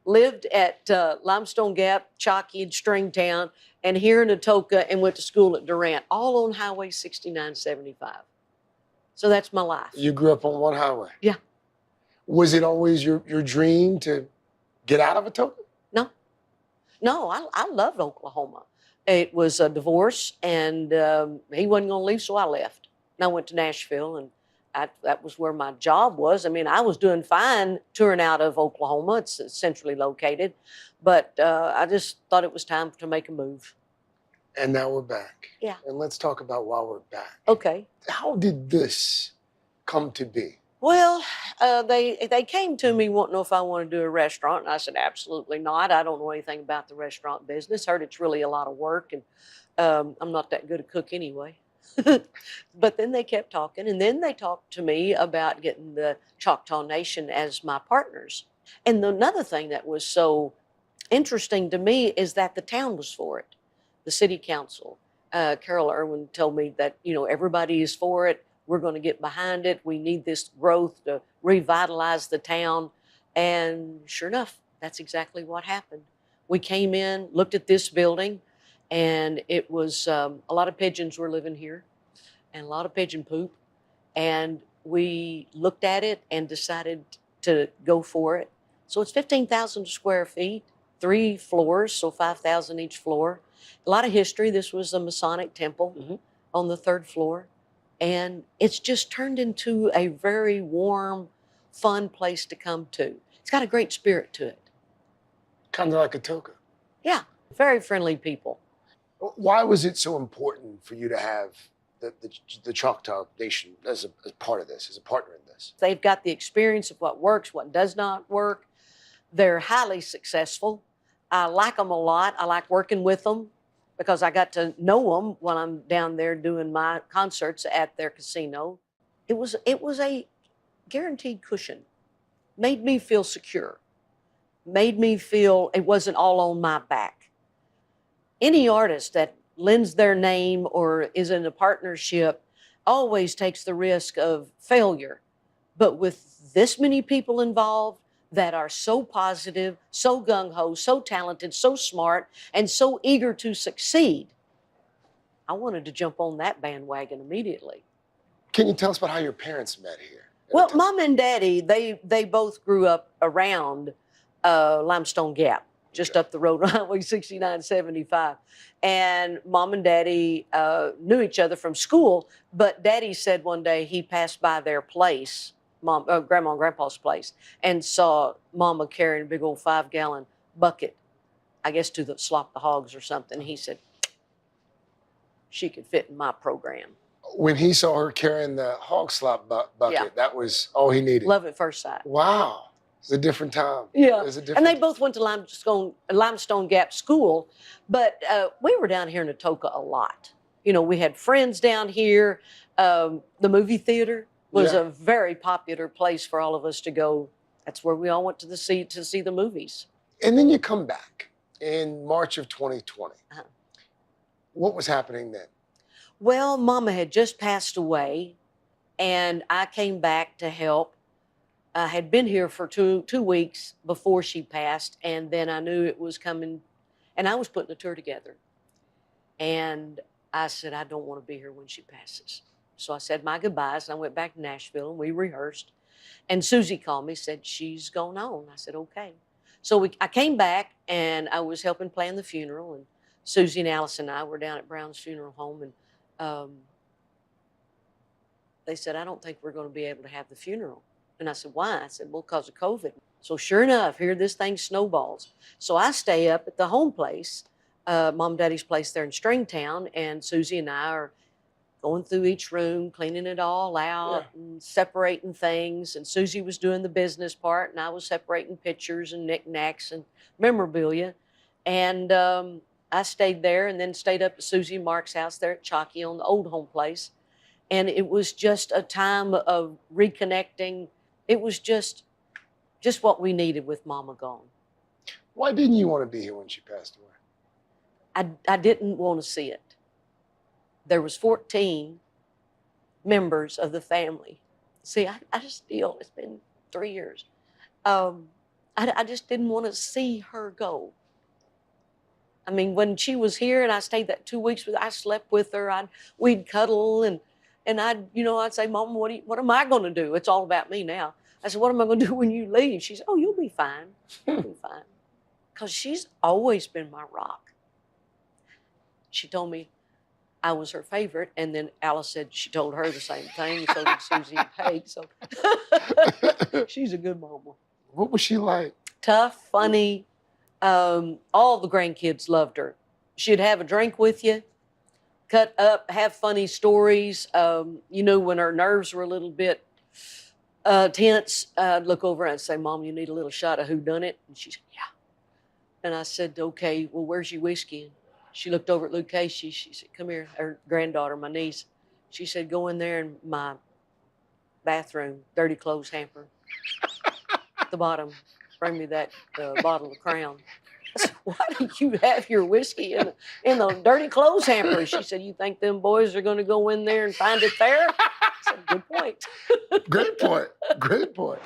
lived at Limestone Gap, Chalky, and Stringtown, and here in Atoka, and went to school at Durant, all on Highway 6975. So that's my life. You grew up on one highway? Yeah. Was it always your dream to get out of Atoka? No, I loved Oklahoma. It was a divorce, and he wasn't going to leave, so I left. And I went to Nashville, and that was where my job was. I mean, I was doing fine touring out of Oklahoma. It's centrally located. But I just thought it was time to make a move. And now we're back. Yeah. And let's talk about why we're back. Okay. How did this come to be? Well, they came to me wanting to know if I wanted to do a restaurant, and I said, absolutely not. I don't know anything about the restaurant business. Heard it's really a lot of work, and I'm not that good a cook anyway. But then they kept talking, and then they talked to me about getting the Choctaw Nation as my partners. And another thing that was so interesting to me is that the town was for it. The city council, Carol Irwin told me that, everybody is for it. We're going to get behind it. We need this growth to revitalize the town. And sure enough, that's exactly what happened. We came in, looked at this building, and it was a lot of pigeons were living here and a lot of pigeon poop. And we looked at it and decided to go for it. So it's 15,000 square feet, 3 floors, so 5,000 each floor. A lot of history. This was a Masonic temple on the 3rd floor. And it's just turned into a very warm, fun place to come to. It's got a great spirit to it. Kind of like Atoka. Yeah, very friendly people. Why was it so important for you to have the Choctaw Nation as a part of this, as a partner in this? They've got the experience of what works, what does not work. They're highly successful. I like them a lot. I like working with them because I got to know them when I'm down there doing my concerts at their casino. It was a guaranteed cushion. Made me feel secure. Made me feel it wasn't all on my back. Any artist that lends their name or is in a partnership, always takes the risk of failure. But with this many people involved that are so positive, so gung-ho, so talented, so smart, and so eager to succeed, I wanted to jump on that bandwagon immediately. Can you tell us about how your parents met here? Well, Mom and Daddy, they both grew up around Limestone Gap, just up the road on Highway 6975. And Mom and Daddy knew each other from school, but Daddy said one day he passed by their place, Grandma and Grandpa's place, and saw Mama carrying a big old 5-gallon bucket, I guess to slop the hogs or something. He said, she could fit in my program. When he saw her carrying the hog slop bucket, that was all he needed. Love at first sight. Wow. It's a different time. Yeah, It's a and different they both went to Limestone Gap School, but we were down here in Atoka a lot. You know, we had friends down here. The movie theater was a very popular place for all of us to go. That's where we all went to see the movies. And then you come back in March of 2020. What was happening then? Well, Mama had just passed away, and I came back to help. I had been here for two weeks before she passed, and then I knew it was coming, and I was putting a tour together. And I said, I don't want to be here when she passes. So I said my goodbyes, and I went back to Nashville, and we rehearsed. And Susie called me, said, she's gone on. I said, okay. So I came back, and I was helping plan the funeral, and Susie and Alice and I were down at Brown's Funeral Home, and they said, I don't think we're going to be able to have the funeral. And I said, why? I said, well, because of COVID. So sure enough, here this thing snowballs. So I stay up at the home place, Mom and Daddy's place there in Stringtown, and Susie and I are going through each room, cleaning it all out and separating things. And Susie was doing the business part, and I was separating pictures and knickknacks and memorabilia. And I stayed there and then stayed up at Susie and Mark's house there at Chalky on the old home place. And it was just a time of reconnecting. It was just what we needed with Mama gone. Why didn't you want to be here when she passed away? I didn't want to see it. There was 14 members of the family. See, I just still, it's been 3 years. I just didn't want to see her go. I mean, when she was here and I stayed that 2 weeks with her, I slept with her. We'd cuddle and I'd say, Mom, what am I going to do? It's all about me now. I said, what am I going to do when you leave? She said, oh, you'll be fine. You'll be fine. Because she's always been my rock. She told me I was her favorite, and then Alice said she told her the same thing, so did Susie and Peg. So she's a good mama. What was she like? Tough, funny. All the grandkids loved her. She'd have a drink with you, cut up, have funny stories. When her nerves were a little bit tense, I'd look over and say, Mom, you need a little shot of whodunit? And she said, yeah. And I said, okay, well, where's your whiskey? And she looked over at Luke Casey. She said, come here, her granddaughter, my niece. She said, go in there in my bathroom, dirty clothes hamper. At the bottom, bring me that bottle of Crown. I said, why do you have your whiskey in the dirty clothes hamper? She said, you think them boys are going to go in there and find it there? I said, good point. Great point. Great point.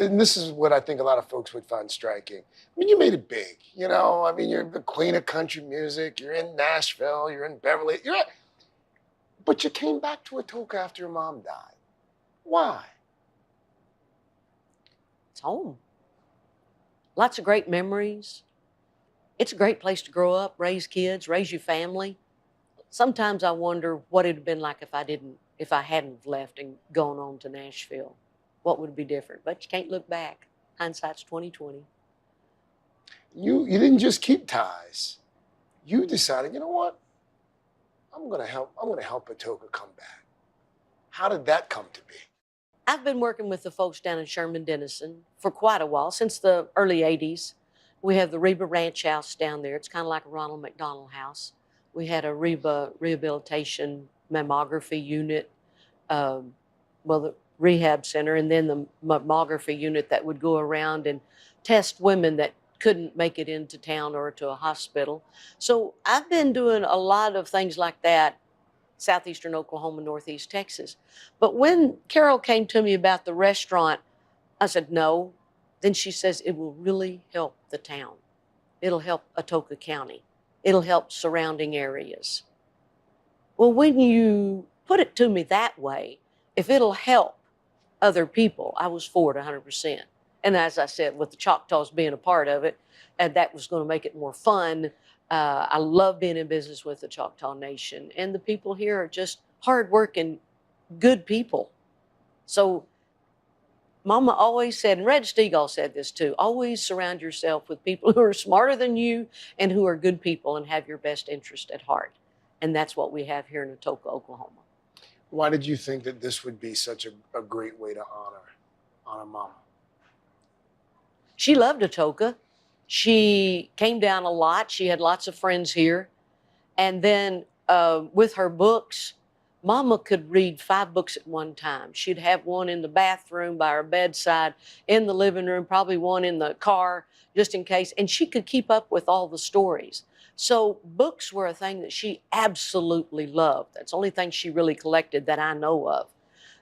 and this is what I think a lot of folks would find striking. I mean, you made it big, you know? I mean, you're the queen of country music. You're in Nashville. You're in Beverly. But you came back to Atoka after your mom died. Why? It's home. Lots of great memories. It's a great place to grow up, raise kids, raise your family. Sometimes I wonder what it'd have been like if I hadn't left and gone on to Nashville. What would be different? But you can't look back. Hindsight's 20/20. You didn't just keep ties. You decided, you know what? I'm gonna help Atoka come back. How did that come to be? I've been working with the folks down in Sherman Denison for quite a while, since the early 80s. We have the Reba Ranch House down there. It's kind of like a Ronald McDonald House. We had a Reba rehabilitation mammography unit, the rehab center, and then the mammography unit that would go around and test women that couldn't make it into town or to a hospital. So I've been doing a lot of things like that, southeastern Oklahoma, northeast Texas. But when Carol came to me about the restaurant, I said, no. Then she says, it will really help the town. It'll help Atoka County. It'll help surrounding areas. Well, when you put it to me that way, if it'll help other people, I was for it 100%. And as I said, with the Choctaws being a part of it, and that was going to make it more fun. I love being in business with the Choctaw Nation. And the people here are just hardworking, good people. So Mama always said, and Red Stegall said this too, always surround yourself with people who are smarter than you and who are good people and have your best interest at heart. And that's what we have here in Atoka, Oklahoma. Why did you think that this would be such a great way to honor Mama? She loved Atoka. She came down a lot. She had lots of friends here. And then with her books, Mama could read 5 books at one time. She'd have one in the bathroom by her bedside, in the living room, probably one in the car, just in case. And she could keep up with all the stories. So books were a thing that she absolutely loved. That's the only thing she really collected that I know of,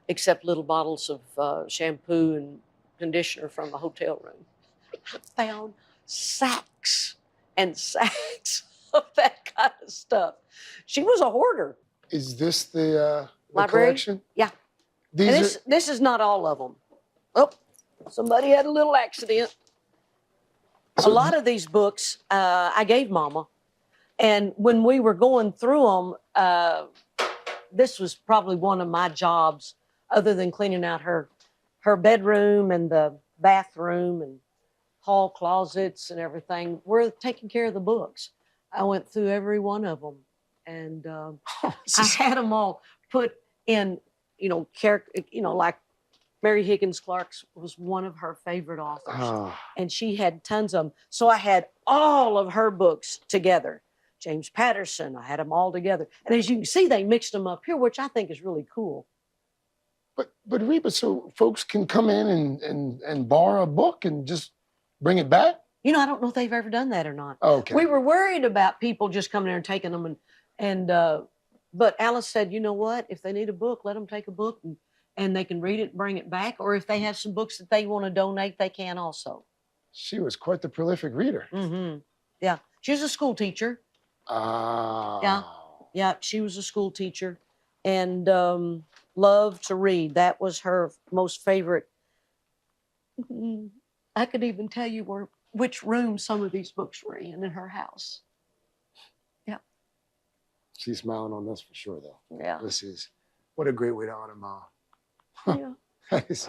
except little bottles of shampoo and conditioner from a hotel room. I found sacks and sacks of that kind of stuff. She was a hoarder. Is this the Library? collection? Yeah. This is not all of them. Oh, somebody had a little accident. A lot of these books I gave Mama. And when we were going through them, this was probably one of my jobs, other than cleaning out her bedroom and the bathroom and hall closets and everything. We're taking care of the books. I went through every one of them. And I had them all put in, like Mary Higgins Clark was one of her favorite authors. Oh. And she had tons of them. So I had all of her books together. James Patterson, I had them all together. And as you can see, they mixed them up here, which I think is really cool. But Reba, so folks can come in and borrow a book and just bring it back? I don't know if they've ever done that or not. Okay. We were worried about people just coming there and taking them but Alice said, you know what? If they need a book, let them take a book and they can read it and bring it back. Or if they have some books that they want to donate, they can also. She was quite the prolific reader. Mm-hmm. Yeah. She was a school teacher. Ah. Yeah, she was a school teacher and loved to read. That was her most favorite. I could even tell you which room some of these books were in her house. She's smiling on this for sure, though. Yeah. What a great way to honor Mom. Yeah. Nice.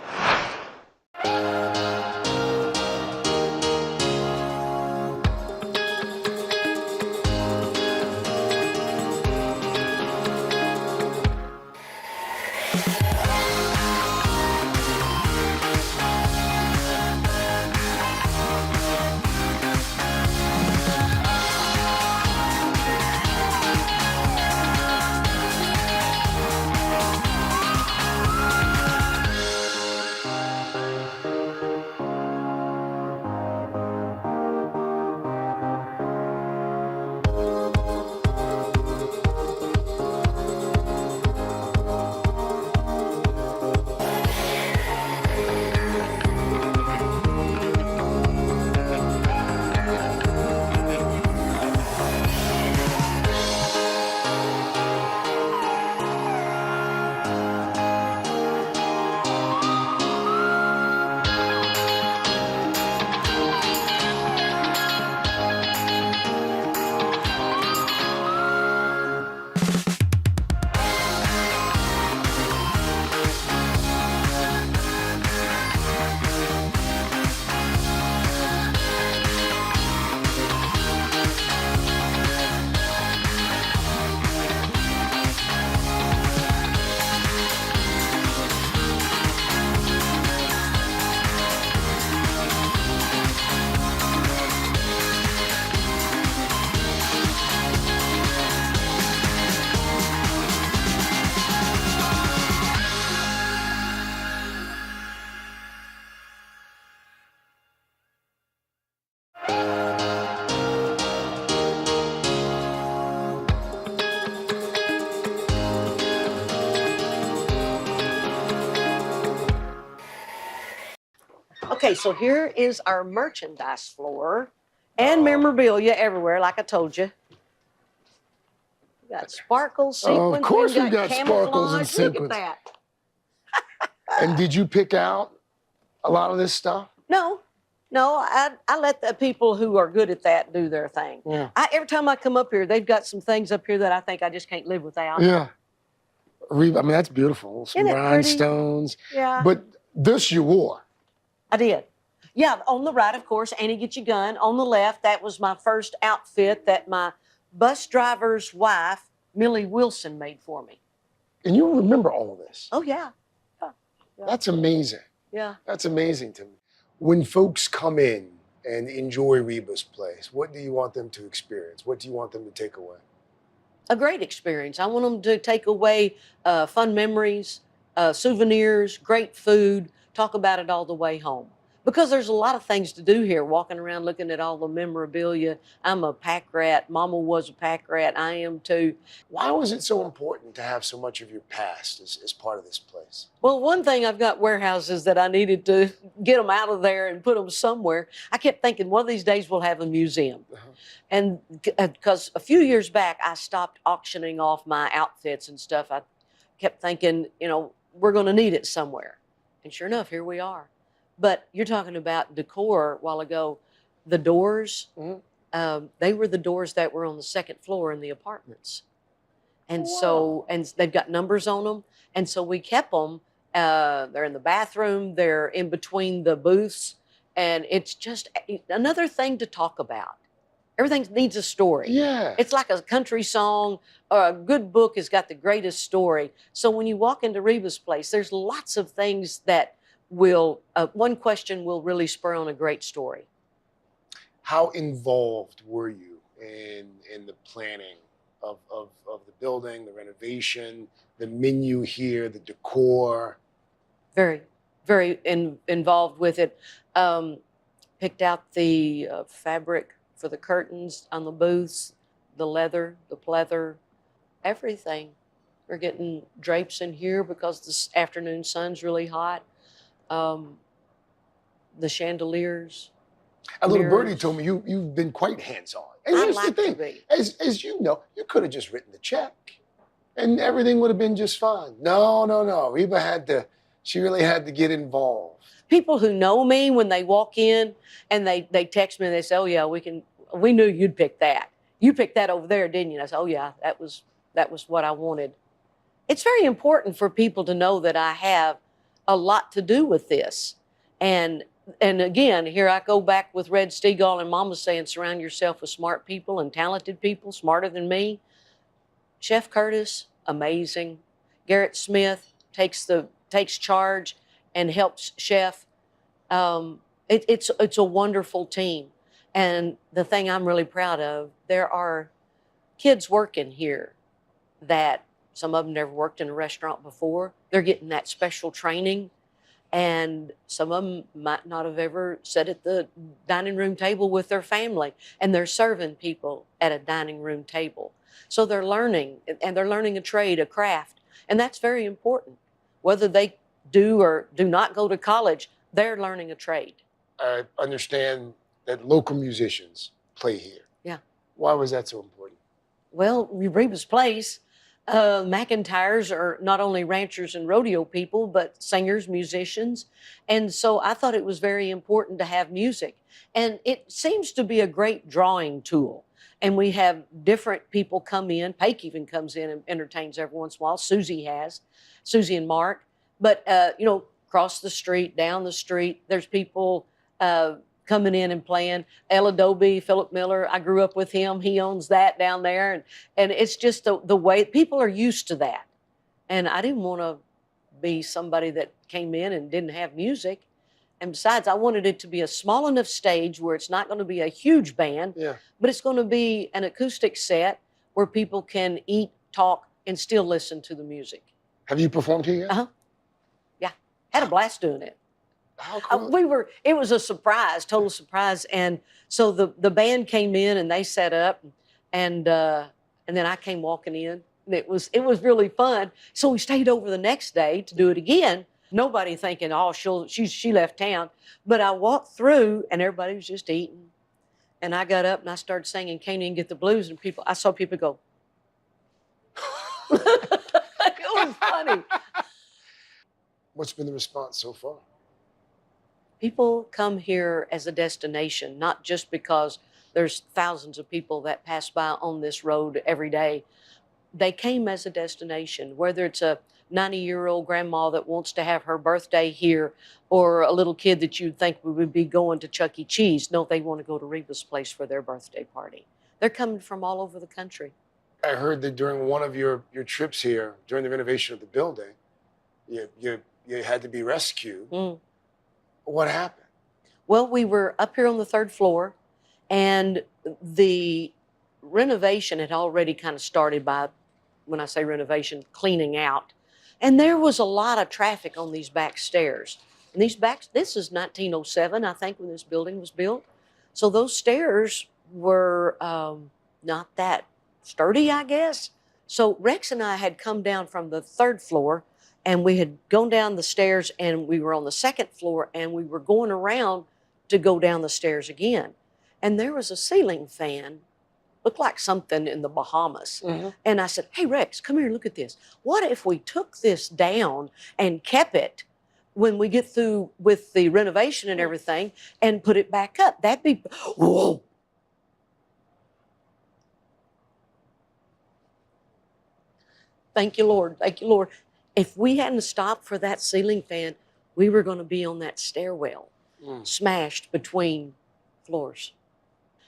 Okay, so here is our merchandise floor and memorabilia everywhere, like I told you. We got sparkles, sequins. Of course we got camouflage. sparkles and sequins. Look at that. And did you pick out a lot of this stuff? No, I let the people who are good at that do their thing. Yeah. Every time I come up here, they've got some things up here that I think I just can't live without. Yeah. Reba, I mean, that's beautiful. Some Isn't it pretty? rhinestones. Yeah. But this you wore. I did. Yeah, on the right, of course, Annie Get Your Gun. On the left, that was my first outfit that my bus driver's wife, Millie Wilson, made for me. And you remember all of this? Oh, yeah. That's amazing. Yeah. That's amazing to me. When folks come in and enjoy Reba's place, what do you want them to experience? What do you want them to take away? A great experience. I want them to take away fun memories, souvenirs, great food, talk about it all the way home. Because there's a lot of things to do here, walking around looking at all the memorabilia. I'm a pack rat. Mama was a pack rat. I am too. Why was it so important to have so much of your past as part of this place? Well, one thing, I've got warehouses that I needed to get them out of there and put them somewhere. I kept thinking one of these days we'll have a museum. And because a few years back, I stopped auctioning off my outfits and stuff. I kept thinking, you know, we're going to need it somewhere. And sure enough, here we are. But you're talking about decor a while ago. The doors, they were the doors that were on the second floor in the apartments. And so, and they've got numbers on them. And so we kept them. They're in the bathroom. They're in between the booths. And it's just another thing to talk about. Everything needs a story. Yeah. It's like a country song or a good book has got the greatest story. So when you walk into Reba's place, there's lots of things that will, one question will really spur on a great story. How involved were you in the planning of the building, the renovation, the menu here, the decor? Very, very involved with it. Picked out the fabric for the curtains on the booths, the leather, the pleather, everything. We're getting drapes in here because this afternoon sun's really hot. The chandeliers. A little birdie told me you've been quite hands-on. And here's the thing, as you know, you could have just written the check and everything would have been just fine. No. Reba she really had to get involved. People who know me, when they walk in and they text me and they say, oh yeah, we knew you'd pick that. You picked that over there, didn't you? And I said, oh yeah, that was what I wanted. It's very important for people to know that I have a lot to do with this. And again, here I go back with Red Stegall and Mama saying, surround yourself with smart people and talented people, smarter than me. Chef Curtis, amazing. Garrett Smith takes charge and helps Chef. It's a wonderful team. And the thing I'm really proud of, there are kids working here that some of them never worked in a restaurant before. They're getting that special training. And some of them might not have ever sat at the dining room table with their family. And they're serving people at a dining room table. So they're learning, and they're learning a trade, a craft. And that's very important. Whether they do or do not go to college, they're learning a trade. I understand that local musicians play here. Yeah. Why was that so important? Well, Reba's place, McEntires are not only ranchers and rodeo people, but singers, musicians. And so I thought it was very important to have music. And it seems to be a great drawing tool. And we have different people come in. Paik even comes in and entertains every once in a while. Susie and Mark. But, across the street, down the street, there's people coming in and playing. El Adobe, Phillip Miller, I grew up with him. He owns that down there. And it's just the way people are used to that. And I didn't want to be somebody that came in and didn't have music. And besides, I wanted it to be a small enough stage where it's not going to be a huge band, but it's going to be an acoustic set where people can eat, talk, and still listen to the music. Have you performed here yet? Uh-huh. Yeah. Had a blast doing it. How cool. It was a surprise, total surprise. And so the band came in and they set up, and then I came walking in. And it was really fun. So we stayed over the next day to do it again. Nobody thinking, oh, she left town. But I walked through and everybody was just eating. And I got up and I started singing Can't Even Get the Blues, and I saw people go. It was funny. What's been the response so far? People come here as a destination, not just because there's thousands of people that pass by on this road every day. They came as a destination, whether it's a 90-year-old grandma that wants to have her birthday here or a little kid that you'd think would be going to Chuck E. Cheese. No, they want to go to Reba's place for their birthday party. They're coming from all over the country. I heard that during one of your trips here, during the renovation of the building, you had to be rescued. What happened? Well, we were up here on the 3rd floor, and the renovation had already kind of started by, when I say renovation, cleaning out. And there was a lot of traffic on these back stairs. And this is 1907, I think, when this building was built. So those stairs were not that sturdy, I guess. So Rex and I had come down from the 3rd floor, and we had gone down the stairs, and we were on the 2nd floor, and we were going around to go down the stairs again. And there was a ceiling fan, looked like something in the Bahamas. And I said, hey, Rex, come here, look at this. What if we took this down and kept it when we get through with the renovation and everything and put it back up? That'd be, whoa. Thank you, Lord. Thank you, Lord. If we hadn't stopped for that ceiling fan, we were going to be on that stairwell, smashed between floors.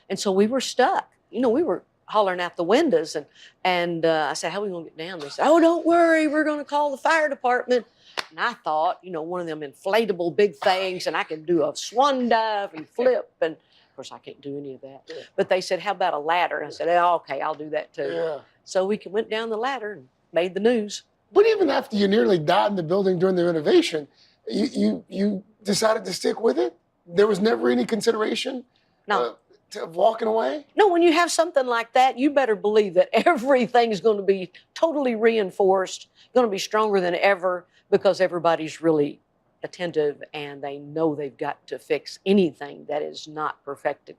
And so we were stuck. You know, we were hollering out the windows, and I said, how are we going to get down? They said, oh, don't worry, we're going to call the fire department. And I thought, you know, one of them inflatable big things, and I could do a swan dive and flip. And of course, I can't do any of that. But they said, how about a ladder? And I said, oh, okay, I'll do that too. Yeah. So we went down the ladder and made the news. But even after you nearly died in the building during the renovation, you decided to stick with it? There was never any consideration of walking away? No, when you have something like that, you better believe that everything's going to be totally reinforced, going to be stronger than ever, because everybody's really attentive and they know they've got to fix anything that is not perfected.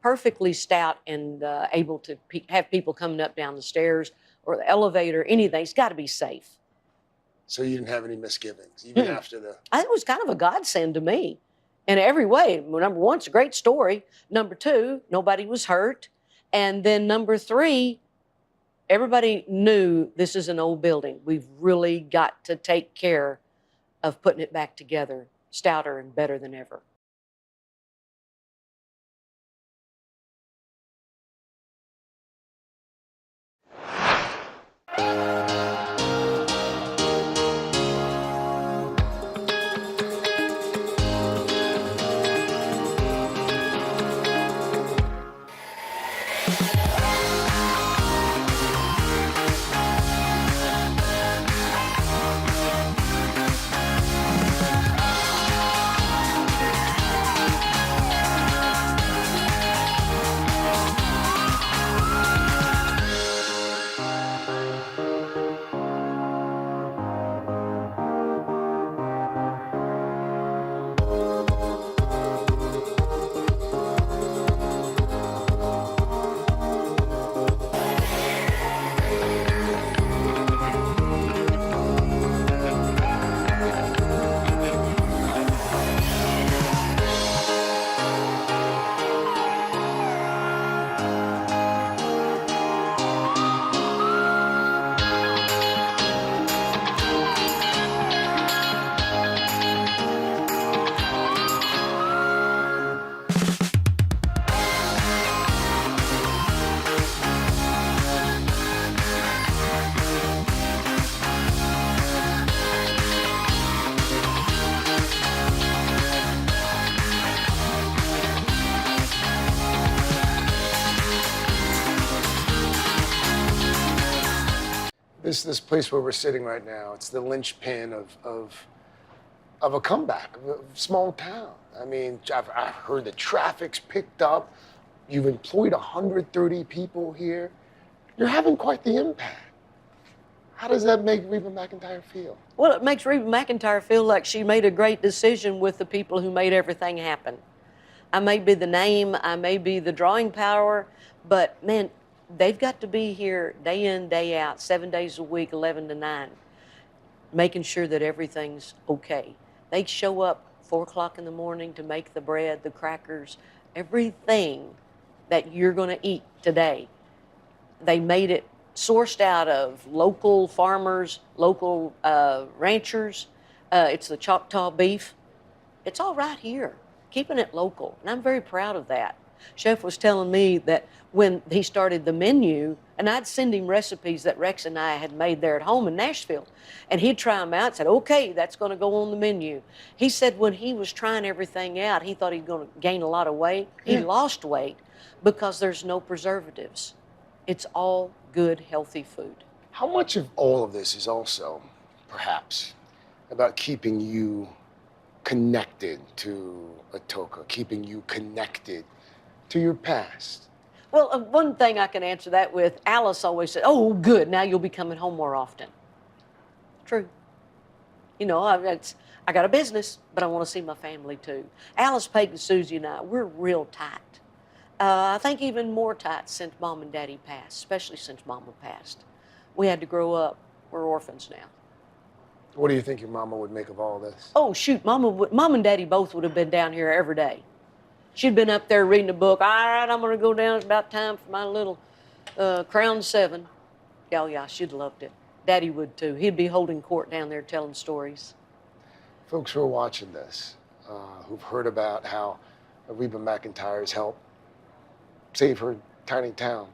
Perfectly stout and able to have people coming up down the stairs or the elevator, anything. It's got to be safe. So you didn't have any misgivings, even after the... I think it was kind of a godsend to me in every way. Number one, it's a great story. Number two, nobody was hurt. And then number three, everybody knew this is an old building. We've really got to take care of putting it back together, stouter and better than ever. This place where we're sitting right now, it's the linchpin of a comeback, of a small town. I mean, I've heard the traffic's picked up. You've employed 130 people here. You're having quite the impact. How does that make Reba McEntire feel? Well, it makes Reba McEntire feel like she made a great decision with the people who made everything happen. I may be the name, I may be the drawing power, but man, they've got to be here day in, day out, 7 days a week, 11 to 9, making sure that everything's okay. They show up 4 o'clock in the morning to make the bread, the crackers, everything that you're going to eat today. They made it sourced out of local farmers, local ranchers. It's the Choctaw beef. It's all right here, keeping it local, and I'm very proud of that. Chef was telling me that when he started the menu, and I'd send him recipes that Rex and I had made there at home in Nashville, and he'd try them out and said, okay, that's going to go on the menu. He said when he was trying everything out, he thought he'd going to gain a lot of weight. He lost weight because there's no preservatives. It's all good, healthy food. How much of all of this is also, perhaps, about keeping you connected to Atoka, keeping you connected to your past? Well, one thing I can answer that with, Alice always said, oh, good, now you'll be coming home more often. True. You know, I got a business, but I want to see my family too. Alice, Peyton, Susie, and I, we're real tight. I think even more tight since Mom and Daddy passed, especially since Mama passed. We had to grow up. We're orphans now. What do you think your mama would make of all this? Oh, shoot, Mom and Daddy both would have been down here every day. She'd been up there reading a book. All right, I'm going to go down. It's about time for my little Crown 7. Yeah, she'd loved it. Daddy would too. He'd be holding court down there telling stories. Folks who are watching this, who've heard about how Reba McEntire's helped save her tiny town,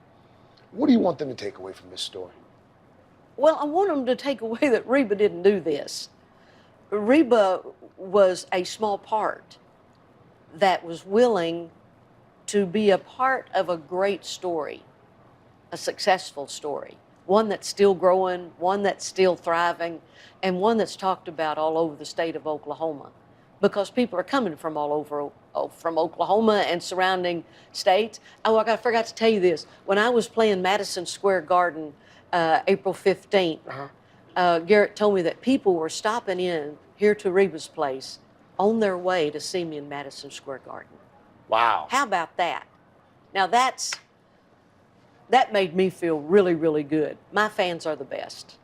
what do you want them to take away from this story? Well, I want them to take away that Reba didn't do this. Reba was a small part that was willing to be a part of a great story, a successful story, one that's still growing, one that's still thriving, and one that's talked about all over the state of Oklahoma, because people are coming from all over, from Oklahoma and surrounding states. Oh, I forgot to tell you this. When I was playing Madison Square Garden April 15th, Garrett told me that people were stopping in here to Reba's place on their way to see me in Madison Square Garden. Wow. How about that? Now that made me feel really, really good. My fans are the best.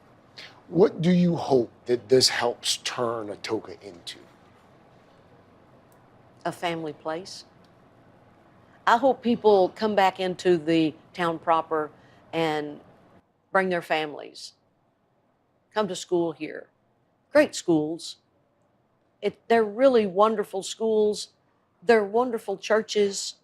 What do you hope that this helps turn Atoka into? A family place. I hope people come back into the town proper and bring their families. Come to school here. Great schools. They're really wonderful schools. They're wonderful churches.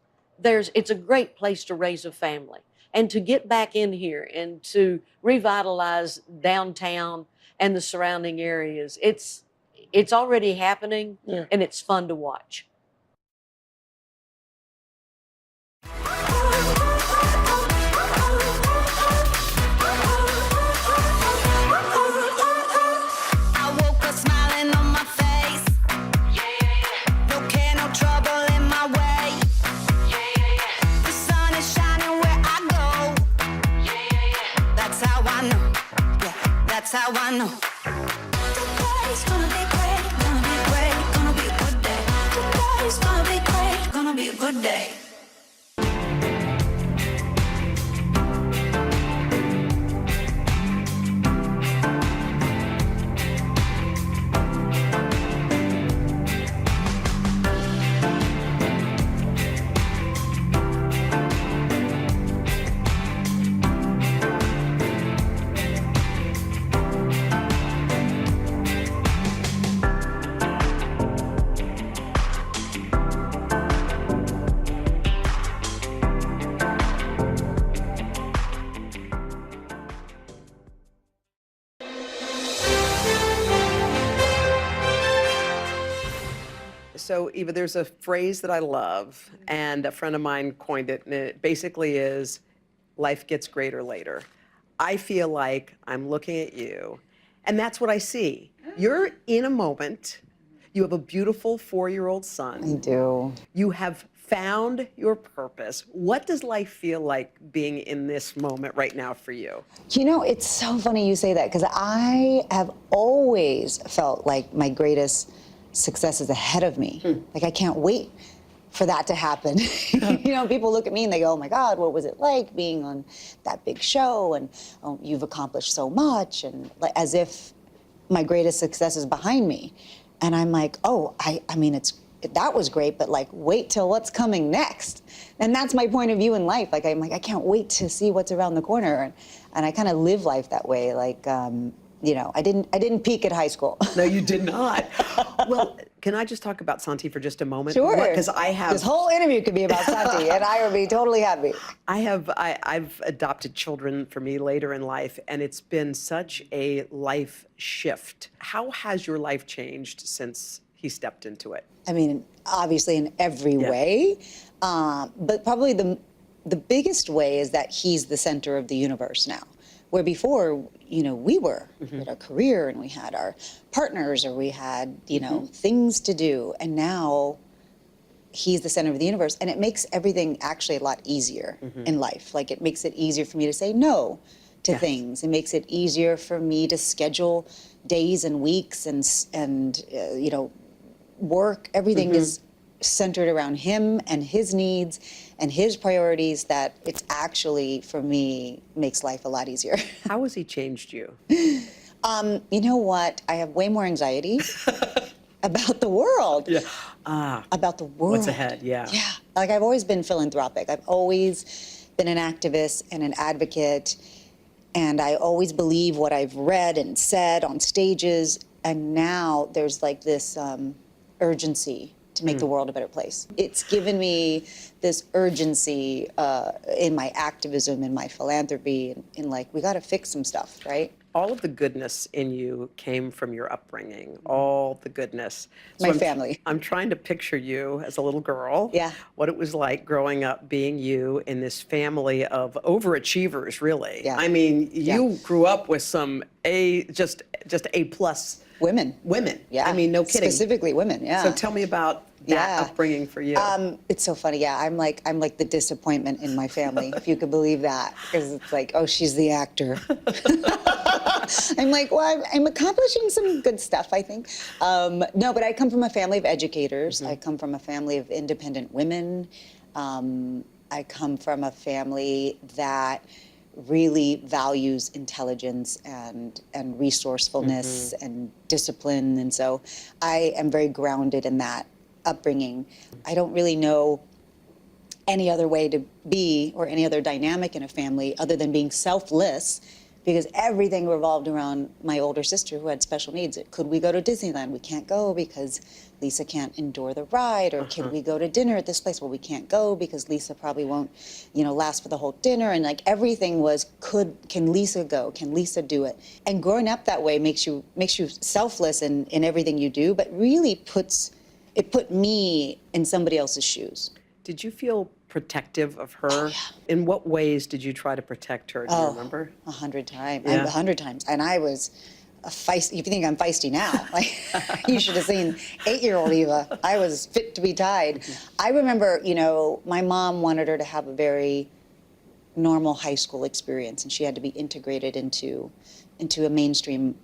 It's a great place to raise a family. And to get back in here and to revitalize downtown and the surrounding areas, it's already happening, and it's fun to watch. That's how I know. Today's gonna be great, gonna be great, gonna be a good day. Today's gonna be great, gonna be a good day. So, Eva, there's a phrase that I love, and a friend of mine coined it, and it basically is, life gets greater later. I feel like I'm looking at you, and that's what I see. You're in a moment. You have a beautiful 4-year-old son. I do. You have found your purpose. What does life feel like being in this moment right now for you? You know, it's so funny you say that because I have always felt like my greatest success is ahead of me. Like I can't wait for that to happen. You know, people look at me and they go, oh my God, what was it like being on that big show? And oh, you've accomplished so much. And like, as if my greatest success is behind me. And I'm like, oh, I mean, that was great, but like, wait till what's coming next. And that's my point of view in life. Like, I'm like, I can't wait to see what's around the corner. And I kind of live life that way. Like, you know, I didn't peak at high school. No, you did not. Well, can I just talk about Santi for just a moment? Sure. Because I have this whole interview could be about Santi, and I would be totally happy. I've adopted children for me later in life, and it's been such a life shift. How has your life changed since he stepped into it? I mean, obviously in every way, but probably the biggest way is that he's the center of the universe now. Where before, you know, we had our career and we had our partners or we had, you know, things to do. And now he's the center of the universe. And it makes everything actually a lot easier in life. Like it makes it easier for me to say no to things. It makes it easier for me to schedule days and weeks and you know, work. Everything is centered around him and his needs and his priorities, that it's actually, for me, makes life a lot easier. How has he changed you? You know what? I have way more anxiety about the world. About the world. What's ahead, yeah. Yeah. Like I've always been philanthropic. I've always been an activist and an advocate. And I always believe what I've read and said on stages. And now there's like this urgency to make the world a better place. It's given me this urgency in my activism, in my philanthropy, in like, we gotta fix some stuff, right? All of the goodness in you came from your upbringing, all the goodness. My family. I'm trying to picture you as a little girl. Yeah. What it was like growing up being you in this family of overachievers, really. Yeah. I mean, you grew up with some just A+ women. Yeah. I mean, no kidding. Specifically women, yeah. So tell me about that upbringing for you. It's so funny, yeah. I'm like the disappointment in my family, if you could believe that. Because it's like, oh, she's the actor. I'm like, well, I'm accomplishing some good stuff, I think. No, but I come from a family of educators. I come from a family of independent women. I come from a family that really values intelligence and resourcefulness and discipline. And so I am very grounded in that upbringing. I don't really know any other way to be or any other dynamic in a family other than being selfless, because everything revolved around my older sister who had special needs. Could we go to Disneyland? We can't go because Lisa can't endure the ride. Or can we go to dinner at this place? Well, we can't go because Lisa probably won't, you know, last for the whole dinner. And like everything was, can Lisa go? Can Lisa do it? And growing up that way makes you selfless in everything you do, but really put me in somebody else's shoes. Did you feel protective of her? In what ways did you try to protect her? Do you remember? 100 times. Yeah. 100 times. And I was a feisty. If you think I'm feisty now, like you should have seen 8-year-old Eva. I was fit to be tied. I remember, you know, my mom wanted her to have a very normal high school experience, and she had to be integrated into a mainstream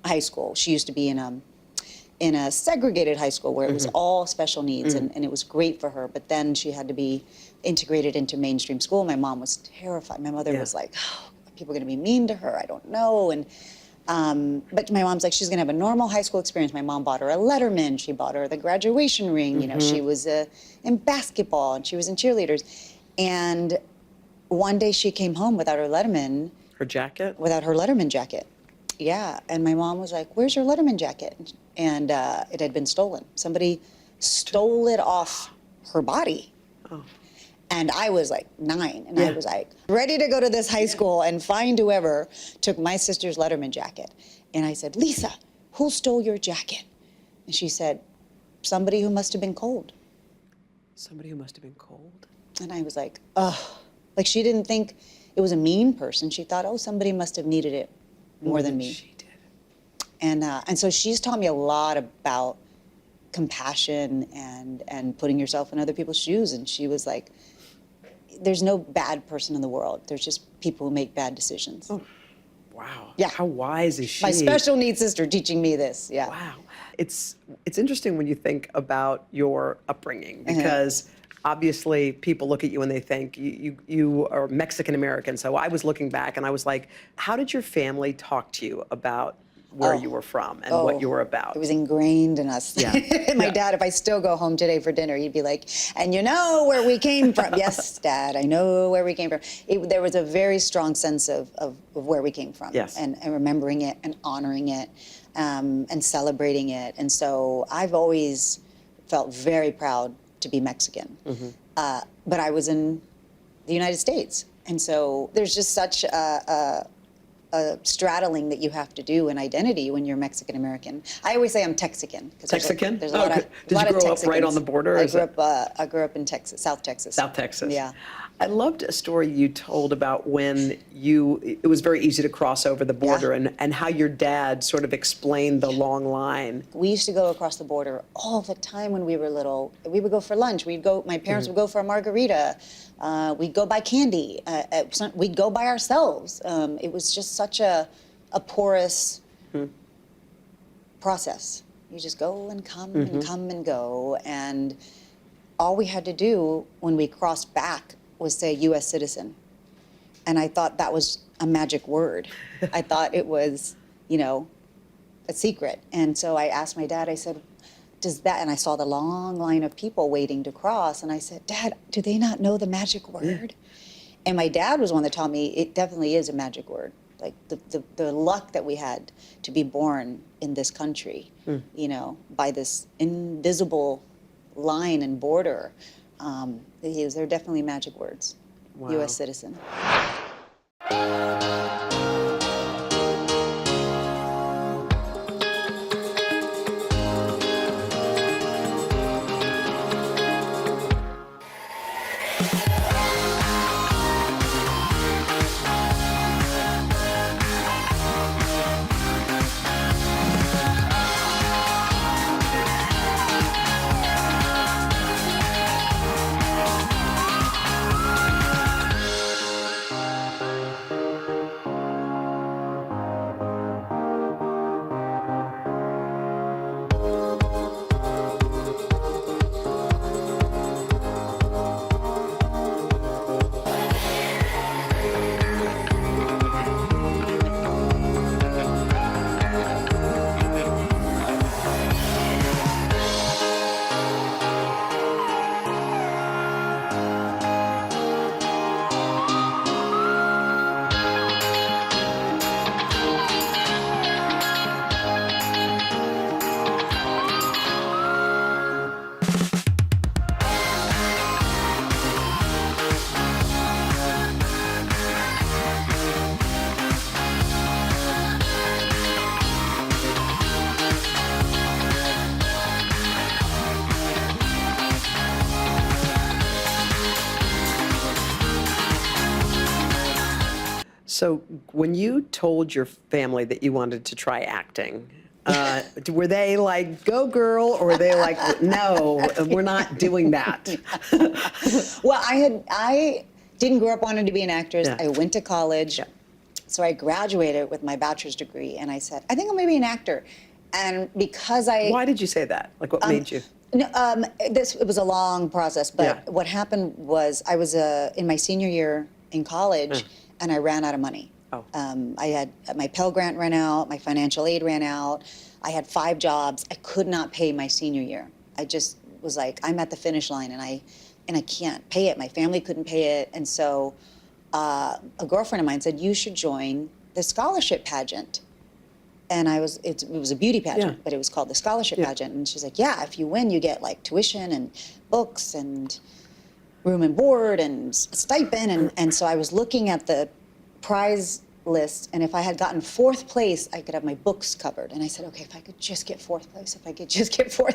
high school. She used to be in a segregated high school where it was all special needs, and it was great for her. But then she had to be integrated into mainstream school. My mom was terrified. My mother was like, oh, people are going to be mean to her. I don't know. And but my mom's like, she's going to have a normal high school experience. My mom bought her a Letterman. She bought her the graduation ring. You know, she was in basketball and she was in cheerleaders. And one day she came home without her Letterman. Her jacket? Without her Letterman jacket. Yeah. And my mom was like, where's your Letterman jacket? And it had been stolen. Somebody stole it off her body. Oh. And I was like 9, and I was like ready to go to this high school and find whoever took my sister's Letterman jacket. And I said, Lisa, who stole your jacket? And she said, somebody who must have been cold. Somebody who must have been cold? And I was like, ugh. Like she didn't think it was a mean person. She thought, oh, somebody must have needed it more than me. She did. And so she's taught me a lot about compassion and putting yourself in other people's shoes. And she was like, there's no bad person in the world. There's just people who make bad decisions. Oh, wow. Yeah. How wise is she? My special needs sister teaching me this. Yeah. Wow. It's interesting when you think about your upbringing, because obviously people look at you and they think you are Mexican American. So I was looking back and I was like, how did your family talk to you about where you were from and what you were about? It was ingrained in us. Yeah. My dad, if I still go home today for dinner, he'd be like, and you know where we came from. Yes, Dad, I know where we came from. There was a very strong sense of where we came from. Yes. And remembering it and honoring it and celebrating it. And so I've always felt very proud to be Mexican. But I was in the United States. And so there's just such a straddling that you have to do in identity when you're Mexican American. I always say I'm Texican. Texican? There's a lot of Did you grow up right on the border? I grew up in Texas, South Texas. South Texas. Yeah. I loved a story you told about when it was very easy to cross over the border and how your dad sort of explained the long line. We used to go across the border all the time when we were little. We would go for lunch. My parents would go for a margarita. We'd go buy candy. We'd go by ourselves. It was just such a porous process. You just go and come and come and go. And all we had to do when we crossed back was say U.S. citizen. And I thought that was a magic word. I thought it was, a secret. And so I asked my dad, I said, and I saw the long line of people waiting to cross. And I said, Dad, do they not know the magic word? And my dad was one that taught me it definitely is a magic word. Like the luck that we had to be born in this country, by this invisible line and border. They're definitely magic words. Wow. U.S. citizen. So when you told your family that you wanted to try acting, were they like, go girl, or were they like, no, we're not doing that? Well, I didn't grow up wanting to be an actress. I went to college. So I graduated with my bachelor's degree, and I said, I think I'm gonna be an actor. And because Why did you say that? Like, what made you? No, it was a long process, but what happened was I was in my senior year in college, and I ran out of money. I had my Pell Grant ran out, my financial aid ran out. I had 5 jobs. I could not pay my senior year. I just was like, I'm at the finish line, and I can't pay it. My family couldn't pay it, and so a girlfriend of mine said, you should join the scholarship pageant. And it was a beauty pageant, but it was called the scholarship pageant. And she's like, yeah, if you win, you get like tuition and books and room and board and stipend. And so I was looking at the prize list, and if I had gotten 4th place, I could have my books covered. And I said, okay, if I could just get 4th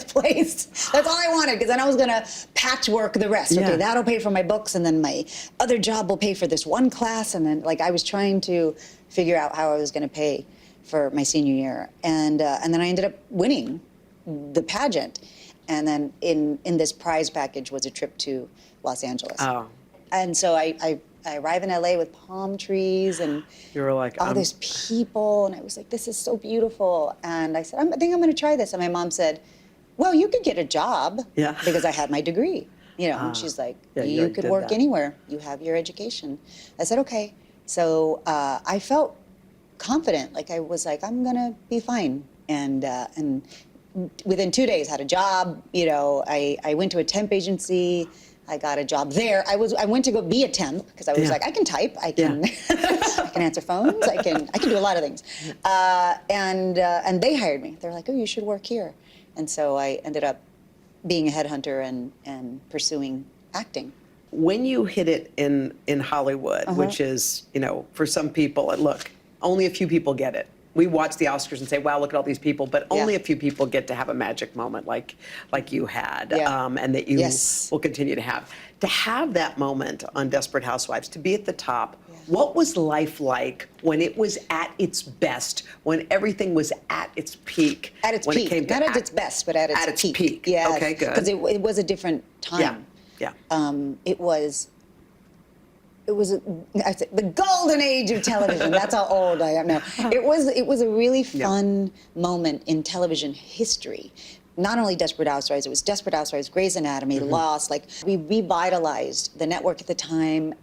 place, that's all I wanted, because then I was gonna patchwork the rest. Okay, that'll pay for my books, and then my other job will pay for this one class, and then like I was trying to figure out how I was gonna pay for my senior year. And then I ended up winning the pageant. And then in this prize package was a trip to Los Angeles. Oh. And so I arrive in LA with palm trees and You were like, all these people, and I was like, this is so beautiful. And I said, I think I'm going to try this. And my mom said, well, you could get a job because I had my degree. You know, and she's like, you could work anywhere. You have your education. I said, okay. So I felt confident. Like I was like, I'm going to be fine. And within 2 days, had a job. You know, I went to a temp agency. I got a job there. I went to go be a temp because I was like, I can type, I can I can answer phones, I can do a lot of things. And they hired me. They're like, oh, you should work here. And so I ended up being a headhunter and pursuing acting. When you hit it in Hollywood, which is, you know, for some people, and look, only a few people get it. We watch the Oscars and say, wow, look at all these people, but only a few people get to have a magic moment like you had, and that you will continue to have. To have that moment on Desperate Housewives, to be at the top, what was life like when it was at its best, when everything was at its peak? At its when peak, it came to not at its best, but at its peak. Yeah. Okay, good. Because it was a different time. Yeah. It was the golden age of television. That's how old I am now. It was a really fun moment in television history. Not only Desperate Housewives, it was Desperate Housewives, Grey's Anatomy, Lost. Like we revitalized the network at the time,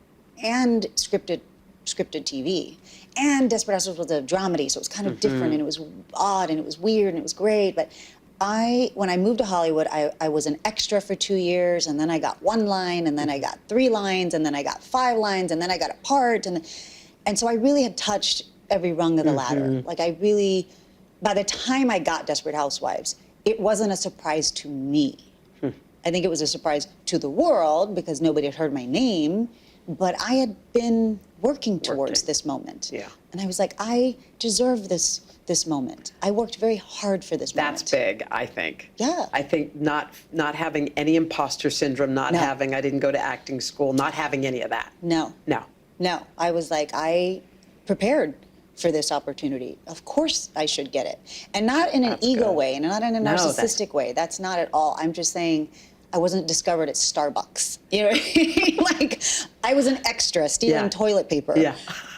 and scripted TV. And Desperate Housewives was a dramedy, so it was kind of different, and it was odd, and it was weird, and it was great. But when I moved to Hollywood, I was an extra for 2 years, and then I got 1 line, and then I got 3 lines, and then I got 5 lines, and then I got a part, and so I really had touched every rung of the ladder. Like by the time I got Desperate Housewives, it wasn't a surprise to me. I think it was a surprise to the world because nobody had heard my name, but I had been working towards this moment. Yeah. And I was like, I deserve this moment. I worked very hard for this moment. That's big, I think. Yeah. I think not having any imposter syndrome, I didn't go to acting school, not having any of that. No. I was like, I prepared for this opportunity. Of course I should get it. And not in an ego way, and not in a narcissistic way. That's not at all. I'm just saying I wasn't discovered at Starbucks. You know what I mean? Like, I was an extra stealing toilet paper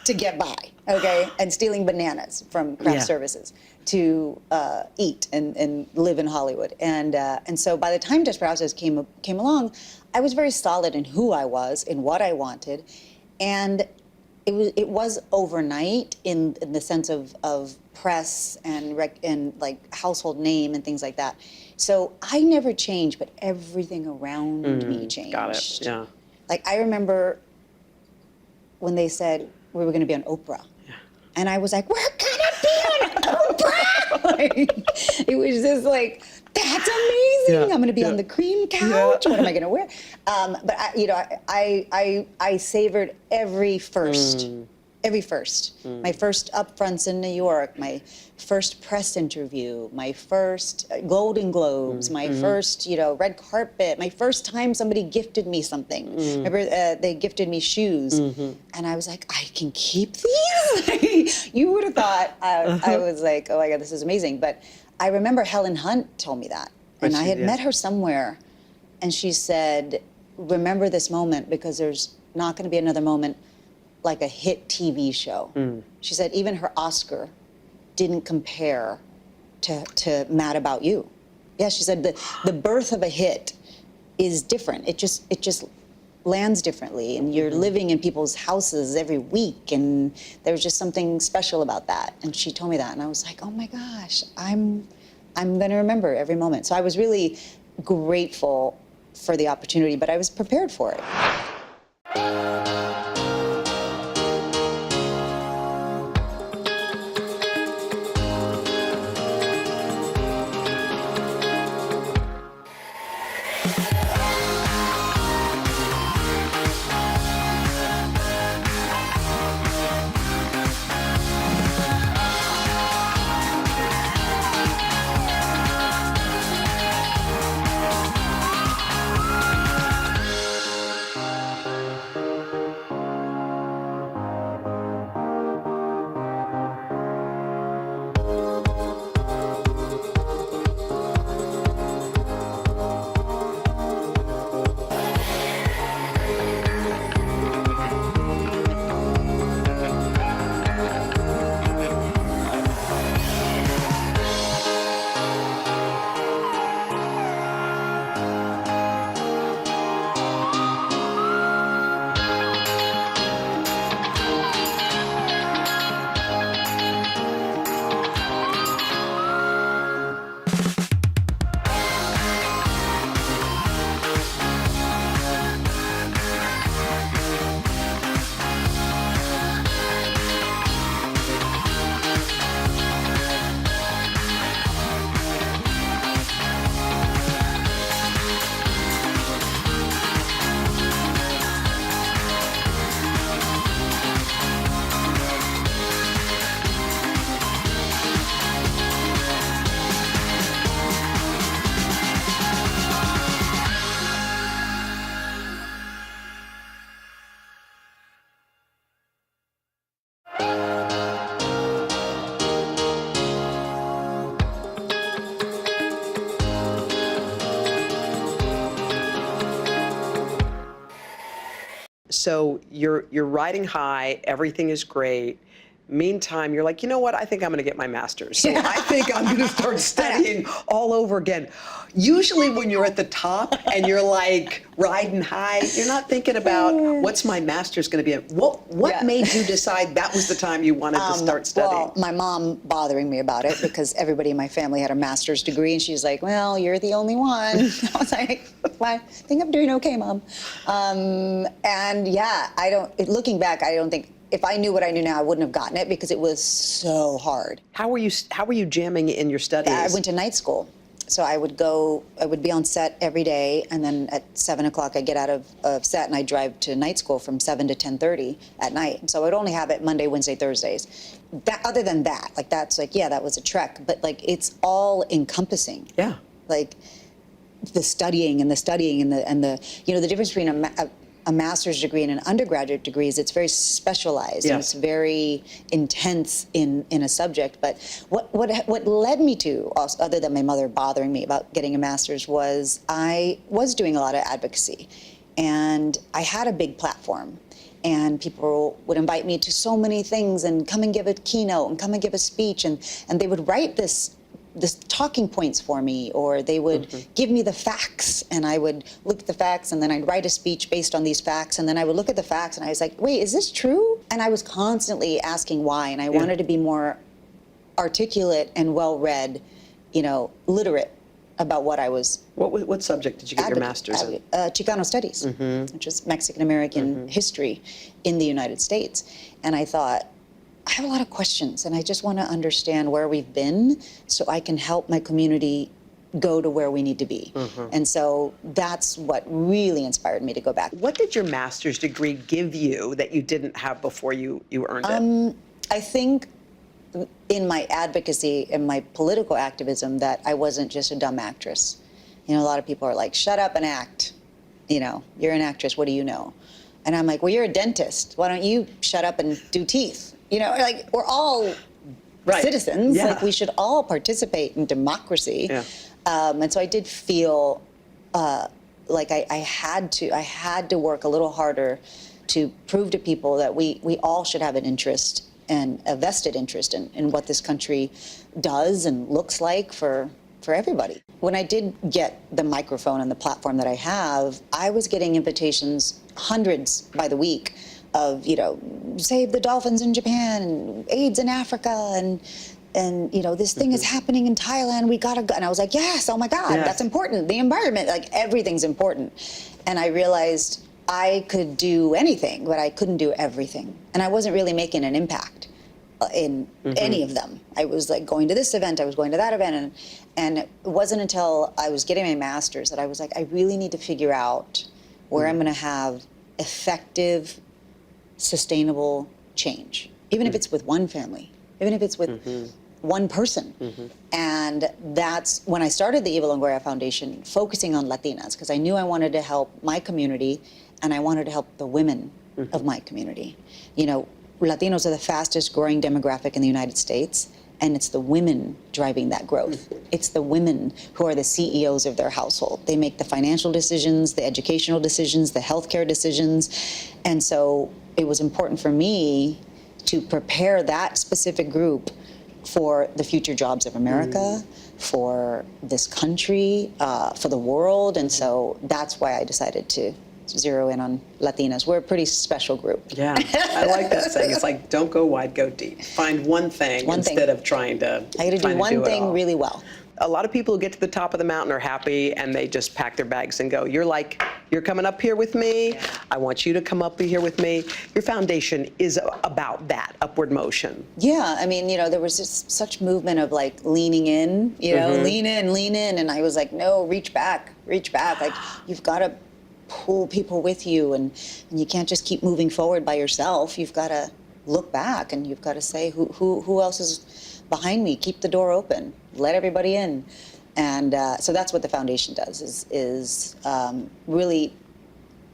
to get by, okay? And stealing bananas from craft services to eat and live in Hollywood. And so by the time Desperate Housewives came along, I was very solid in who I was, in what I wanted. And it was overnight in the sense of press and like household name and things like that. So I never changed, but everything around me changed. Got it. Yeah. Like I remember when they said we were going to be on Oprah, and I was like, "We're gonna be on Oprah!" Like, it was just like, that's amazing. I'm going to be on the cream couch. What am I going to wear? But I savored every first. My first upfronts in New York, my first press interview, my first Golden Globes, my first, red carpet, my first time somebody gifted me something. Remember, they gifted me shoes, and I was like, I can keep these. You would have thought I was like, oh my God, this is amazing. But I remember Helen Hunt told me that, and I had met her somewhere, and she said, remember this moment because there's not going to be another moment like a hit TV show. She said even her Oscar didn't compare to Mad About You. Yeah, she said the birth of a hit is different. It just lands differently, and you're living in people's houses every week, and there was just something special about that. And she told me that, and I was like, oh my gosh, I'm gonna remember every moment. So I was really grateful for the opportunity, but I was prepared for it. So you're riding high, everything is great. Meantime, you're like, you know what? I think I'm going to get my master's. So I think I'm going to start studying all over again. Usually when you're at the top and you're like riding high, you're not thinking about what's my master's going to be in. What made you decide that was the time you wanted to start studying? Well, my mom bothering me about it because everybody in my family had a master's degree, and she's like, well, you're the only one. I was like, well, I think I'm doing okay, Mom. And yeah, looking back, I don't think, if I knew what I knew now, I wouldn't have gotten it because it was so hard. How were you jamming in your studies? I went to night school. So I would be on set every day, and then at 7 o'clock I'd get out of set and I'd drive to night school from 7 to 10:30 at night. So I'd only have it Monday, Wednesday, Thursdays. Other than that, like that's like, yeah, that was a trek, but like it's all encompassing. Yeah. Like the studying and the you know, the difference between a master's degree and an undergraduate degree is it's very specialized and it's very intense in a subject. But what led me to, also, other than my mother bothering me about getting a master's, was I was doing a lot of advocacy, and I had a big platform, and people would invite me to so many things and come and give a keynote and come and give a speech, and they would write this talking points for me, or they would give me the facts, and I would look at the facts, and then I'd write a speech based on these facts, and then I would look at the facts, and I was like, wait, is this true? And I was constantly asking why, and I wanted to be more articulate and well-read, you know, literate about what I was. What subject did you get your master's in? Chicano Studies, which is Mexican-American history in the United States. And I thought, I have a lot of questions, and I just want to understand where we've been so I can help my community go to where we need to be. And so that's what really inspired me to go back. What did your master's degree give you that you didn't have before you earned it? I think in my advocacy and my political activism that I wasn't just a dumb actress. You know, a lot of people are like, shut up and act. You know, you're an actress, what do you know? And I'm like, well, you're a dentist. Why don't you shut up and do teeth? You know, like, we're all citizens. Like, we should all participate in democracy. And so I did feel like I had to work a little harder to prove to people that we all should have an interest, and a vested interest in what this country does and looks like for everybody. When I did get the microphone and the platform that I have, I was getting invitations, hundreds by the week, of, you know, save the dolphins in Japan, and AIDS in Africa, and you know, this thing is happening in Thailand, we gotta go. And I was like, yes, oh my God, that's important. The environment, like, everything's important. And I realized I could do anything, but I couldn't do everything. And I wasn't really making an impact in any of them. I was like going to this event, I was going to that event, and it wasn't until I was getting my master's that I was like, I really need to figure out where I'm gonna have effective, sustainable change, even if it's with one family, even if it's with one person. And that's when I started the Eva Longoria Foundation, focusing on Latinas, because I knew I wanted to help my community, and I wanted to help the women of my community. You know, Latinos are the fastest growing demographic in the United States, and it's the women driving that growth. It's the women who are the CEOs of their household. They make the financial decisions, the educational decisions, the healthcare decisions. And so it was important for me to prepare that specific group for the future jobs of America, for this country, for the world. And so that's why I decided to zero in on Latinas. We're a pretty special group. Yeah, I like that saying. It's like, don't go wide, go deep. Find one thing instead of trying to. I got to do one thing really well. A lot of people who get to the top of the mountain are happy, and they just pack their bags and go. You're like, you're coming up here with me. I want you to come up here with me. Your foundation is about that, upward motion. Yeah, I mean, you know, there was just such movement of like leaning in, you know, lean in. And I was like, no, reach back. Like, you've got to pull people with you, and you can't just keep moving forward by yourself. You've got to look back, and you've got to say, who else is behind me? Keep the door open. Let everybody in. And so that's what the foundation does, is really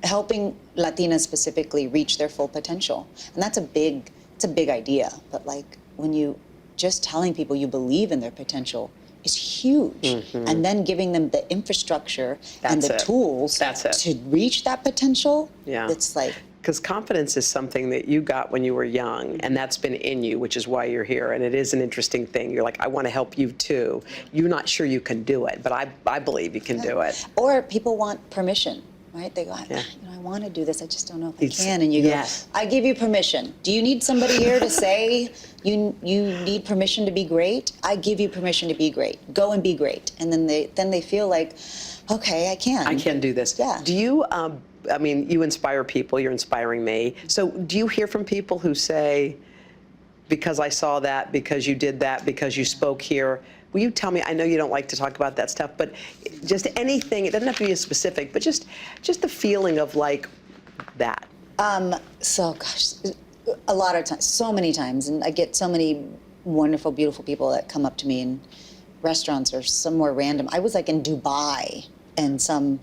helping Latinas specifically reach their full potential. And it's a big idea, but like, when you just telling people you believe in their potential is huge. And then giving them the infrastructure and the tools to reach that potential. Yeah. It's like, Because confidence is something that you got when you were young, and that's been in you, which is why you're here. And it is an interesting thing. You're like, I want to help you too. You're not sure you can do it, but I believe you can do it. Or people want permission, right? They go, I want to do this, I just don't know if I can. And you go, I give you permission. Do you need somebody here to say you need permission to be great? I give you permission to be great. Go and be great. And then they feel like, okay, I can. I can do this. Yeah. Do you, I mean, you inspire people, you're inspiring me. So do you hear from people who say, because I saw that, because you did that, because you spoke here, will you tell me, I know you don't like to talk about that stuff, but just anything, it doesn't have to be a specific, but just the feeling of like that. So gosh, a lot of times, so many times, and I get so many wonderful, beautiful people that come up to me in restaurants or somewhere random. I was like in Dubai, and some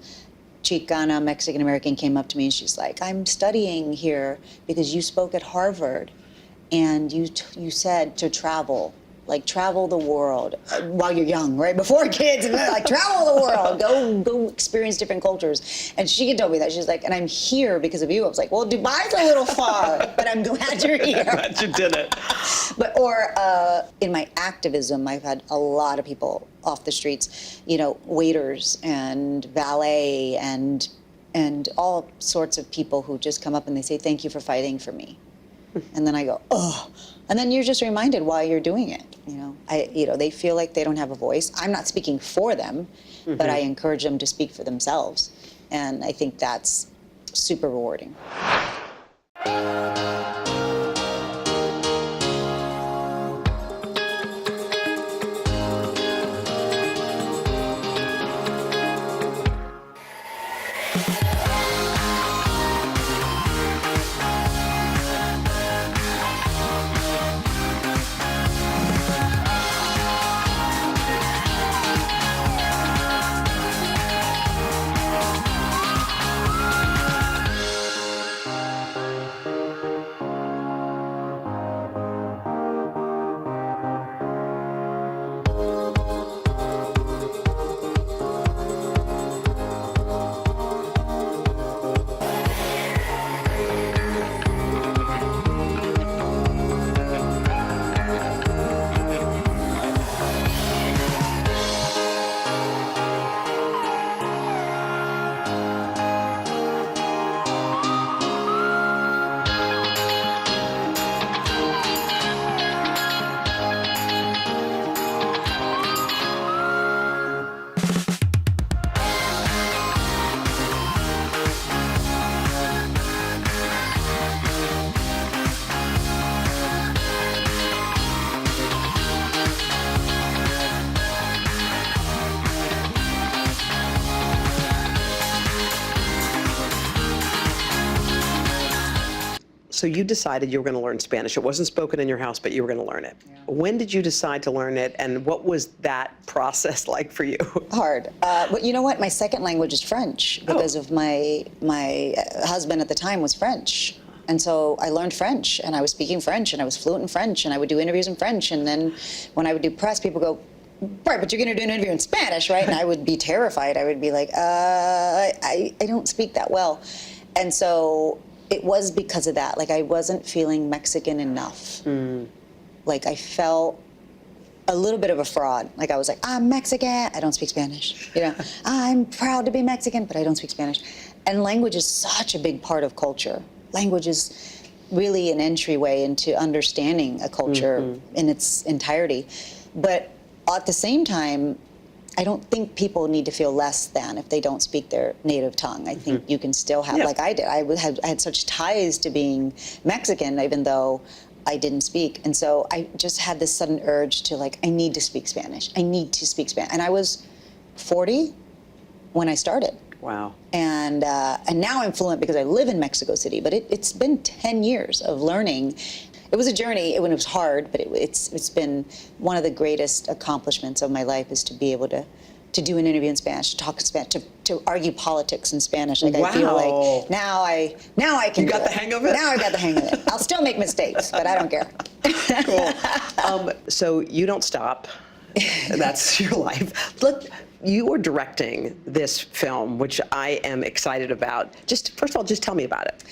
Chicana Mexican American came up to me and she's like, I'm studying here because you spoke at Harvard and you said to travel, like travel the world while you're young, right? Before kids, and like travel the world, go experience different cultures. And she told me that. She's like, and I'm here because of you. I was like, well, Dubai's a little far, but I'm glad you're here. Glad you did it. Or in my activism, I've had a lot of people off the streets, you know, waiters and valet and all sorts of people who just come up and they say, thank you for fighting for me. And then I go, oh. And then you're just reminded why you're doing it. You know, they feel like they don't have a voice. I'm not speaking for them, but I encourage them to speak for themselves. And I think that's super rewarding. So you decided you were going to learn Spanish. It wasn't spoken in your house, but you were going to learn it. Yeah. When did you decide to learn it, and what was that process like for you? Hard. But you know what? My second language is French because of my husband at the time was French. And so I learned French, and I was speaking French, and I was fluent in French, and I would do interviews in French. And then when I would do press, people go, right, but you're going to do an interview in Spanish, right? And I would be terrified. I would be like, I don't speak that well. And so it was because of that. Like, I wasn't feeling Mexican enough. Like, I felt a little bit of a fraud. Like, I was like, I'm Mexican, I don't speak Spanish. You know, I'm proud to be Mexican, but I don't speak Spanish. And language is such a big part of culture. Language is really an entryway into understanding a culture in its entirety. But at the same time, I don't think people need to feel less than if they don't speak their native tongue. I think you can still have, like I did, I had such ties to being Mexican, even though I didn't speak. And so I just had this sudden urge to, like, I need to speak Spanish. I need to speak Spanish. And I was 40 when I started. Wow. And now I'm fluent because I live in Mexico City, but it's been 10 years of learning. It was a journey when it was hard, but it's been one of the greatest accomplishments of my life is to be able to do an interview in Spanish, to talk in Spanish, to argue politics in Spanish. Like, I feel like now I can. You got the hang of it? Now I got the hang of it. I'll still make mistakes, but I don't care. Cool. So you don't stop. That's your life. Look, You are directing this film, which I am excited about. Just first of all, just tell me about it.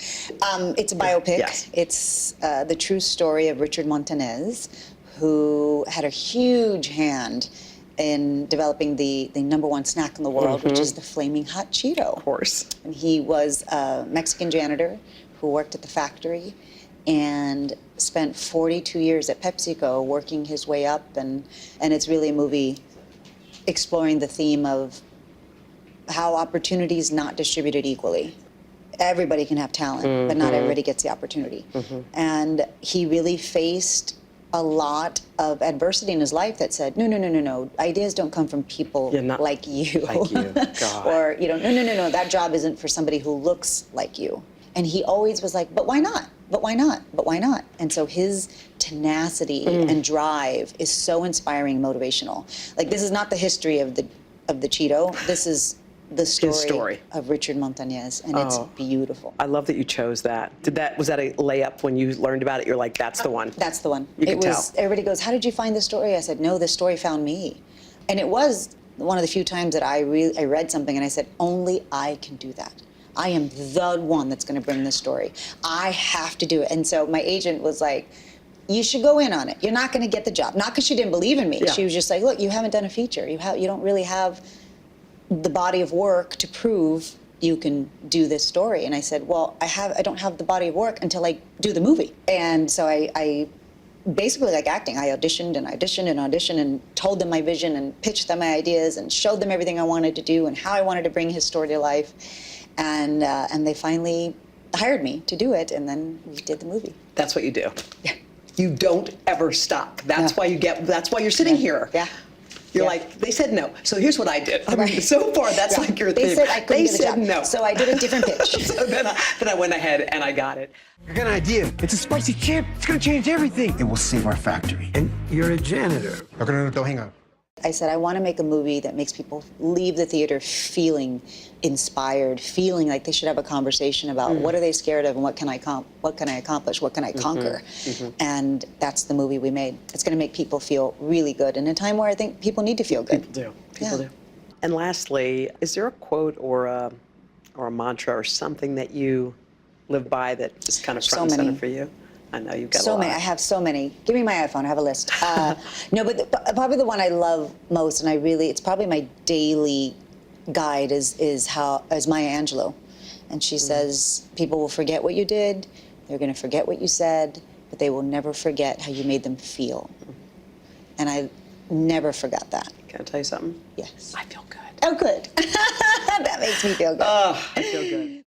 It's a biopic. Yes. It's the true story of Richard Montanez, who had a huge hand in developing the #1 snack in the world, which is the Flaming Hot Cheeto. Of course. And he was a Mexican janitor who worked at the factory and spent 42 years at PepsiCo working his way up. And it's really a movie exploring the theme of how opportunity is not distributed equally. Everybody can have talent, but not everybody gets the opportunity. And he really faced a lot of adversity in his life that said, no, ideas don't come from people like you. Like you, God. Or, no, that job isn't for somebody who looks like you. And he always was like, but why not? But why not? But why not? And so his tenacity and drive is so inspiring and motivational. Like, this is not the history of the Cheeto. This is the story of Richard Montanez, and it's beautiful. I love that you chose that. Was that a layup when you learned about it? You're like, that's the one. That's the one. You can tell. Everybody goes, how did you find this story? I said, no, this story found me. And it was one of the few times that I read something and I said, only I can do that. I am the one that's going to bring this story. I have to do it. And so my agent was like, you should go in on it. You're not going to get the job. Not because she didn't believe in me. Yeah. She was just like, look, you haven't done a feature. You don't really have the body of work to prove you can do this story. And I said, well, I don't have the body of work until I do the movie. And so I basically, like acting, I auditioned and auditioned and auditioned and told them my vision and pitched them my ideas and showed them everything I wanted to do and how I wanted to bring his story to life. And they finally hired me to do it, and then we did the movie. That's what you do. Yeah. You don't ever stop. That's why you're sitting here. Yeah. You're like, they said no. So here's what I did. I mean, so far, that's like your thing. They said I couldn't get a job. no. So I did a different pitch. So then I went ahead and I got it. I got an idea. It's a spicy chip. It's gonna change everything. It will save our factory. And you're a janitor. No, hang on. I said, I want to make a movie that makes people leave the theater feeling inspired, feeling like they should have a conversation about what are they scared of and what can I accomplish, what can I conquer? And that's the movie we made. It's going to make people feel really good in a time where I think people need to feel good. People do. And lastly, is there a quote or a mantra or something that you live by that is kind of front and center for you? I know you've got a lot. I have so many. Give me my iPhone, I have a list. No, but probably the one I love most, and it's probably my daily guide is Maya Angelou. And she says, people will forget what you did, they're gonna forget what you said, but they will never forget how you made them feel. And I never forgot that. Can I tell you something? Yes. I feel good. Oh, good. That makes me feel good. Oh, I feel good.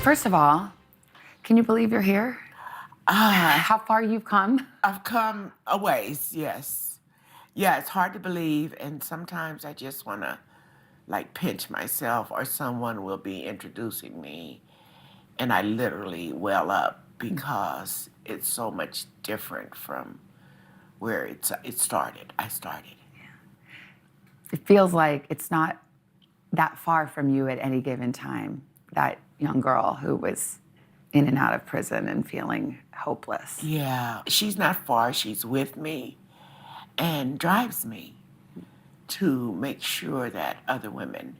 First of all, can you believe you're here? How far you've come? I've come a ways, yes. Yeah, it's hard to believe, and sometimes I just want to, like, pinch myself, or someone will be introducing me, and I literally well up because it's so much different from where it started. I started. It feels like it's not that far from you at any given time, that young girl who was in and out of prison and feeling hopeless. Yeah, she's not far. She's with me and drives me to make sure that other women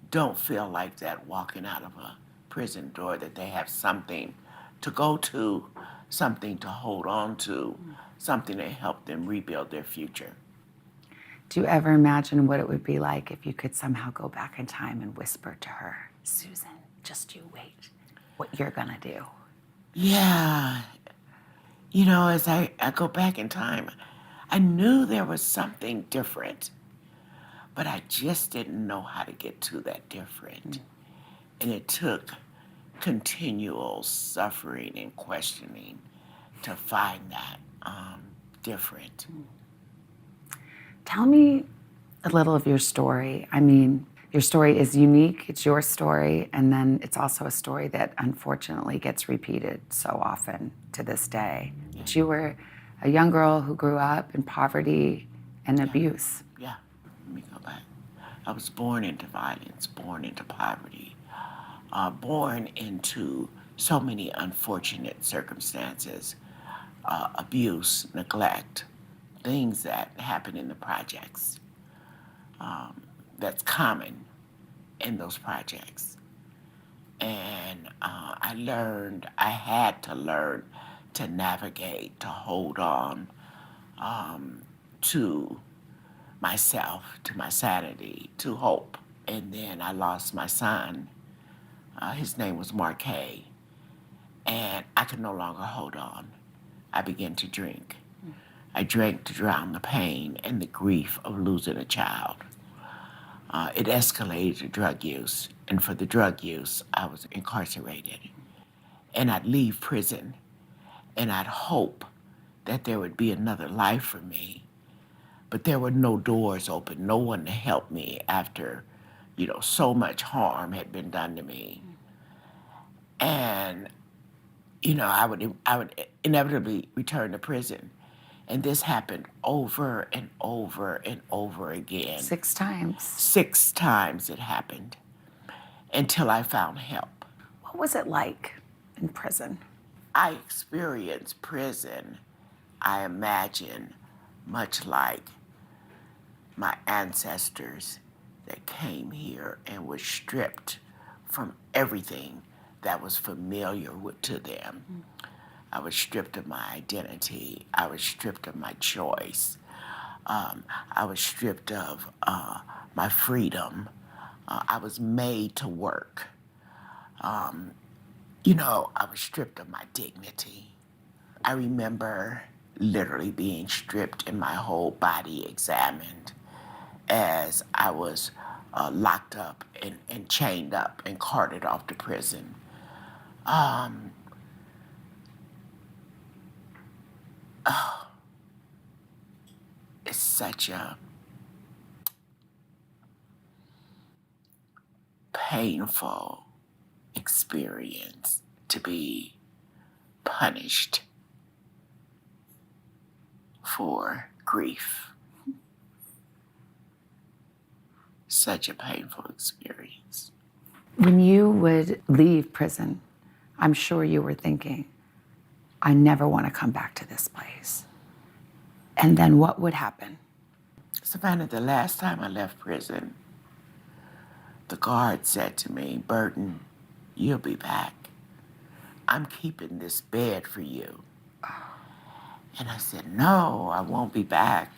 don't feel like that walking out of a prison door, that they have something to go to, something to hold on to, something to help them rebuild their future. Do you ever imagine what it would be like if you could somehow go back in time and whisper to her, Susan, just you wait, what you're gonna do? Yeah. You know, as I go back in time, I knew there was something different, but I just didn't know how to get to that different. And it took continual suffering and questioning to find that different. Tell me a little of your story. I mean, Your story is unique, it's your story, and then it's also a story that unfortunately gets repeated so often to this day. But you were a young girl who grew up in poverty and abuse. Yeah, let me go back. I was born into violence, born into poverty, born into so many unfortunate circumstances, abuse, neglect, things that happen in the projects. That's common in those projects. And I had to learn to navigate, to hold on to myself, to my sanity, to hope. And then I lost my son. His name was Marquet. And I could no longer hold on. I began to drink. I drank to drown the pain and the grief of losing a child. It escalated to drug use, and for the drug use, I was incarcerated. And I'd leave prison, and I'd hope that there would be another life for me, but there were no doors open, no one to help me after, so much harm had been done to me. And, I would inevitably return to prison. And this happened over and over and over again. 6 times. 6 times it happened until I found help. What was it like in prison? I experienced prison, I imagine, much like my ancestors that came here and were stripped from everything that was familiar to them. I was stripped of my identity. I was stripped of my choice. I was stripped of my freedom. I was made to work. I was stripped of my dignity. I remember literally being stripped and my whole body examined as I was locked up and chained up and carted off to prison. It's such a painful experience to be punished for grief. Such a painful experience. When you would leave prison, I'm sure you were thinking, I never want to come back to this place. And then what would happen? Savannah, the last time I left prison, the guard said to me, Burton, you'll be back. I'm keeping this bed for you. And I said, no, I won't be back.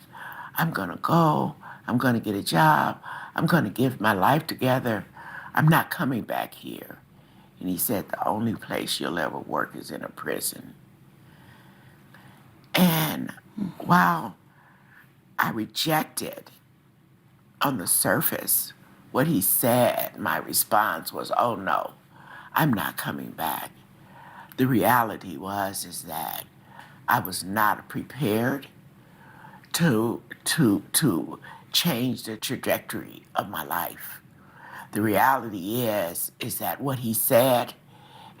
I'm gonna go. I'm gonna get a job. I'm gonna get my life together. I'm not coming back here. And he said, the only place you'll ever work is in a prison. And while I rejected on the surface what he said, my response was, oh no, I'm not coming back. The reality is that I was not prepared to change the trajectory of my life. The reality is that what he said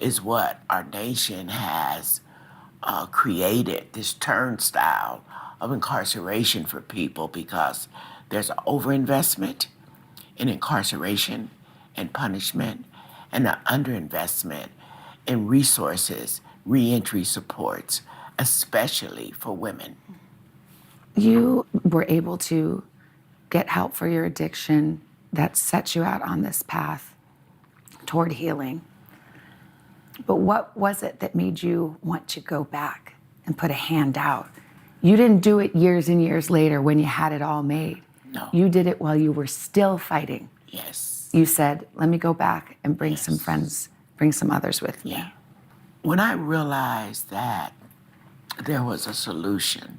is what our nation has created, this turnstile of incarceration for people, because there's an overinvestment in incarceration and punishment and an underinvestment in resources, reentry supports, especially for women. You were able to get help for your addiction that set you out on this path toward healing. But what was it that made you want to go back and put a hand out? You didn't do it years and years later when you had it all made. No. You did it while you were still fighting. Yes. You said, let me go back and bring some friends, bring some others with me. Yeah. When I realized that there was a solution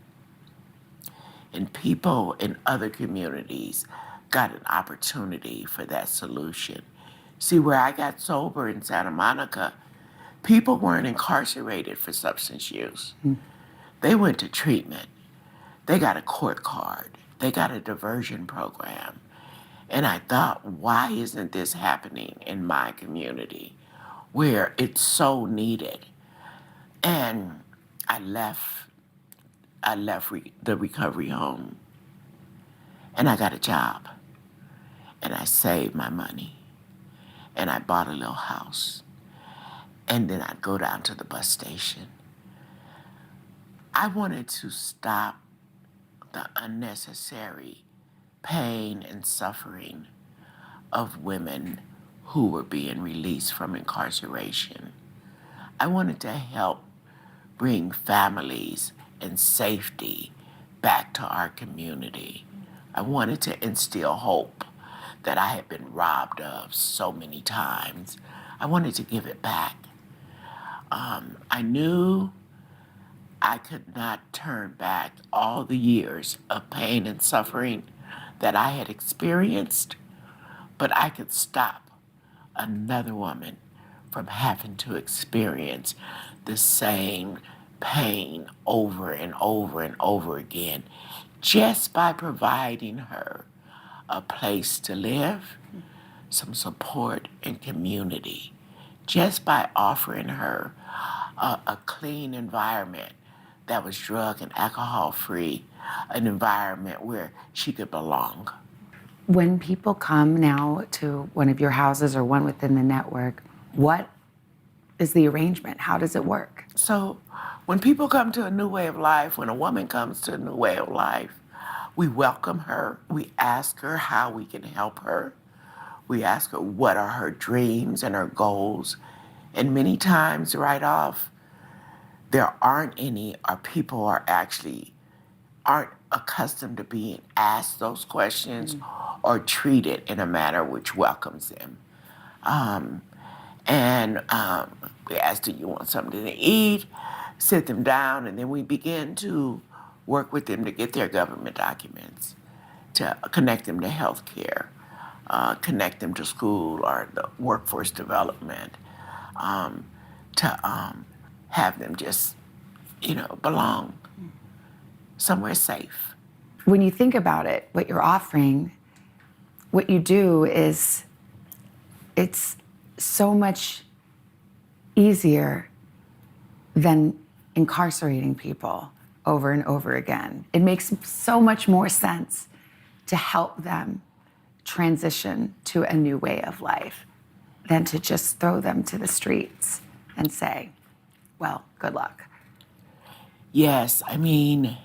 and people in other communities got an opportunity for that solution. See, where I got sober in Santa Monica, people weren't incarcerated for substance use. They went to treatment. They got a court card. They got a diversion program. And I thought, why isn't this happening in my community where it's so needed? And I left the recovery home, and I got a job, and I saved my money, and I bought a little house, and then I'd go down to the bus station. I wanted to stop the unnecessary pain and suffering of women who were being released from incarceration. I wanted to help bring families and safety back to our community. I wanted to instill hope that I had been robbed of so many times. I wanted to give it back. I knew I could not turn back all the years of pain and suffering that I had experienced, but I could stop another woman from having to experience the same pain over and over and over again just by providing her a place to live, some support and community, just by offering her a clean environment that was drug and alcohol free, an environment where she could belong. When people come now to one of your houses or one within the network, what is the arrangement? How does it work? So when people come to a new way of life, when a woman comes to a new way of life, we welcome her. We ask her how we can help her. We ask her what are her dreams and her goals. And many times right off, there aren't any, or people aren't accustomed to being asked those questions or treated in a manner which welcomes them. We ask, do you want something to eat? Sit them down, and then we begin to work with them to get their government documents, to connect them to health care, connect them to school or the workforce development, to have them just, belong somewhere safe. When you think about it, what you're offering, what you do is, it's so much easier than incarcerating people over and over again. It makes so much more sense to help them transition to a new way of life than to just throw them to the streets and say, well, good luck. Yes, I mean,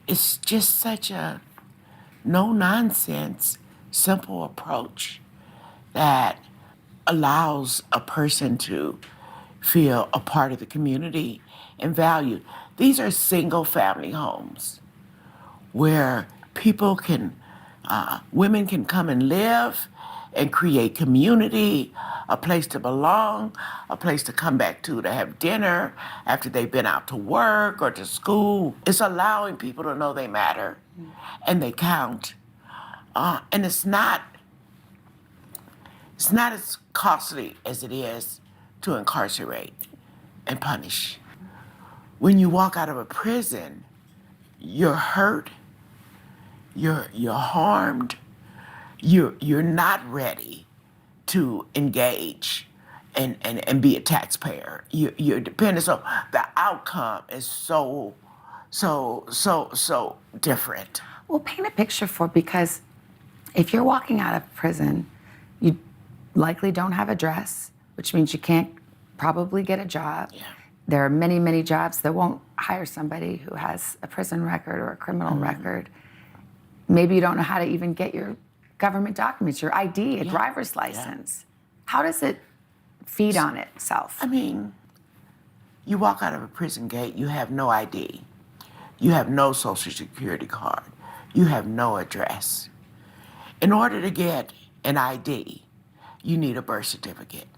it's just such a no-nonsense, simple approach that allows a person to feel a part of the community and valued. These are single-family homes where people women can come and live and create community, a place to belong, a place to come back to have dinner after they've been out to work or to school. It's allowing people to know they matter and they count. And it's not as costly as it is to incarcerate and punish. When you walk out of a prison, you're hurt, you're harmed, you're not ready to engage and be a taxpayer. You're dependent. So the outcome is so different. Well, paint a picture because if you're walking out of prison, you likely don't have a dress, which means you can't probably get a job. Yeah. There are many, many jobs that won't hire somebody who has a prison record or a criminal record. Maybe you don't know how to even get your government documents, your ID, a driver's license. How does it feed on itself? I mean, you walk out of a prison gate, you have no ID. You have no social security card. You have no address. In order to get an ID, you need a birth certificate.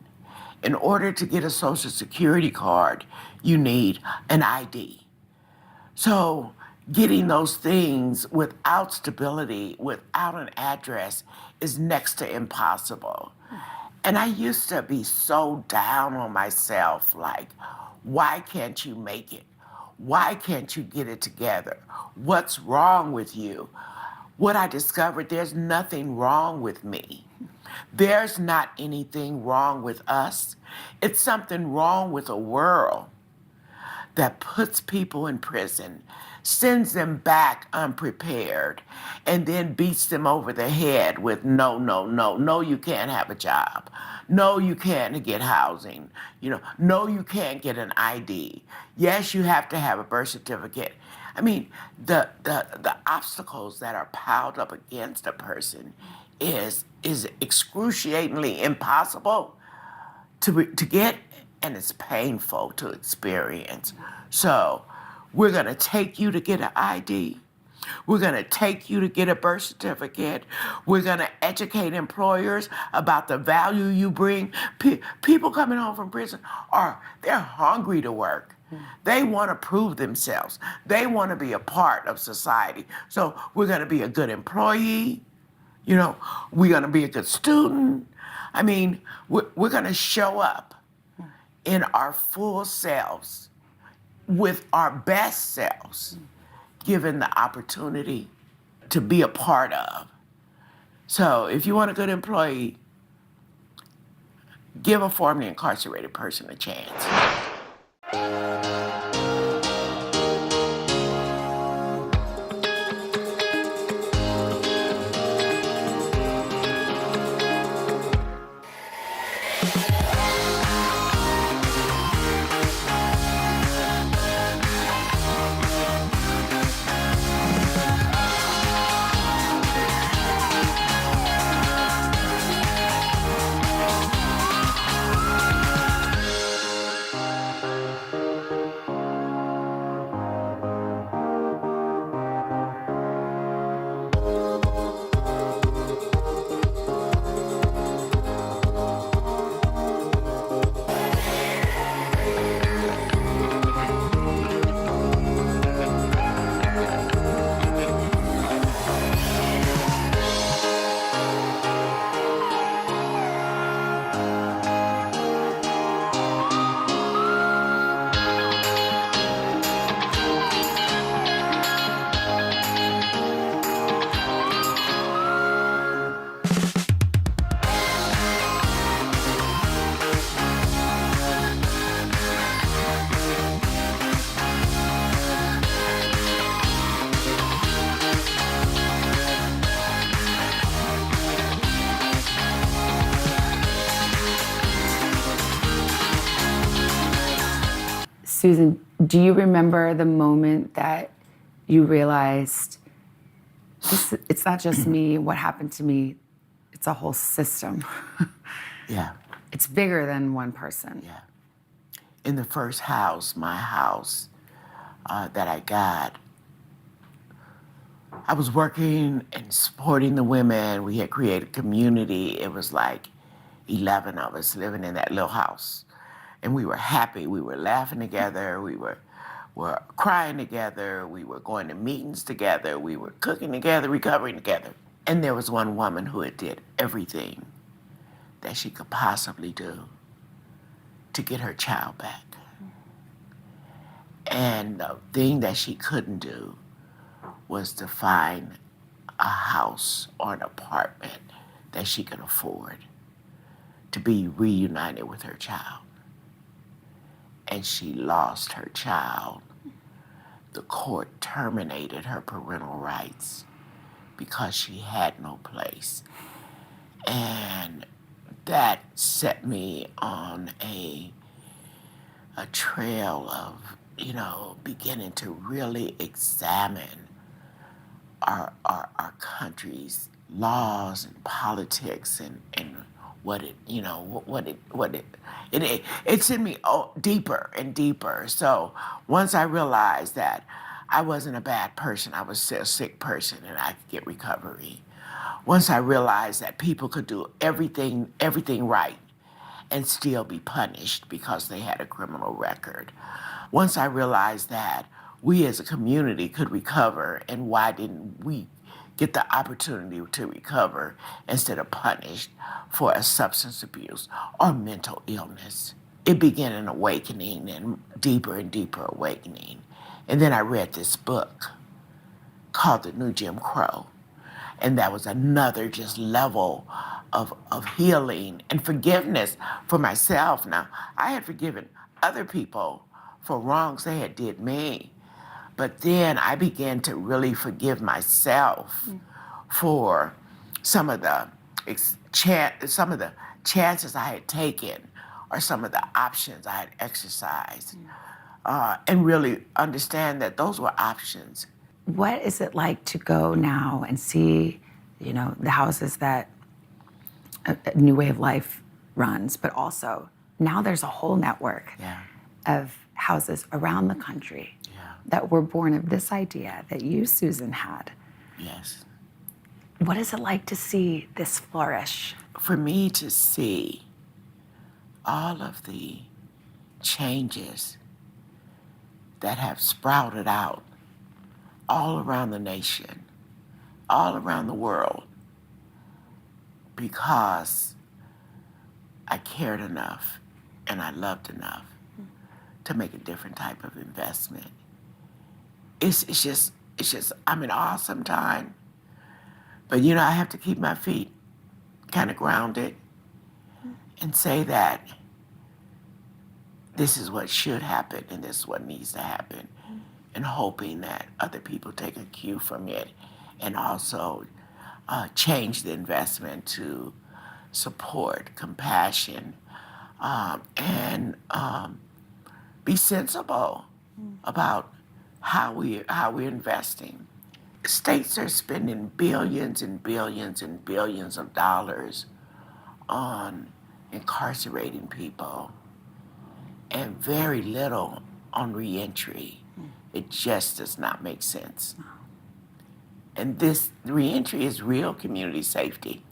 In order to get a social security card, you need an ID. So getting those things without stability, without an address, is next to impossible. And I used to be so down on myself, like, why can't you make it? Why can't you get it together? What's wrong with you? what I discovered, there's nothing wrong with me. There's not anything wrong with us. It's something wrong with a world that puts people in prison, sends them back unprepared, and then beats them over the head with no, no, no, no, you can't have a job. No, you can't get housing. No, you can't get an ID. Yes, you have to have a birth certificate. I mean, the obstacles that are piled up against a person is excruciatingly impossible to get, and it's painful to experience. So we're gonna take you to get an ID. We're gonna take you to get a birth certificate. We're gonna educate employers about the value you bring. People coming home from prison they're hungry to work. They wanna prove themselves. They wanna be a part of society. So we're gonna be a good employee. We're gonna be a good student. I mean, we're gonna show up in our full selves, with our best selves, given the opportunity to be a part of. So if you want a good employee, give a formerly incarcerated person a chance. Susan, do you remember the moment that you realized it's not just me, what happened to me, it's a whole system? Yeah. It's bigger than one person. Yeah. In the first house, my house that I got, I was working and supporting the women. We had created community. It was like 11 of us living in that little house. And we were happy. We were laughing together. We were crying together. We were going to meetings together. We were cooking together, recovering together. And there was one woman who had did everything that she could possibly do to get her child back. And the thing that she couldn't do was to find a house or an apartment that she could afford to be reunited with her child. And she lost her child. The court terminated her parental rights because she had no place. And that set me on a trail of, beginning to really examine our country's laws and politics and what it sent me deeper and deeper. So once I realized that I wasn't a bad person, I was a sick person and I could get recovery. Once I realized that people could do everything right and still be punished because they had a criminal record. Once I realized that we as a community could recover, and why didn't we get the opportunity to recover instead of punished for a substance abuse or mental illness. It began an awakening and deeper awakening. And then I read this book called The New Jim Crow, And that was another just level of healing and forgiveness for myself. Now, I had forgiven other people for wrongs they had did me. But then I began to really forgive myself for some of the chances I had taken or some of the options I had exercised, and really understand that those were options. What is it like to go now and see, you know, the houses that a New Way of Life runs, but also now there's a whole network of houses around the country that were born of this idea that you, Susan, had. Yes. What is it like to see this flourish? For me to see all of the changes that have sprouted out all around the nation, all around the world, because I cared enough and I loved enough to make a different type of investment. It's just, I'm in awe sometimes. But you know, I have to keep my feet kind of grounded and say that this is what should happen and this is what needs to happen, and hoping that other people take a cue from it and also change the investment to support, compassion, and be sensible about how we're investing. States are spending billions and billions and billions of dollars on incarcerating people and very little on reentry. It just does not make sense. And this reentry is real community safety.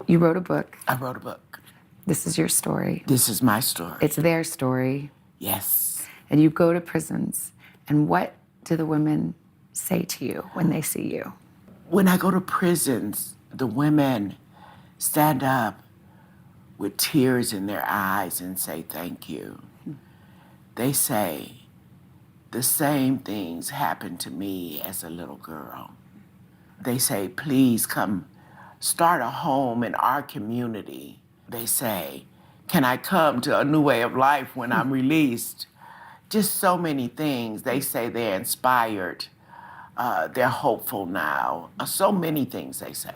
You wrote a book. I wrote a book. This is your story. This is my story. It's their story. Yes. And you go to prisons. And what do the women say to you when they see you? When I go to prisons, the women stand up with tears in their eyes and say thank you. They say, the same things happened to me as a little girl. They say, please come start a home in our community. They say, can I come to a New Way of Life when I'm released? Just so many things. They say they're inspired. They're hopeful now. So many things they say.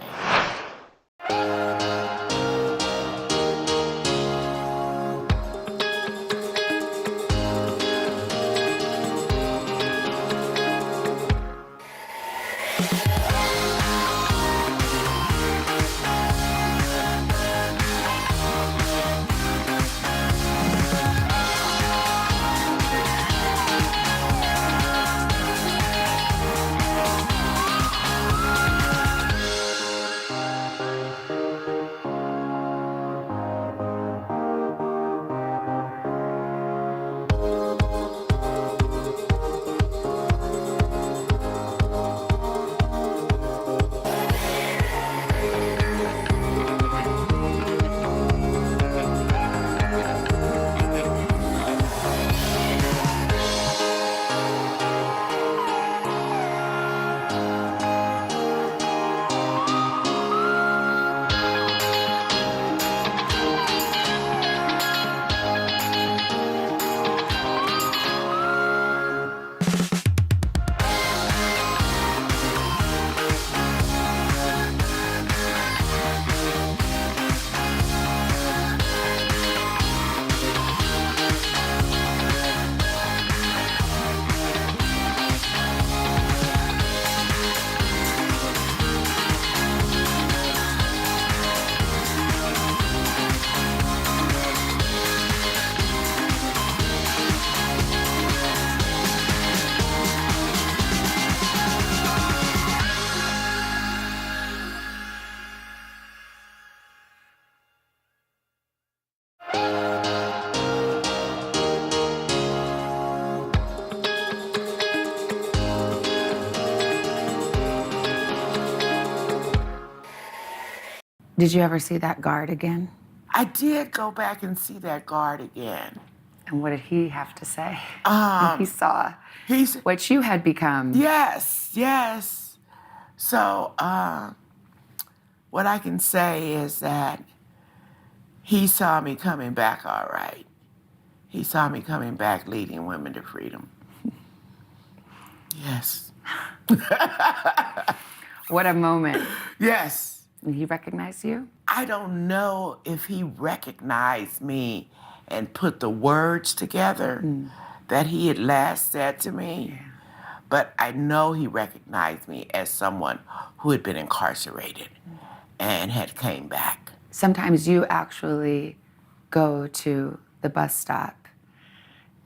Did you ever see that guard again? I did go back and see that guard again. And what did he have to say? He saw what you had become. Yes, yes. So what I can say is that he saw me coming back all right. He saw me coming back leading women to freedom. Yes. What a moment. Yes. And he recognized you? I don't know if he recognized me and put the words together that he had last said to me, but I know he recognized me as someone who had been incarcerated and had came back. Sometimes you actually go to the bus stop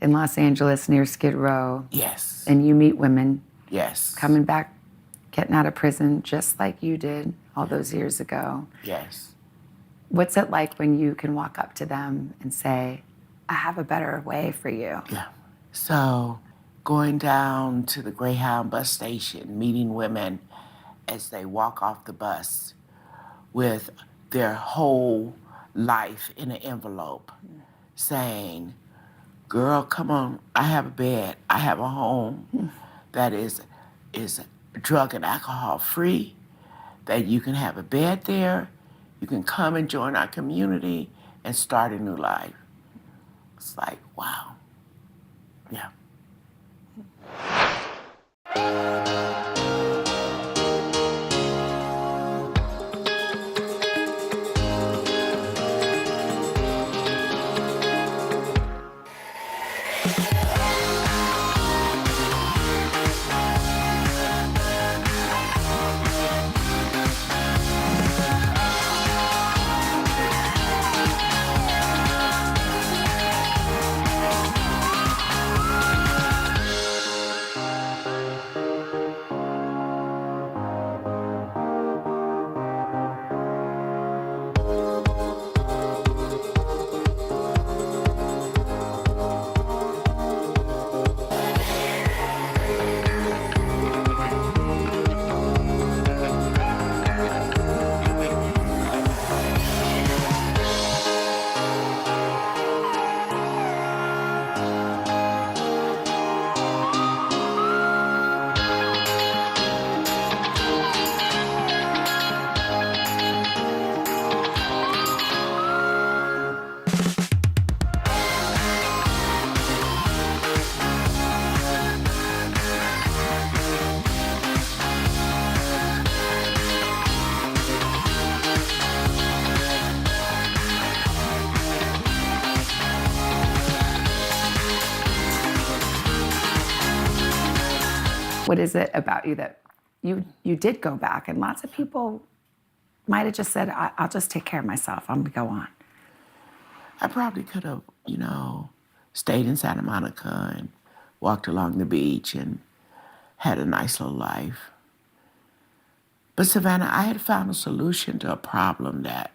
in Los Angeles near Skid Row. Yes. And you meet women. Yes. Coming back, getting out of prison, just like you did all those years ago. Yes. What's it like when you can walk up to them and say, I have a better way for you? Yeah. So going down to the Greyhound bus station, meeting women as they walk off the bus with their whole life in an envelope, saying, girl, come on, I have a bed, I have a home that is drug and alcohol free, that you can have a bed there, you can come and join our community and start a new life. It's like, wow. Yeah. What is it about you that you did go back? And lots of people might have just said, I'll just take care of myself. I'm gonna go on. I probably could have, stayed in Santa Monica and walked along the beach and had a nice little life. But Savannah, I had found a solution to a problem that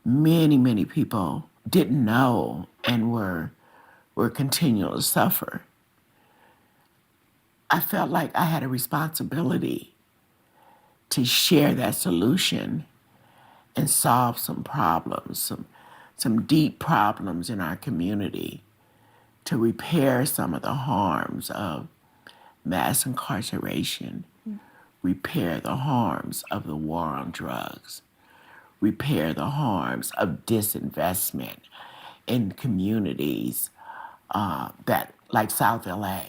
many, many people didn't know and were continuing to suffer. I felt like I had a responsibility to share that solution and solve some problems, some deep problems in our community, to repair some of the harms of mass incarceration, repair the harms of the war on drugs, repair the harms of disinvestment in communities that like South LA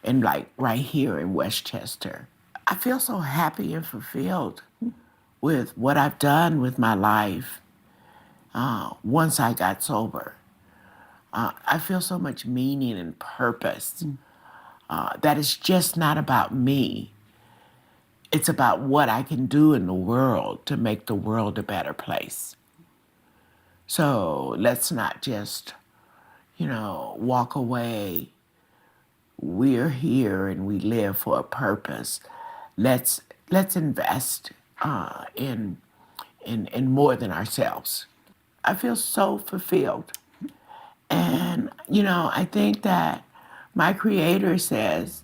and like right here in Westchester. I feel so happy and fulfilled with what I've done with my life once I got sober. I feel so much meaning and purpose that it's just not about me. It's about what I can do in the world to make the world a better place. So let's not just, walk away. We're here and we live for a purpose. Let's invest in more than ourselves. I feel so fulfilled. And, I think that my creator says,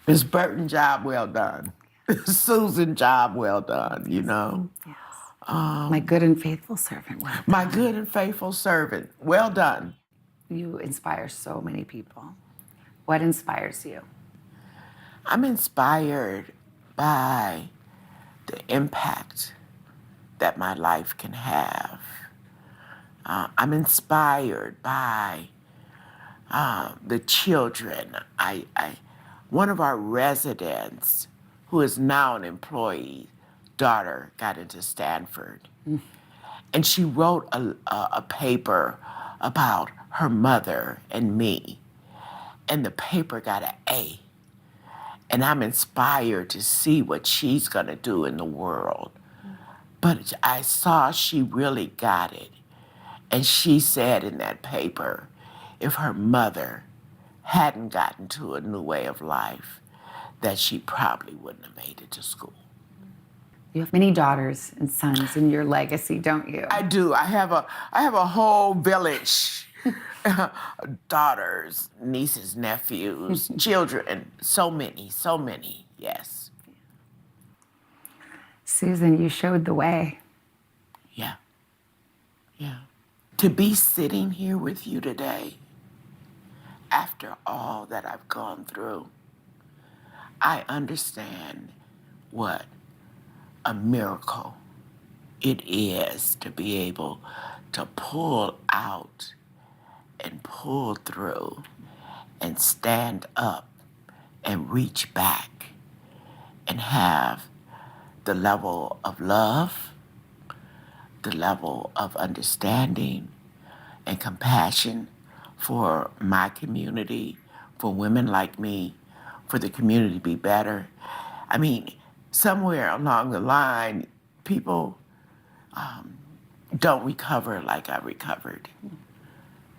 Miss Burton, job well done. Susan, job well done, Yes. My good and faithful servant, well done. My good and faithful servant, well done. You inspire so many people. What inspires you? I'm inspired by the impact that my life can have. I'm inspired by the children. One of our residents, who is now an employee, daughter got into Stanford. And she wrote a paper about her mother and me. And the paper got an A. And I'm inspired to see what she's gonna do in the world. But I saw she really got it. And she said in that paper, if her mother hadn't gotten to a new way of life, that she probably wouldn't have made it to school. You have many daughters and sons in your legacy, don't you? I do. I have a whole village. Daughters, nieces, nephews, children, so many, yes. Susan, you showed the way. Yeah. To be sitting here with you today, after all that I've gone through, I understand what a miracle it is to be able to pull out and pull through and stand up and reach back and have the level of love, the level of understanding and compassion for my community, for women like me, for the community to be better. I mean, somewhere along the line, people don't recover like I recovered.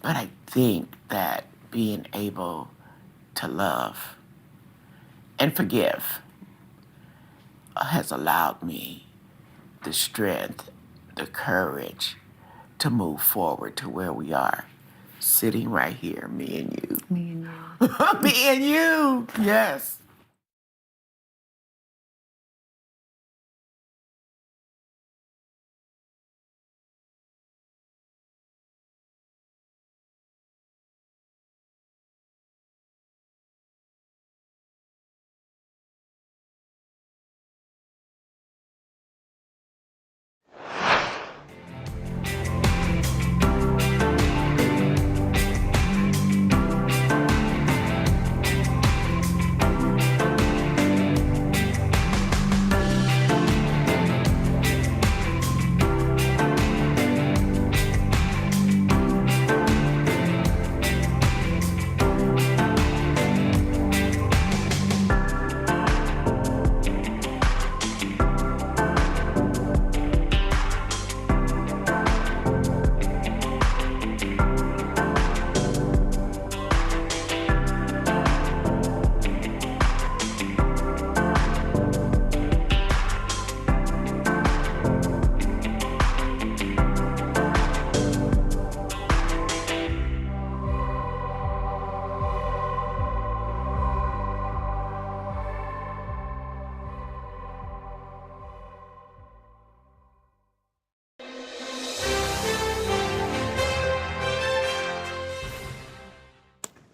But I think that being able to love and forgive has allowed me the strength, the courage to move forward to where we are, sitting right here, me and you. Me and you. Me and you, yes.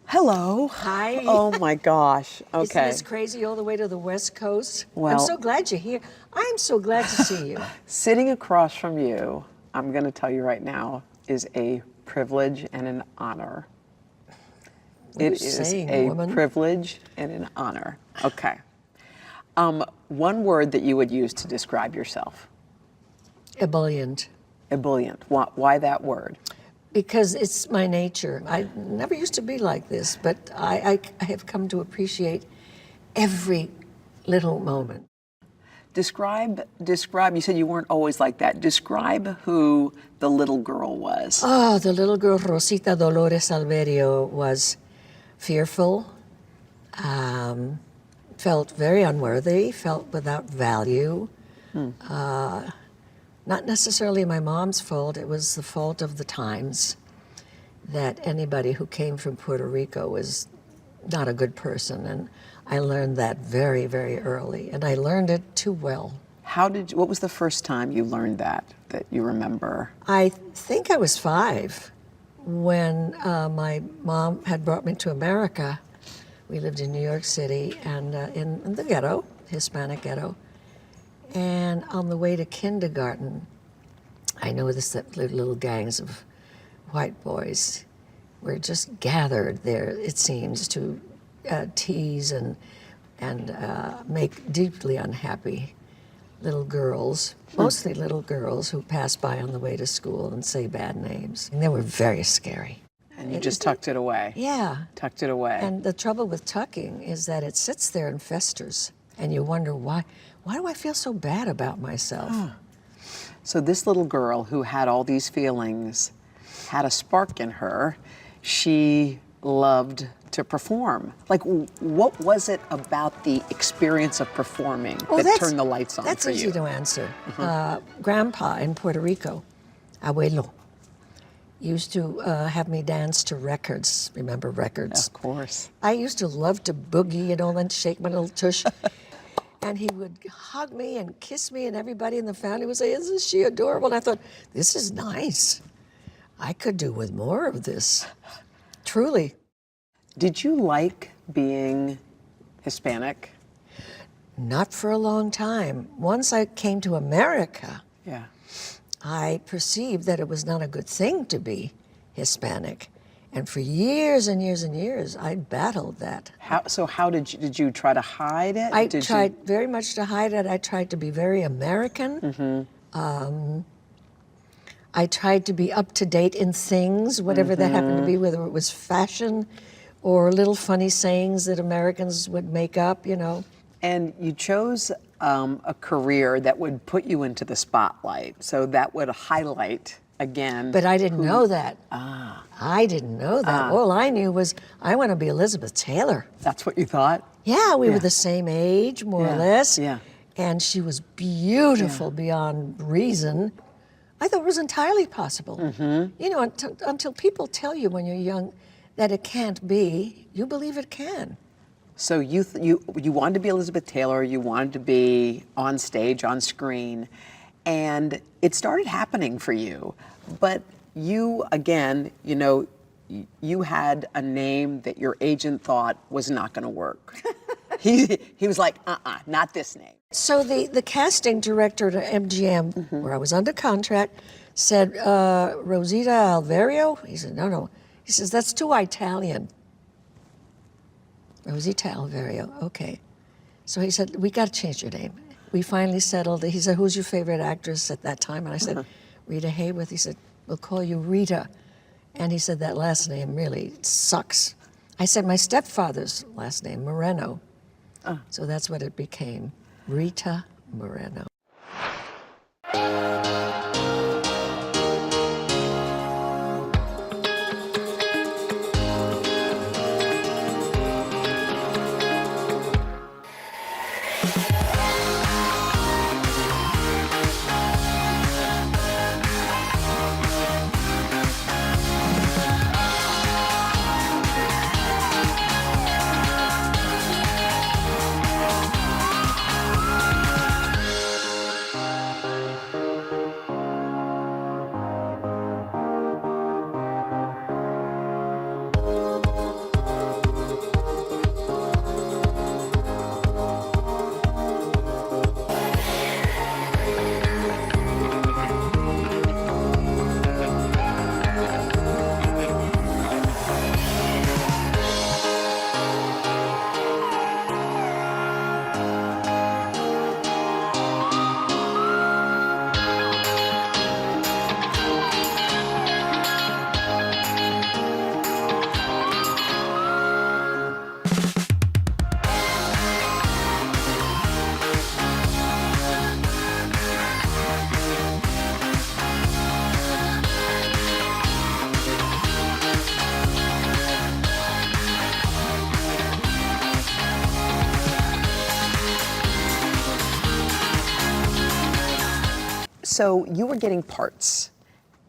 Hello. Hi. Oh my gosh. Okay. Isn't this crazy all the way to the West Coast? Well, I'm so glad you're here. I'm so glad to see you. Sitting across from you, I'm going to tell you right now, is a privilege and an honor. What are It you is saying, a woman? privilege and an honor. Okay. One word that you would use to describe yourself. Ebullient. Ebullient. Why that word? Because it's my nature. I never used to be like this, but I have come to appreciate every little moment. Describe, you said you weren't always like that. Describe who the little girl was. Oh, the little girl, Rosita Dolores Alverio, was fearful, felt very unworthy, felt without value. Not necessarily my mom's fault, it was the fault of the times that anybody who came from Puerto Rico was not a good person. And I learned that very, very early, and I learned it too well. What was the first time you learned that you remember? I think I was 5 when my mom had brought me to America. We lived in New York City and in the ghetto. Hispanic ghetto. And on the way to kindergarten, I noticed that little gangs of white boys were just gathered there, it seems, to tease and make deeply unhappy little girls, mostly little girls who pass by on the way to school and say bad names. And they were very scary. And you just tucked it away. Yeah. Tucked it away. And the trouble with tucking is that it sits there and festers, and you wonder why do I feel so bad about myself? So this little girl who had all these feelings had a spark in her. She loved to perform. Like, what was it about the experience of performing that turned the lights on for you? That's easy to answer. Grandpa in Puerto Rico, abuelo, used to have me dance to records. Remember records? Of course. I used to love to boogie and all and shake my little tush. And he would hug me and kiss me, and everybody in the family would say, "Isn't she adorable?" And I thought, this is nice. I could do with more of this. Truly. Did you like being Hispanic? Not for a long time. Once I came to America, yeah, I perceived that it was not a good thing to be Hispanic. And for years and years and years, I battled that. How did you try to hide it? I tried very much to hide it. I tried to be very American. I tried to be up to date in things, whatever that happened to be, whether it was fashion or little funny sayings that Americans would make up, you know. And you chose a career that would put you into the spotlight, so that would highlight again. But I didn't know that. I didn't know that. All I knew was I want to be Elizabeth Taylor. That's what you thought? Yeah, we were the same age, more or less. Yeah. And she was beautiful beyond reason. I thought it was entirely possible. You know, until people tell you when you're young that it can't be, you believe it can. So you wanted to be Elizabeth Taylor, you wanted to be on stage, on screen, and it started happening for you. But you, again, you know, you had a name that your agent thought was not going to work. He was like, not this name. So the casting director at MGM, where I was under contract, said, Rosita Alvario? He said, no. He says, that's too Italian. Rosita Alvario, okay. So he said, we got to change your name. We finally settled. He said, who's your favorite actress at that time? And I said, Rita Hayworth. He said, we'll call you Rita. And he said, that last name really sucks. I said, my stepfather's last name, Moreno. So that's what it became, Rita Moreno. So you were getting parts,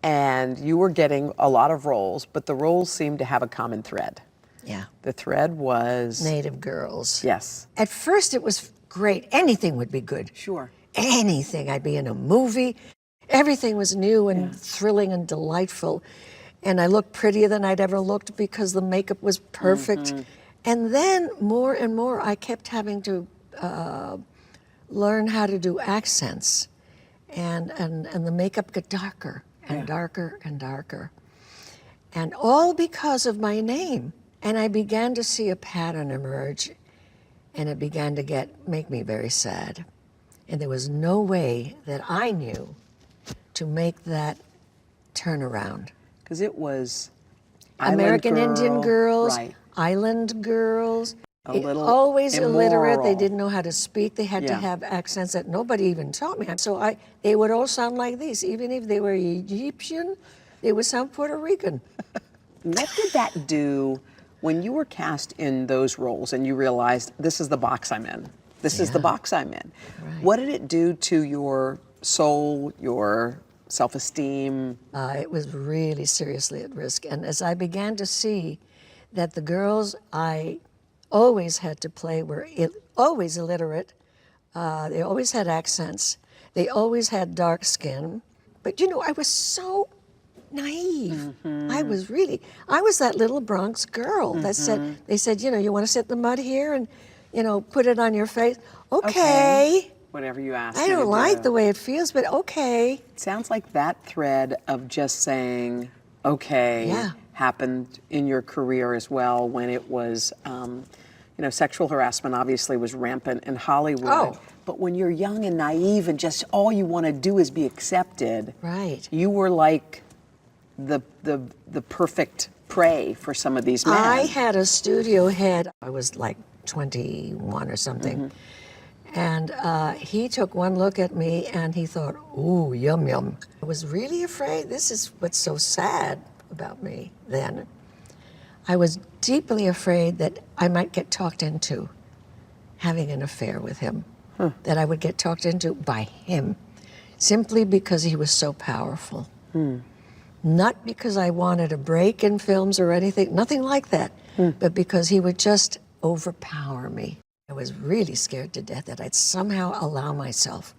and you were getting a lot of roles, but the roles seemed to have a common thread. Yeah. The thread was... Native girls. Yes. At first it was great. Anything would be good. Sure. Anything. I'd be in a movie. Everything was new and thrilling and delightful. And I looked prettier than I'd ever looked because the makeup was perfect. And then more and more I kept having to learn how to do accents, and the makeup got darker and darker and darker. And all because of my name. And I began to see a pattern emerge, and it began to make me very sad. And there was no way that I knew to make that turnaround. Because it was American Island Indian girl, girls, right. island girls, immoral. always illiterate. They didn't know how to speak. They had to Yeah. have accents that nobody even taught me. So they would all sound like this. Even if they were Egyptian, they would sound Puerto Rican. What did that do when you were cast in those roles and you realized this is the box I'm in? This is the box I'm in. Right. What did it do to your soul, your self-esteem? It was really seriously at risk. And as I began to see that the girls I always had to play were always illiterate, they always had accents, they always had dark skin. But you know, I was so naive. I was that little Bronx girl that they said, you know, you want to sit in the mud here and, you know, put it on your face? Okay. Whatever you ask. I don't like the way it feels, but okay. It sounds like that thread of just saying, okay, happened in your career as well when it was, you know, sexual harassment obviously was rampant in Hollywood. Oh. But when you're young and naive and just all you want to do is be accepted, right? You were like the perfect prey for some of these men. I had a studio head. I was like 21 or something. And he took one look at me and he thought, ooh, yum, yum. I was really afraid. This is what's so sad about me then. I was deeply afraid that I might get talked into having an affair with him, that I would get talked into by him, simply because he was so powerful. Not because I wanted a break in films or anything, nothing like that, but because he would just overpower me. I was really scared to death that I'd somehow allow myself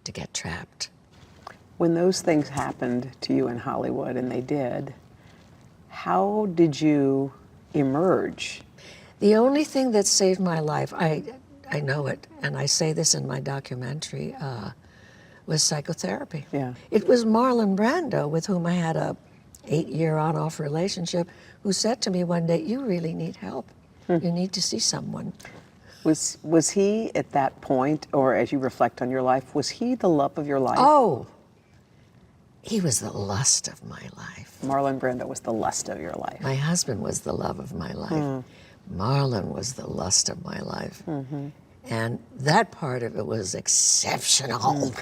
to get trapped. When those things happened to you in Hollywood, and they did, how did you emerge? The only thing that saved my life, I know it, and I say this in my documentary, was psychotherapy. Yeah. It was Marlon Brando, with whom I had a 8-year on-off relationship, who said to me one day, you really need help. You need to see someone. Was he at that point, or as you reflect on your life, was he the love of your life? Oh, he was the lust of my life. Marlon Brando was the lust of your life. My husband was the love of my life. Marlon was the lust of my life. And that part of it was exceptional.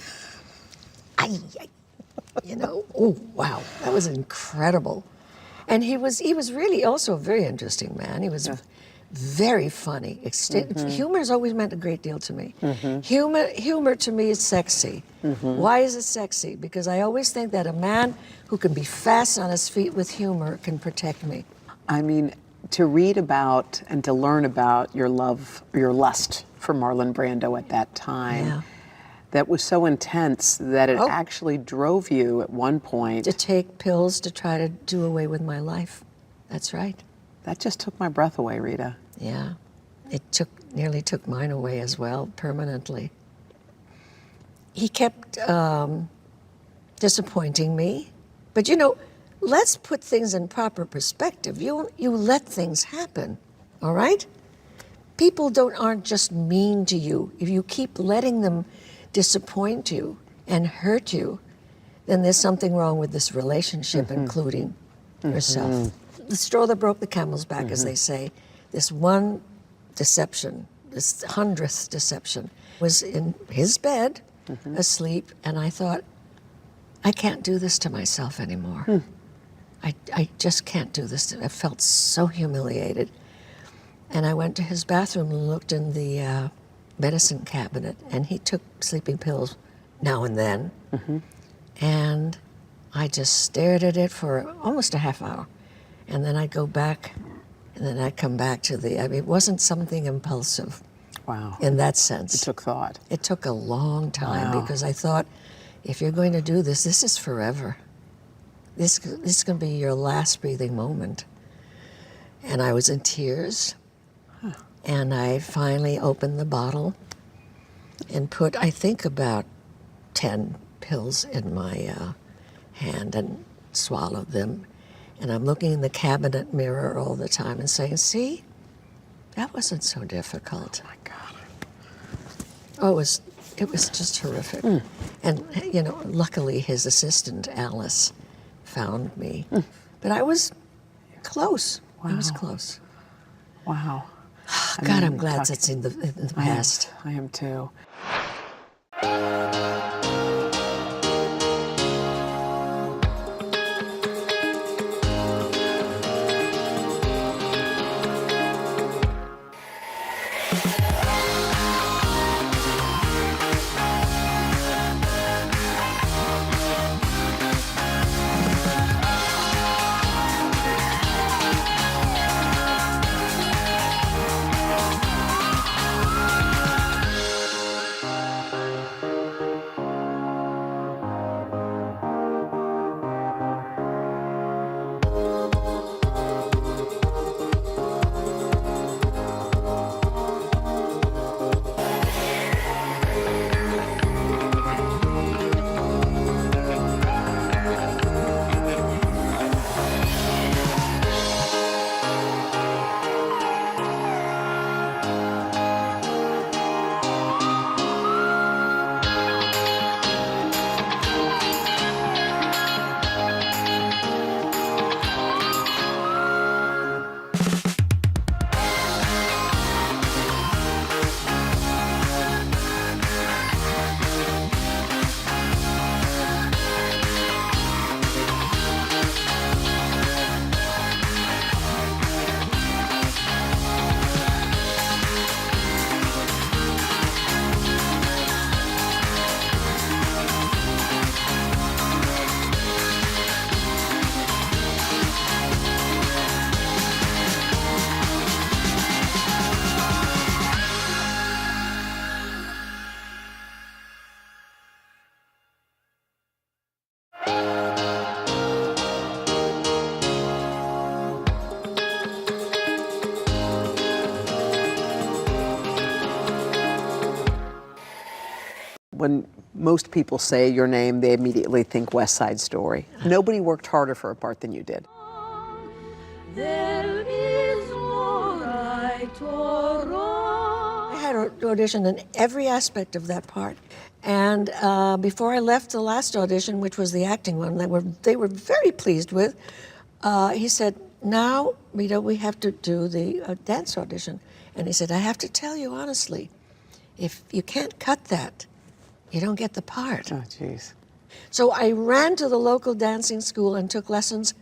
You know, oh, wow, that was incredible. And he was really also a very interesting man. He was very funny. Humor has always meant a great deal to me. Humor to me is sexy. Why is it sexy? Because I always think that a man who can be fast on his feet with humor can protect me. I mean, to read about and to learn about your love, your lust for Marlon Brando at that time, that was so intense that it actually drove you at one point to take pills to try to do away with my life. That's right. That just took my breath away, Rita. Yeah, it nearly took mine away as well, permanently. He kept disappointing me, but you know, let's put things in proper perspective. You let things happen, all right? People aren't just mean to you. If you keep letting them disappoint you and hurt you, then there's something wrong with this relationship, including yourself. The straw that broke the camel's back, as they say, this one deception, this 100th deception, was in his bed, asleep, and I thought, I can't do this to myself anymore. I just can't do this. I felt so humiliated. And I went to his bathroom and looked in the medicine cabinet, and he took sleeping pills now and then. And I just stared at it for almost a half hour. And then I'd go back, and then I'd come back to it wasn't something impulsive. Wow. In that sense. It took thought. It took a long time because I thought, if you're going to do this, this is forever. This is going to be your last breathing moment. And I was in tears. And I finally opened the bottle, and put, I think, about 10 pills in my hand and swallowed them. And I'm looking in the cabinet mirror all the time and saying, see, that wasn't so difficult. Oh, my God. Oh, it was just horrific. And, you know, luckily his assistant, Alice, found me. But I was close. Wow. I was close. Wow. God, I'm glad that's in the past. I am too. When most people say your name, they immediately think West Side Story. Nobody worked harder for a part than you did. There is no right or wrong. I had an audition in every aspect of that part. And before I left the last audition, which was the acting one, they were very pleased with, he said, now, Rita, we have to do the dance audition. And he said, I have to tell you honestly, if you can't cut that, you don't get the part. Oh, jeez. So I ran to the local dancing school and took lessons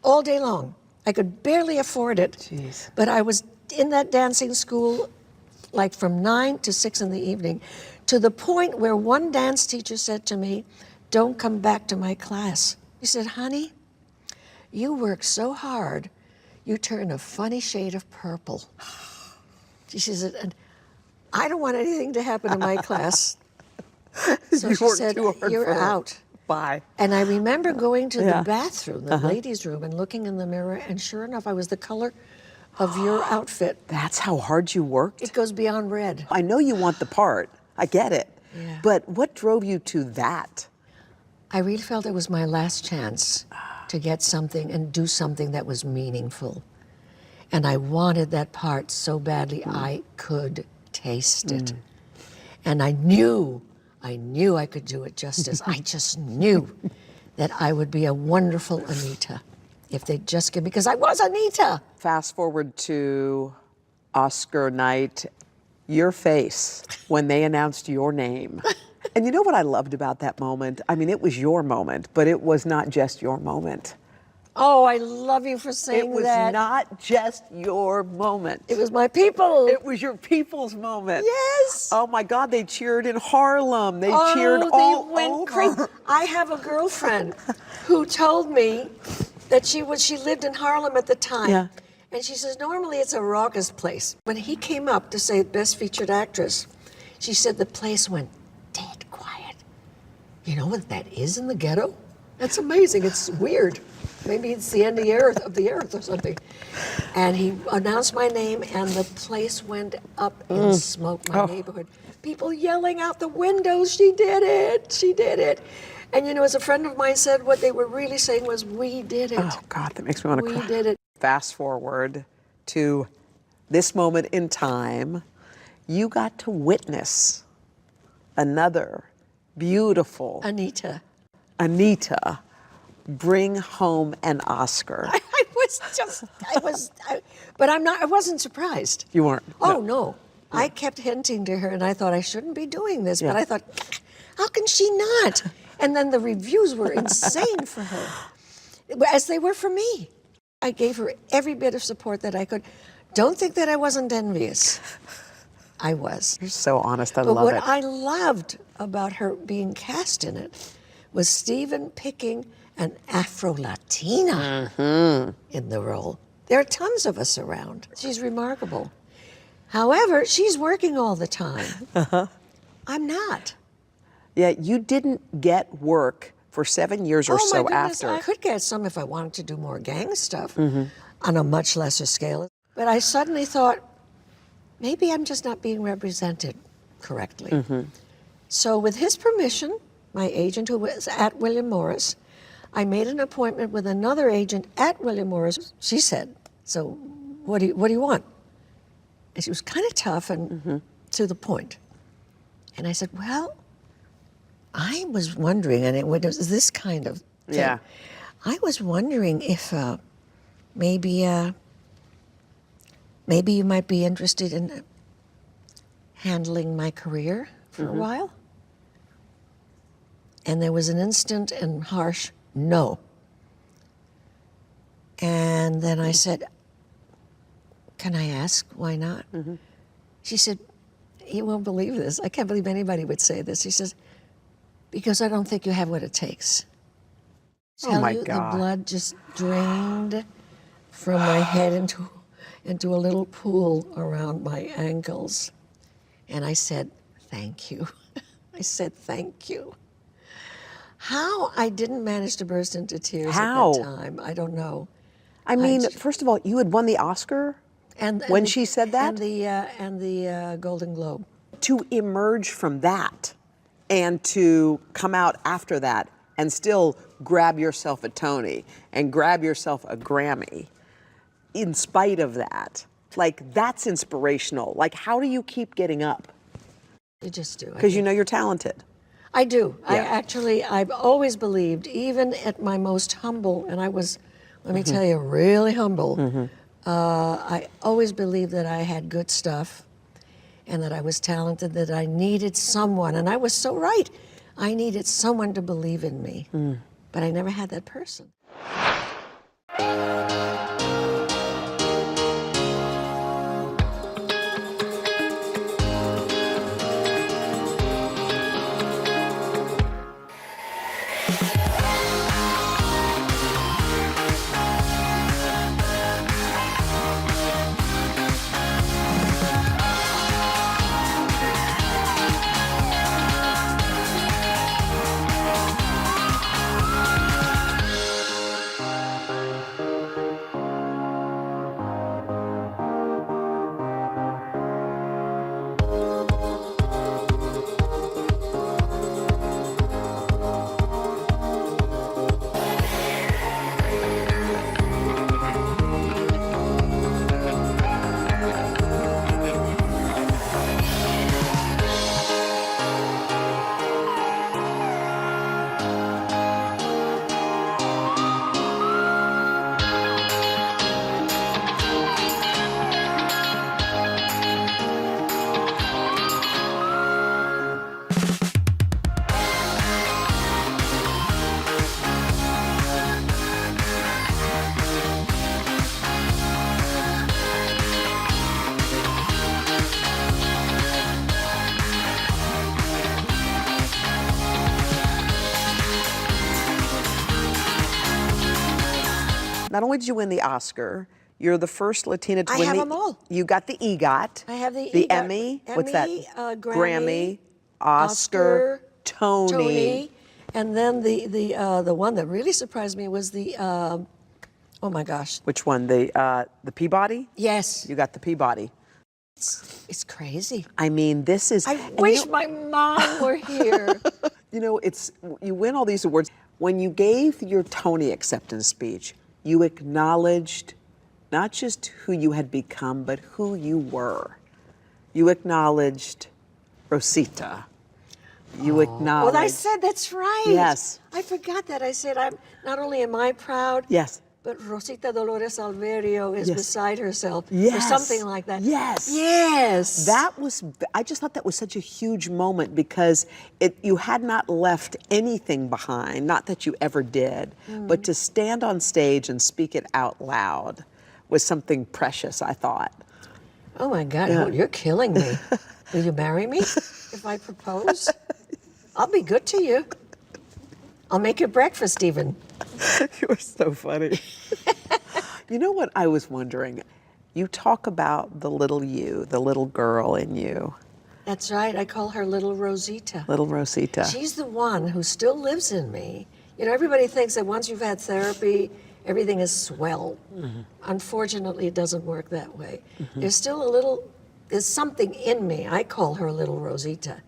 all day long. I could barely afford it. Jeez. But I was in that dancing school like from 9 to 6 in the evening, to the point where one dance teacher said to me, don't come back to my class. He said, honey, you work so hard, you turn a funny shade of purple. She said, and I don't want anything to happen to my class. So You she worked said, too hard you're for it. out. Bye. And I remember going to Yeah. the bathroom, the ladies' room, and looking in the mirror, and sure enough, I was the color of your outfit. That's how hard you worked? It goes beyond red. I know you want the part. I get it. Yeah. But what drove you to that? I really felt it was my last chance to get something and do something that was meaningful. And I wanted that part so badly, I could taste it. And I knew I could do it justice. I just knew that I would be a wonderful Anita if they'd just give me, because I was Anita. Fast forward to Oscar night, your face when they announced your name. And you know what I loved about that moment? I mean, it was your moment, but it was not just your moment. Oh, I love you for saying It was that. not just your moment. It was my people. It was your people's moment. Yes. Oh my God, they cheered in Harlem. They cheered they all went over. crazy. I have a girlfriend who told me that she lived in Harlem at the time. Yeah. And she says, normally it's a raucous place. When he came up to say Best Featured Actress, she said the place went dead quiet. You know what that is in the ghetto? That's amazing. It's weird. Maybe it's the end of the earth or something. And he announced my name, and the place went up in smoke, my neighborhood. People yelling out the windows, she did it, she did it. And you know, as a friend of mine said, what they were really saying was, we did it. Oh God, that makes me want to cry. We did it. Fast forward to this moment in time, you got to witness another beautiful Anita bring home an Oscar. But I wasn't surprised. You weren't? Oh, no. I kept hinting to her, and I thought I shouldn't be doing this, but I thought, how can she not? And then the reviews were insane for her, as they were for me. I gave her every bit of support that I could. Don't think that I wasn't envious. I was. You're so honest, I but love what it. I loved about her being cast in it was Stephen picking an Afro-Latina in the role. There are tons of us around. She's remarkable. However, she's working all the time. I'm not. Yeah, you didn't get work for 7 years or so my goodness, after. I could get some if I wanted to do more gang stuff on a much lesser scale. But I suddenly thought, maybe I'm just not being represented correctly. So with his permission, my agent who was at William Morris, I made an appointment with another agent at William Morris. She said, so what do you want? And she was kind of tough and to the point. And I said, well, I was wondering, and it was this kind of thing. Yeah. I was wondering if maybe you might be interested in handling my career for a while. And there was an instant and harsh no. And then I said, can I ask why not? She said, you won't believe this. I can't believe anybody would say this. She says, because I don't think you have what it takes. Oh my The God. blood just drained from my head into a little pool around my ankles. And I said, thank you. I said, thank you. How I didn't manage to burst into tears at that time, I don't know. I mean, first of all, you had won the Oscar when she said that? And the Golden Globe. To emerge from that and to come out after that and still grab yourself a Tony and grab yourself a Grammy in spite of that, like, that's inspirational. Like, how do you keep getting up? You just do. Because you know you're talented. I do. Yeah. I've always believed, even at my most humble, and I was, let me tell you, really humble, I always believed that I had good stuff and that I was talented, that I needed someone, and I was so right. I needed someone to believe in me, but I never had that person. Not only did you win the Oscar, you're the first Latina to I win have the... them all. You got the EGOT. I have the EGOT. Emmy, What's that? Grammy, Oscar, Tony. And then the one that really surprised me was the, oh my gosh. Which one? The Peabody? Yes. You got the Peabody. It's crazy. I mean, this is. I wish my mom were here. You know, you win all these awards. When you gave your Tony acceptance speech, you acknowledged not just who you had become, but who you were. You acknowledged Rosita. You acknowledged. Well, I said that's right. Yes. I forgot that. I said, I'm not only am I proud. Yes. But Rosita Dolores Alverio is beside herself, or Yes. something like that. Yes. Yes. I just thought that was such a huge moment because you had not left anything behind, not that you ever did, but to stand on stage and speak it out loud was something precious, I thought. Oh my God, Yeah. you're killing me. Will you marry me if I propose? I'll be good to you. I'll make you breakfast even. You are so funny. You know what I was wondering? You talk about the little you, the little girl in you. That's right. I call her Little Rosita. Little Rosita. She's the one who still lives in me. You know, everybody thinks that once you've had therapy, everything is swell. Unfortunately, it doesn't work that way. There's still there's something in me. I call her Little Rosita,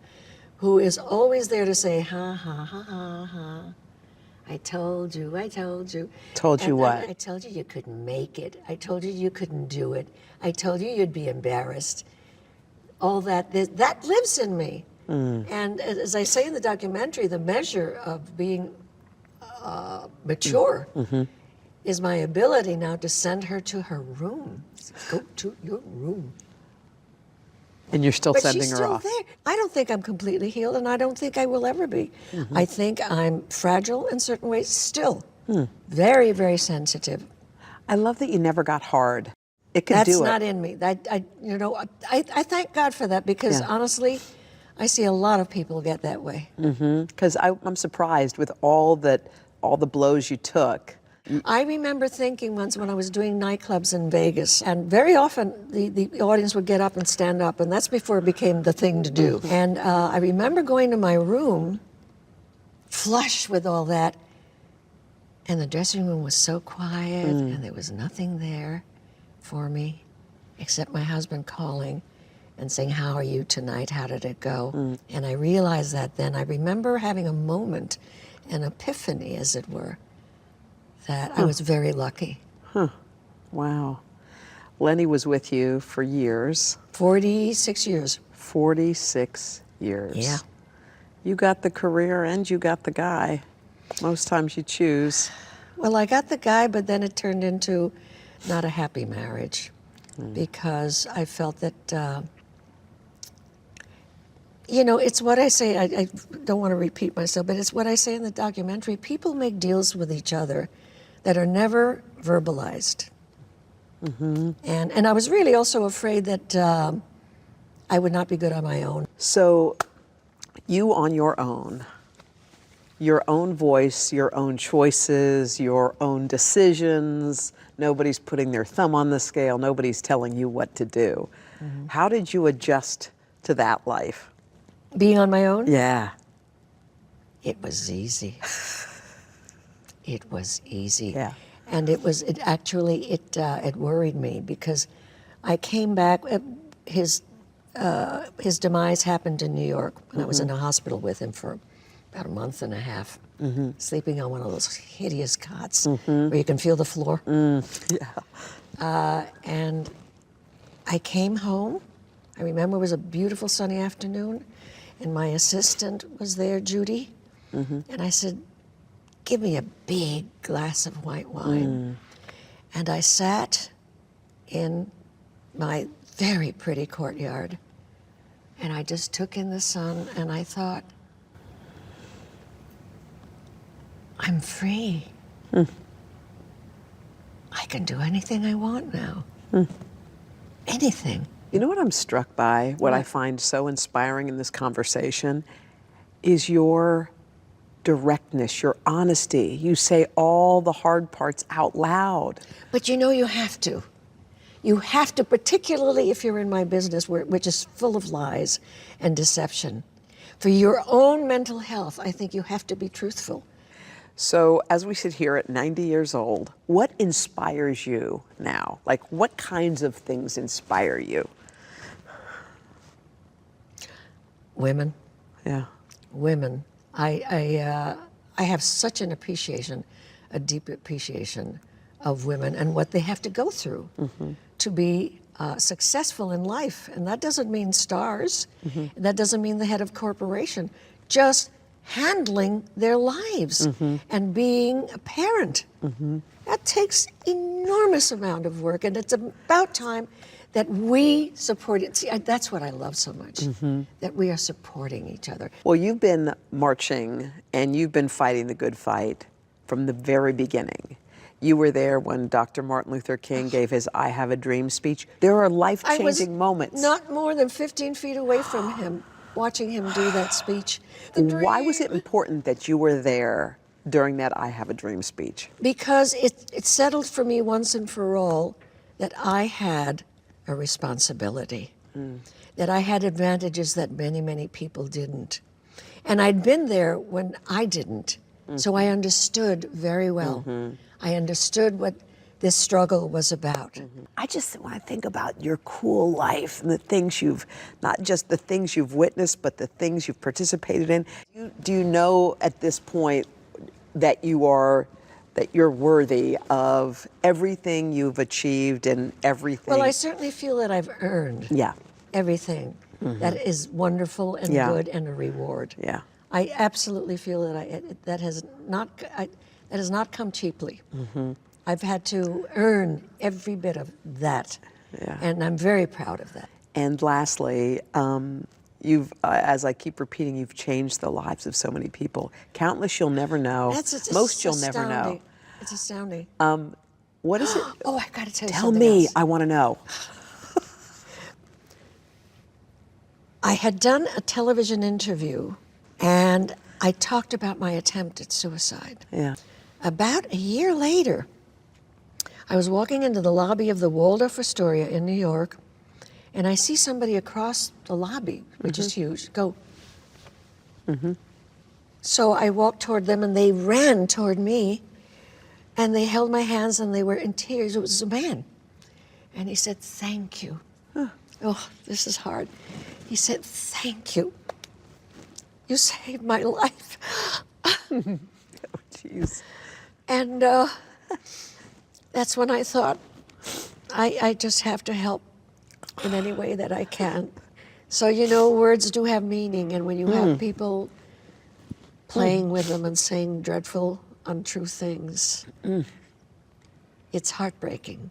who is always there to say, ha, ha, ha, ha, ha. I told you, I told you. Told you what? I told you you couldn't make it. I told you you couldn't do it. I told you you'd be embarrassed. All that lives in me. And as I say in the documentary, the measure of being mature is my ability now to send her to her room. Go to your room. And you're still But sending she's her still off. there. I don't think I'm completely healed, and I don't think I will ever be. I think I'm fragile in certain ways still. Very, very sensitive. I love that you never got hard. It can That's do it. not in me. I thank God for that because honestly, I see a lot of people get that way. Because I'm surprised with all the blows you took. I remember thinking once when I was doing nightclubs in Vegas, and very often the audience would get up and stand up, and that's before it became the thing to do. And I remember going to my room, flush with all that, and the dressing room was so quiet, and there was nothing there for me, except my husband calling and saying, how are you tonight? How did it go? And I realized that then. I remember having a moment, an epiphany, as it were, that I was very lucky. Wow. Lenny was with you for years. 46 years. 46 years. Yeah. You got the career and you got the guy. Most times you choose. Well, I got the guy, but then it turned into not a happy marriage because I felt that, it's what I say. I don't want to repeat myself, but it's what I say in the documentary. People make deals with each other that are never verbalized. And I was really also afraid that I would not be good on my own. So you on your own voice, your own choices, your own decisions, nobody's putting their thumb on the scale, nobody's telling you what to do. How did you adjust to that life? Being on my own? Yeah. It was easy. It was easy. Yeah. And it worried me because I came back, his demise happened in New York when I was in a hospital with him for about a month and a half, sleeping on one of those hideous cots where you can feel the floor. And I came home. I remember it was a beautiful sunny afternoon, and my assistant was there, Judy, and I said, give me a big glass of white wine. And I sat in my very pretty courtyard, and I just took in the sun, and I thought, I'm free. I can do anything I want now. Anything. You know what I'm struck by, what I find so inspiring in this conversation, is your directness, your honesty. You say all the hard parts out loud. But you have to. You have to, particularly if you're in my business, which is full of lies and deception. For your own mental health, I think you have to be truthful. So as we sit here at 90 years old, what inspires you now? Like, what kinds of things inspire you? Women. Yeah. Women. I have such an appreciation, a deep appreciation of women and what they have to go through to be successful in life. And that doesn't mean stars. That doesn't mean the head of corporation. Just handling their lives and being a parent. That takes enormous amount of work, and it's about time that we support it. See, that's what I love so much, that we are supporting each other. Well, you've been marching and you've been fighting the good fight from the very beginning. You were there when Dr. Martin Luther King gave his I Have a Dream speech. There are life-changing moments. Not more than 15 feet away from him, watching him do that speech. Why was it important that you were there during that I Have a Dream speech? Because it settled for me once and for all that I had a responsibility, that I had advantages that many, many people didn't. And I'd been there when I didn't, so I understood very well. I understood what this struggle was about. I just want to think about your cool life and the things not just the things you've witnessed, but the things you've participated in. Do you know at this point that you're worthy of everything you've achieved and everything? Well, I certainly feel that I've earned everything that is wonderful and good and a reward. Yeah. I absolutely feel that that has not come cheaply. I've had to earn every bit of that, and I'm very proud of that. And lastly, you've, as I keep repeating, you've changed the lives of so many people. Countless you'll never know. Most you'll never know. It's astounding. What is it? Oh, I got to tell you Tell something me. else. I want to know. I had done a television interview, and I talked about my attempt at suicide. Yeah. About a year later, I was walking into the lobby of the Waldorf Astoria in New York, and I see somebody across the lobby, which is huge, go. So I walked toward them, and they ran toward me, and they held my hands, and they were in tears. It was a man. And he said, "Thank you." Oh, this is hard. He said, "Thank you. You saved my life." Oh, jeez. And that's when I thought, I just have to help in any way that I can. So, words do have meaning, and when you have people playing with them and saying dreadful, untrue things, it's heartbreaking.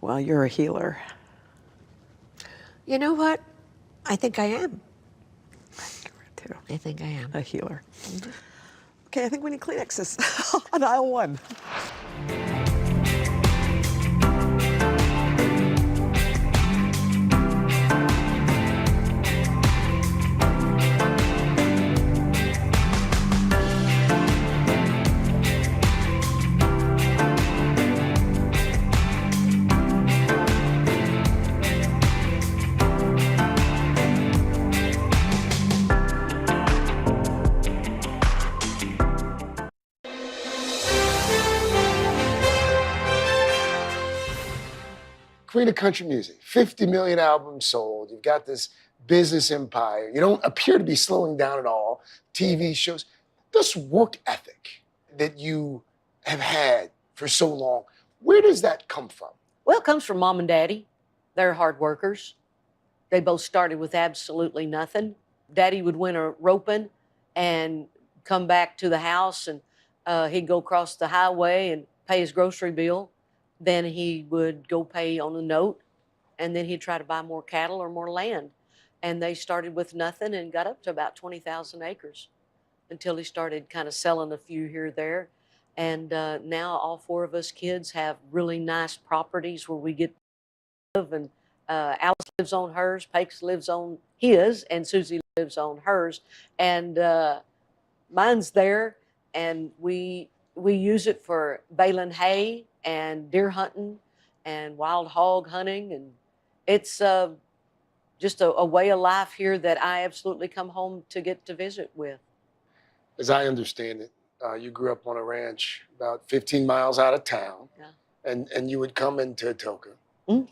Well, you're a healer. You know what? I think I am. Too. I think I am. A healer. Okay, I think we need Kleenexes on aisle 1. Queen of country music, 50 million albums sold. You've got this business empire. You don't appear to be slowing down at all. TV shows. This work ethic that you have had for so long, where does that come from? Well, it comes from mom and daddy. They're hard workers. They both started with absolutely nothing. Daddy would win a roping and come back to the house, and he'd go across the highway and pay his grocery bill. Then he would go pay on a note, and then he'd try to buy more cattle or more land. And they started with nothing and got up to about 20,000 acres until he started kind of selling a few here or there. And now all 4 of us kids have really nice properties where we get to live. And Alice lives on hers, Pakes lives on his, and Susie lives on hers. And mine's there, and we use it for baling hay and deer hunting and wild hog hunting, and it's just a way of life here that I absolutely come home to get to visit with. As I understand it, you grew up on a ranch about 15 miles out of town, and you would come into Atoka.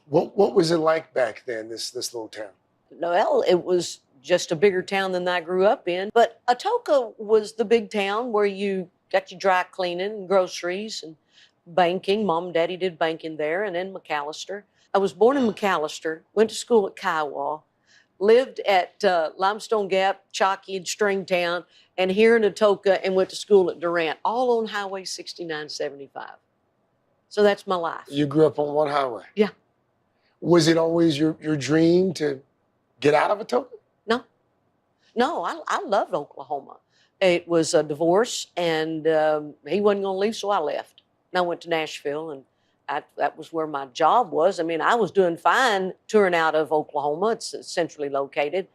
What was it like back then, this little town? Well, it was just a bigger town than I grew up in, but Atoka was the big town where you got your dry cleaning and groceries and banking. Mom and Daddy did banking there, and then McAllister. I was born in McAllister, went to school at Kiowa, lived at Limestone Gap, Chalky, and Stringtown, and here in Atoka, and went to school at Durant, all on Highway 6975. So that's my life. You grew up on one highway? Yeah. Was it always your dream to get out of Atoka? No, I loved Oklahoma. It was a divorce, and he wasn't going to leave, so I left. And I went to Nashville, and that was where my job was. I mean, I was doing fine touring out of Oklahoma. It's centrally located.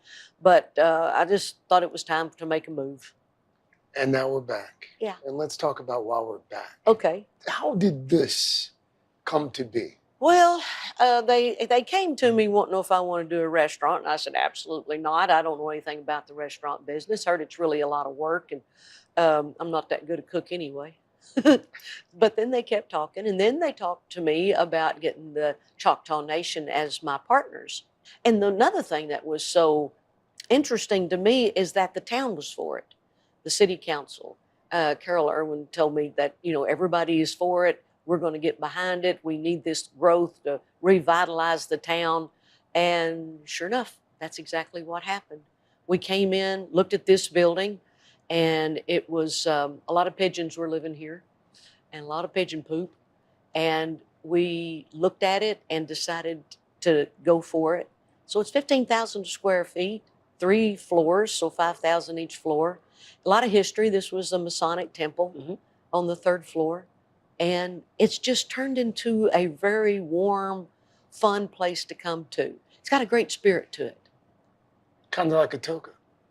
But I just thought it was time to make a move. And now we're back. Yeah. And let's talk about why we're back. Okay. How did this come to be? Well, they came to me wanting to know if I want to do a restaurant, and I said, absolutely not. I don't know anything about the restaurant business. Heard it's really a lot of work, and I'm not that good a cook anyway. But then they kept talking, and then they talked to me about getting the Choctaw Nation as my partners. And another thing that was so interesting to me is that the town was for it. The city council, Carol Irwin told me that, everybody is for it. We're going to get behind it. We need this growth to revitalize the town. And sure enough, that's exactly what happened. We came in, looked at this building, and it was a lot of pigeons were living here and a lot of pigeon poop. And we looked at it and decided to go for it. So it's 15,000 square feet, 3 floors, so 5,000 each floor. A lot of history. This was a Masonic temple on the 3rd floor. And it's just turned into a very warm, fun place to come to. It's got a great spirit to it. Kind of like Atoka.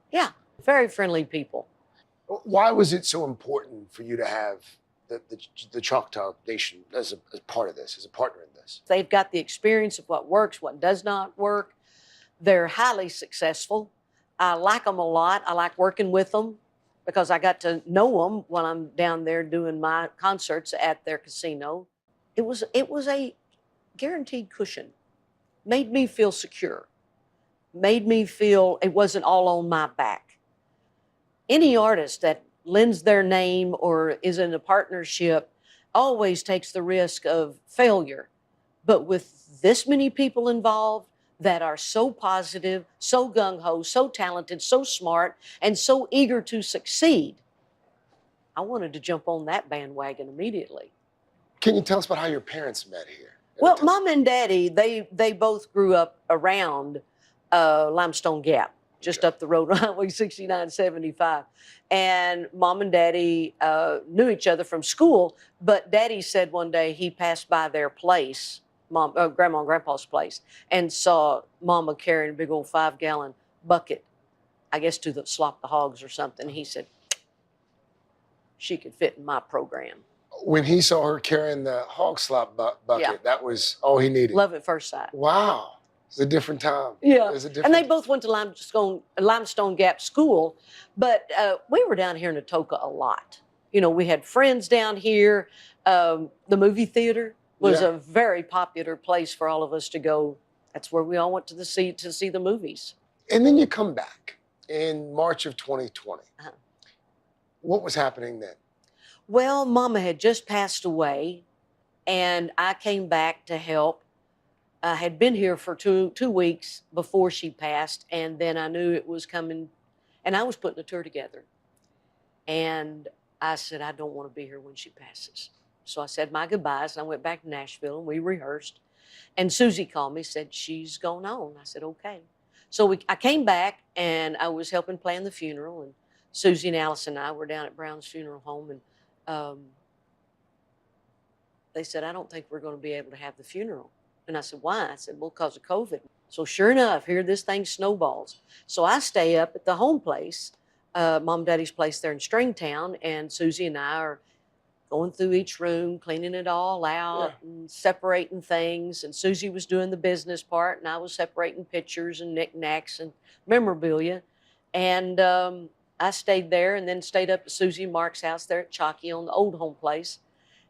Yeah, very friendly people. Why was it so important for you to have the Choctaw Nation as part of this, as a partner in this? They've got the experience of what works, what does not work. They're highly successful. I like them a lot. I like working with them, because I got to know them while I'm down there doing my concerts at their casino. It was a guaranteed cushion. Made me feel secure. Made me feel it wasn't all on my back. Any artist that lends their name or is in a partnership always takes the risk of failure. But with this many people involved that are so positive, so gung-ho, so talented, so smart, and so eager to succeed, I wanted to jump on that bandwagon immediately. Can you tell us about how your parents met here? Well, Mom and Daddy, they both grew up around Limestone Gap, just up the road on Highway 6975. And Mom and Daddy knew each other from school, but Daddy said one day he passed by their place, Grandma and Grandpa's place, and saw Mama carrying a big old 5-gallon bucket, I guess to slop the hogs or something. He said, she could fit in my program. When he saw her carrying the hog slop bucket, that was all he needed. Love at first sight. Wow. It's a different time. Yeah. It's a And they both went to Limestone Gap School, but we were down here in Atoka a lot. We had friends down here. The movie theater was a very popular place for all of us to go. That's where we all went to see the movies. And then you come back in March of 2020. What was happening then? Well, Mama had just passed away, and I came back to help. I had been here for two weeks before she passed, and then I knew it was coming, and I was putting a tour together. And I said, I don't want to be here when she passes. So I said my goodbyes, and I went back to Nashville, and we rehearsed. And Susie called me, said, she's gone on. I said, okay. So I came back, and I was helping plan the funeral, and Susie and Alice and I were down at Brown's Funeral Home, and they said, I don't think we're going to be able to have the funeral. And I said, why? I said, well, because of COVID. So sure enough, here this thing snowballs. So I stay up at the home place, Mom and Daddy's place there in Stringtown, and Susie and I are going through each room, cleaning it all out and separating things. And Susie was doing the business part, and I was separating pictures and knickknacks and memorabilia. And I stayed there and then stayed up at Susie and Mark's house there at Chalky on the old home place.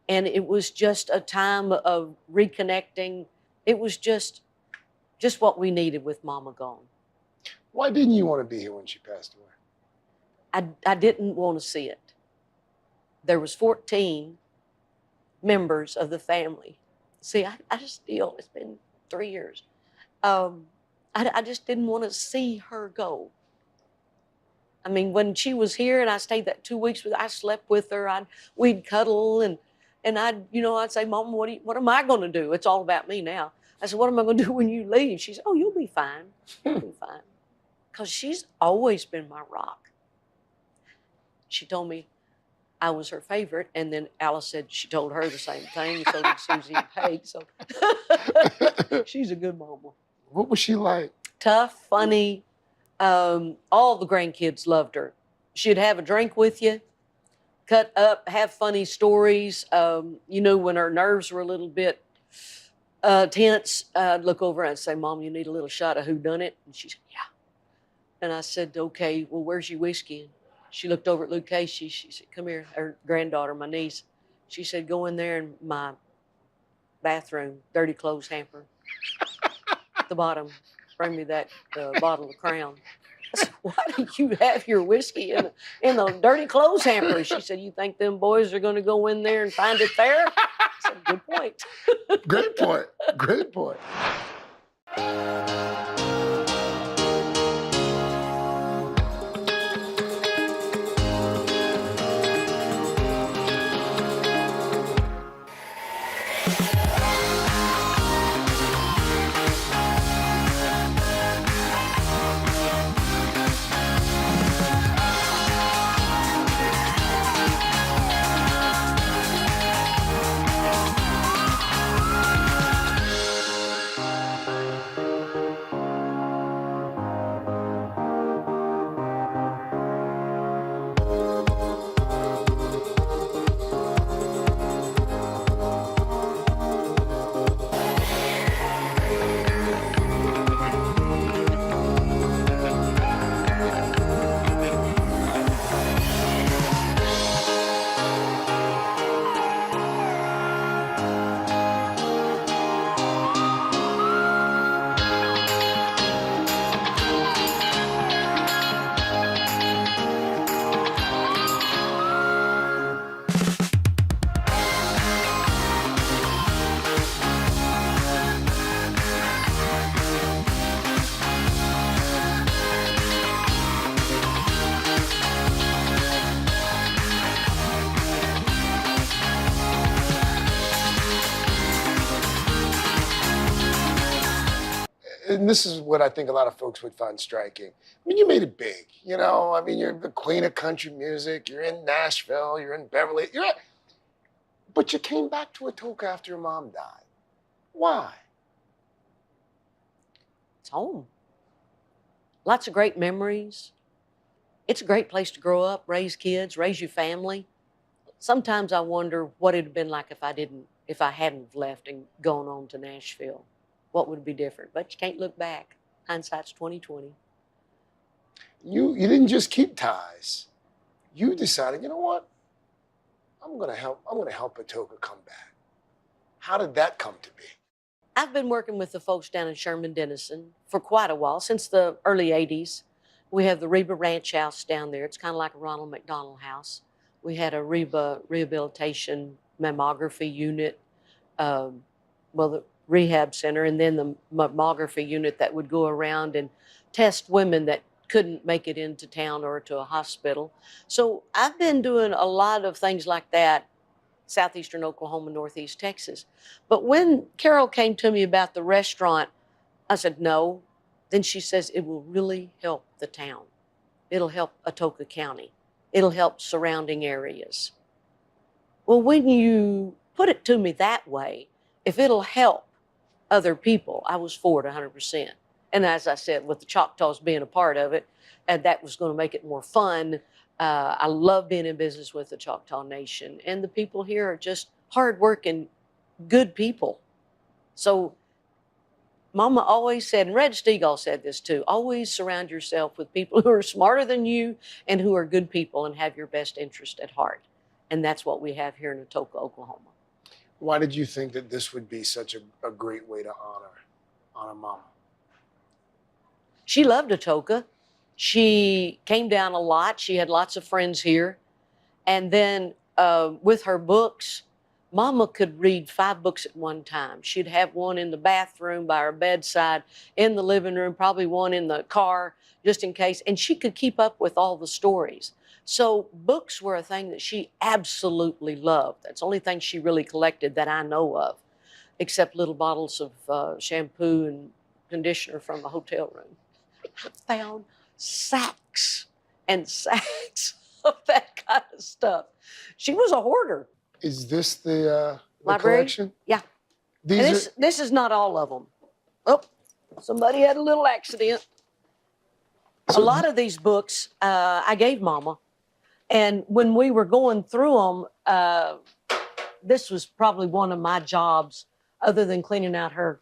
And it was just a time of reconnecting. It was just what we needed with Mama gone. Why didn't you want to be here when she passed away? I didn't want to see it. There was 14 members of the family. See, I just still, it's been 3 years. I just didn't want to see her go. I mean, when she was here and I stayed that 2 weeks with her, I slept with her. We'd cuddle and I'd say, Mom, what am I going to do? It's all about me now. I said, what am I going to do when you leave? She said, oh, you'll be fine. You'll be fine. Because she's always been my rock. She told me I was her favorite, and then Alice said she told her the same thing, so did Susie and Peg. So she's a good mama. What was she like? Tough, funny. All the grandkids loved her. She'd have a drink with you, cut up, have funny stories. When her nerves were a little bit tense, I'd look over and say, Mom, you need a little shot of whodunit? And she said, yeah. And I said, okay, well, where's your whiskey? And she looked over at Luke Casey. She said, come here, her granddaughter, my niece. She said, go in there in my bathroom, dirty clothes hamper. At the bottom, bring me that bottle of Crown. I said, why do you have your whiskey in the dirty clothes hamper? She said, you think them boys are going to go in there and find it there? I said, good point. Great point. Great point. And this is what I think a lot of folks would find striking. I mean, you made it big, I mean, you're the queen of country music. You're in Nashville. You're in Beverly. But you came back to Atoka after your mom died. Why? It's home. Lots of great memories. It's a great place to grow up, raise kids, raise your family. Sometimes I wonder what it'd have been like if I hadn't left and gone on to Nashville. What would be different? But you can't look back. Hindsight's 20/20. You didn't just keep ties. You decided, you know what? I'm gonna help Atoka come back. How did that come to be? I've been working with the folks down in Sherman Denison for quite a while, since the early 80s. We have the Reba Ranch House down there. It's kind of like a Ronald McDonald House. We had a Reba rehabilitation mammography unit, the rehab center, and then the mammography unit that would go around and test women that couldn't make it into town or to a hospital. So I've been doing a lot of things like that, southeastern Oklahoma, northeast Texas. But when Carol came to me about the restaurant, I said, no. Then she says, it will really help the town. It'll help Atoka County. It'll help surrounding areas. Well, when you put it to me that way, if it'll help other people, I was for it 100%. And as I said, with the Choctaws being a part of it, and that was going to make it more fun, I love being in business with the Choctaw Nation, and the people here are just hardworking, good people. So Mama always said, and Red Stegall said this too, always surround yourself with people who are smarter than you and who are good people and have your best interest at heart. And that's what we have here in Atoka, Oklahoma. Why did you think that this would be such a great way to honor Mama? She loved Atoka. She came down a lot. She had lots of friends here. And then with her books, Mama could read 5 books at one time. She'd have one in the bathroom by her bedside, in the living room, probably one in the car, just in case. And she could keep up with all the stories. So books were a thing that she absolutely loved. That's the only thing she really collected that I know of, except little bottles of shampoo and conditioner from a hotel room. I found sacks and sacks of that kind of stuff. She was a hoarder. Is this the Library? collection? Yeah. These And this is not all of them. Oh, somebody had a little accident. A lot of these books I gave Mama. And when we were going through them, this was probably one of my jobs, other than cleaning out her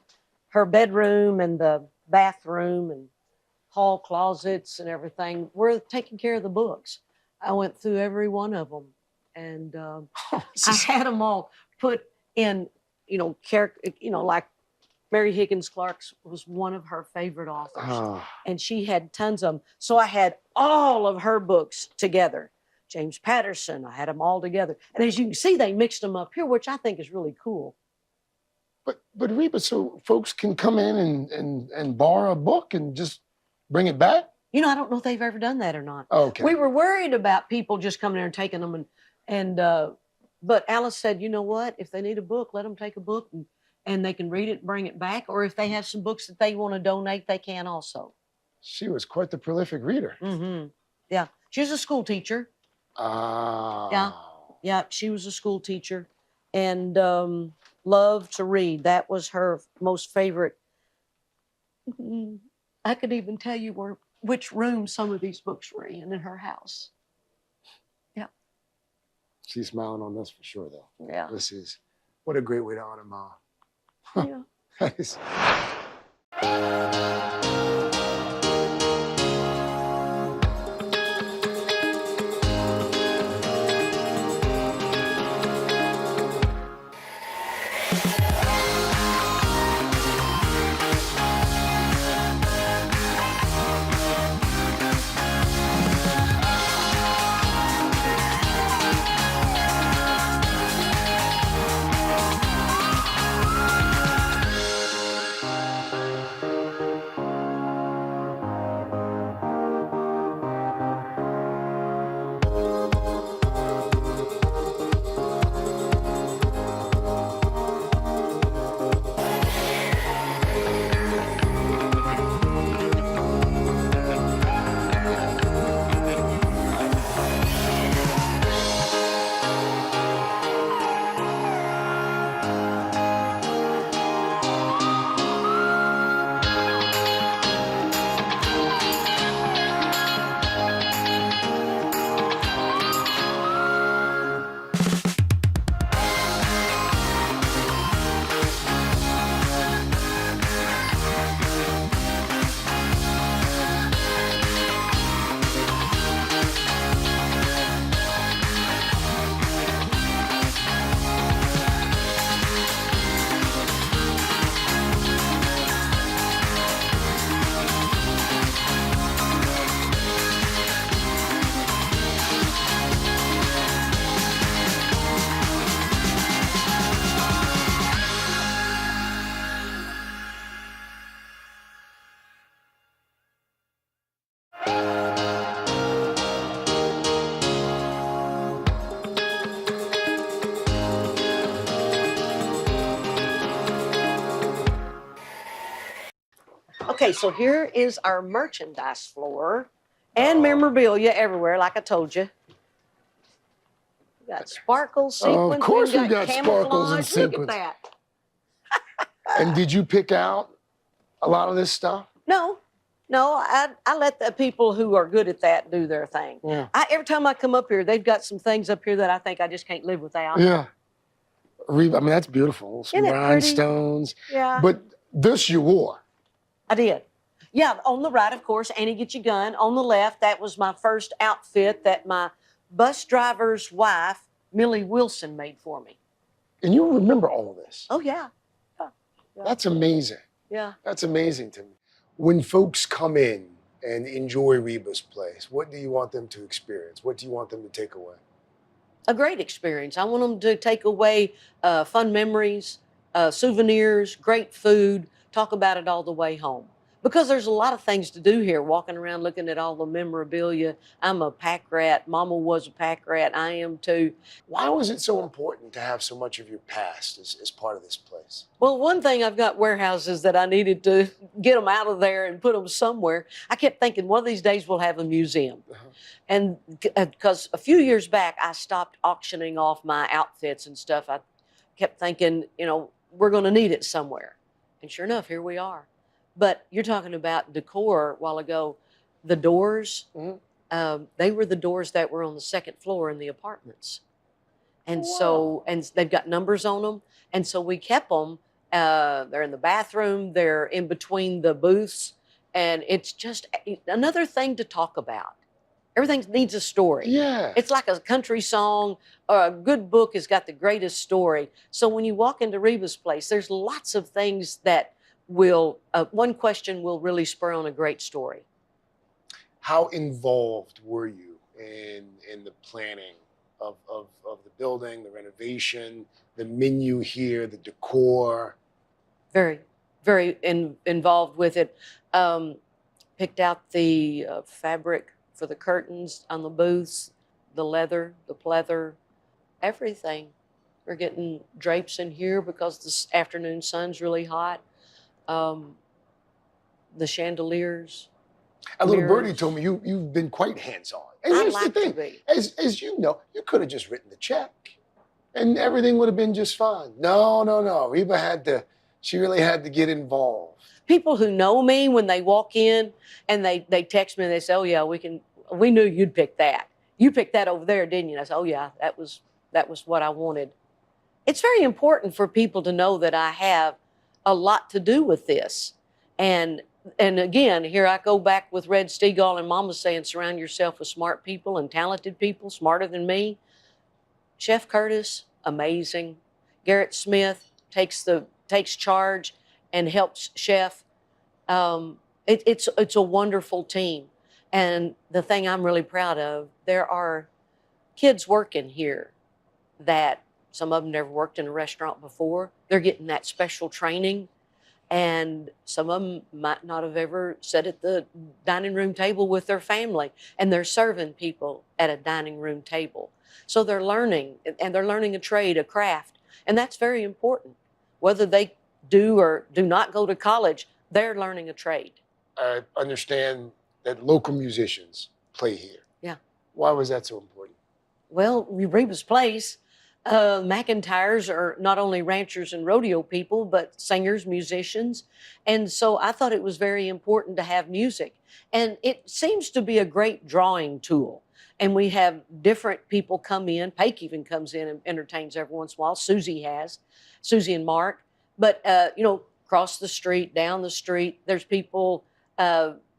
bedroom and the bathroom and hall closets and everything. We're taking care of the books. I went through every one of them, and I had them all put in, like Mary Higgins Clark's was one of her favorite authors, and she had tons of them. So I had all of her books together. James Patterson, I had them all together. And as you can see, they mixed them up here, which I think is really cool. But Reba, so folks can come in and borrow a book and just bring it back? I don't know if they've ever done that or not. Okay. We were worried about people just coming there and taking them, but Alice said, you know what? If they need a book, let them take a book and they can read it and bring it back. Or if they have some books that they want to donate, they can also. She was quite the prolific reader. Mm-hmm. Yeah. She was a school teacher. Yeah, she was a school teacher and loved to read. That was her most favorite. I could even tell you which room some of these books were in her house. Yeah. She's smiling on this for sure, though. Yeah. What a great way to honor Mom. Yeah. That is. Okay, so here is our merchandise floor and memorabilia everywhere, like I told you. We got sparkles, sequins. Of course we got camouflage. sparkles and sequins. Look at that. And did you pick out a lot of this stuff? No, No, I let the people who are good at that do their thing. Yeah. Every time I come up here, they've got some things up here that I think I just can't live without. Yeah. Reba, I mean, that's beautiful. Some Isn't it pretty? rhinestones. Yeah. But this you wore. I did. Yeah, on the right, of course, Annie Get Your Gun. On the left, that was my first outfit that my bus driver's wife, Millie Wilson, made for me. And you remember all this. Oh, yeah. That's amazing. Yeah. That's amazing to me. When folks come in and enjoy Reba's place, what do you want them to experience? What do you want them to take away? A great experience. I want them to take away fun memories, souvenirs, great food, talk about it all the way home. Because there's a lot of things to do here, walking around looking at all the memorabilia. I'm a pack rat. Mama was a pack rat. I am too. Why was it so important to have so much of your past as part of this place? Well, one thing, I've got warehouses that I needed to get them out of there and put them somewhere. I kept thinking one of these days we'll have a museum. And because a few years back, I stopped auctioning off my outfits and stuff. I kept thinking, you know, we're going to need it somewhere. And sure enough, here we are. But you're talking about decor a while ago. The doors, they were the doors that were on the second floor in the apartments. And so, and they've got numbers on them. And so we kept them. They're in the bathroom. They're in between the booths. And it's just another thing to talk about. Everything needs a story. Yeah. It's like a country song or a good book has got the greatest story. So when you walk into Reba's place, there's lots of things that will, one question will really spur on a great story. How involved were you in the planning of the building, the renovation, the menu here, the decor? Very, very involved with it. Picked out the fabric for the curtains on the booths, the leather, the pleather, everything. We're getting drapes in here because this afternoon sun's really hot. The chandeliers. A little birdie told me you've been quite hands-on. And here's the thing, as you know, you could have just written the check and everything would have been just fine. No. Reba she really had to get involved. People who know me, when they walk in and they text me and they say, oh yeah, we knew you'd pick that. You picked that over there, didn't you? And I said, oh yeah, that was what I wanted. It's very important for people to know that I have a lot to do with this. And again, here I go back with Red Stegall and Mama saying, surround yourself with smart people and talented people, smarter than me. Chef Curtis, amazing. Garrett Smith takes charge and helps Chef. It's a wonderful team. And the thing I'm really proud of, there are kids working here that some of them never worked in a restaurant before. They're getting that special training. And some of them might not have ever sat at the dining room table with their family. And they're serving people at a dining room table. So they're learning, and they're learning a trade, a craft. And that's very important. Whether they do or do not go to college, they're learning a trade. I understand that local musicians play here. Yeah. Why was that so important? Well, Reba's place, McEntires are not only ranchers and rodeo people, but singers, musicians. And so I thought it was very important to have music. And it seems to be a great drawing tool. And we have different people come in. Paik even comes in and entertains every once in a while. Susie and Mark. But, across the street, down the street, there's people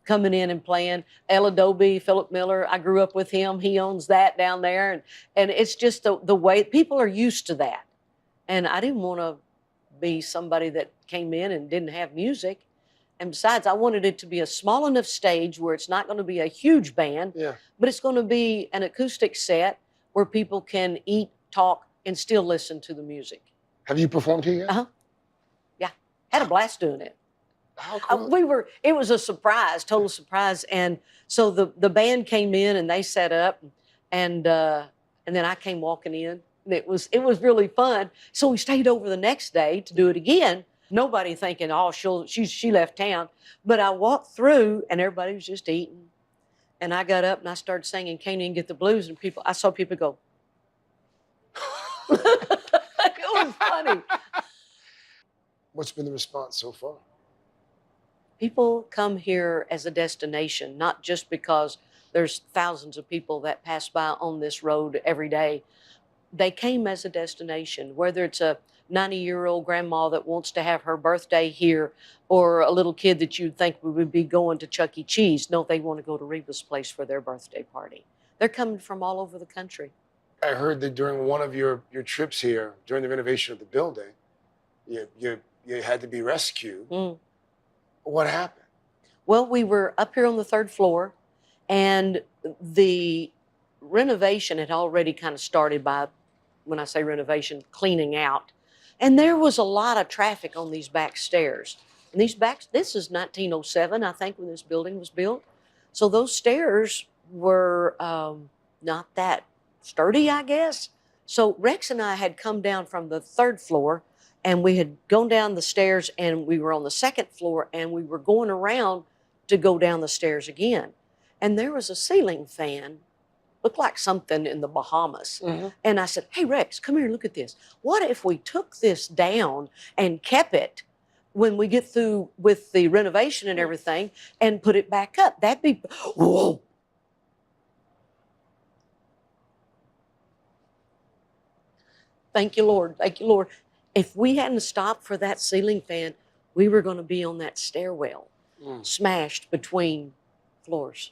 coming in and playing. El Adobe, Phillip Miller, I grew up with him. He owns that down there. And it's just the way people are used to that. And I didn't want to be somebody that came in and didn't have music. And besides, I wanted it to be a small enough stage where it's not going to be a huge band, but it's going to be an acoustic set where people can eat, talk, and still listen to the music. Have you performed here yet? Uh-huh. Yeah. Had a blast doing it. How cool. It was a surprise, total surprise. And so the band came in and they set up, and then I came walking in. And it was really fun. So we stayed over the next day to do it again. Nobody thinking, oh, she left town. But I walked through and everybody was just eating. And I got up and I started singing Can't Even Get the Blues, and I saw people go. It was funny. What's been the response so far? People come here as a destination, not just because there's thousands of people that pass by on this road every day. They came as a destination, whether it's a 90-year-old grandma that wants to have her birthday here or a little kid that you'd think would be going to Chuck E. Cheese. No, they want to go to Reba's place for their birthday party. They're coming from all over the country. I heard that during one of your trips here, during the renovation of the building, you had to be rescued. What happened? Well, we were up here on the 3rd floor, and the renovation had already kind of started by, when I say renovation, cleaning out. And there was a lot of traffic on these back stairs. And this is 1907, I think, when this building was built. So those stairs were not that sturdy, I guess. So Rex and I had come down from the 3rd floor, and we had gone down the stairs, and we were on the 2nd floor, and we were going around to go down the stairs again. And there was a ceiling fan, looked like something in the Bahamas. And I said, hey, Rex, come here, look at this. What if we took this down and kept it when we get through with the renovation and everything and put it back up? That'd be, whoa. Thank you, Lord. Thank you, Lord. If we hadn't stopped for that ceiling fan, we were going to be on that stairwell, smashed between floors.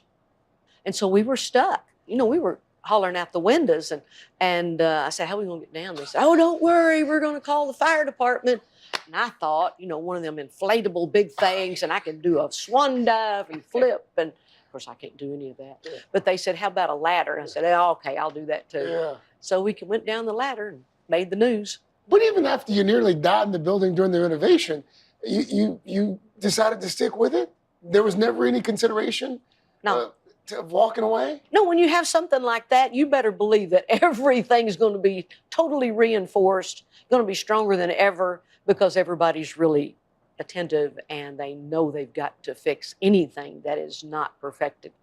And so we were stuck. You know, we were hollering out the windows, and I said, how are we going to get down? They said, oh, don't worry, we're going to call the fire department. And I thought, you know, one of them inflatable big things, and I could do a swan dive and flip, and of course I can't do any of that. But they said, how about a ladder? And I said, oh, okay, I'll do that too. Yeah. So we went down the ladder and made the news. But even after you nearly died in the building during the renovation, you decided to stick with it? There was never any consideration of walking away? No, when you have something like that, you better believe that everything's going to be totally reinforced, going to be stronger than ever, because everybody's really attentive and they know they've got to fix anything that is not perfected.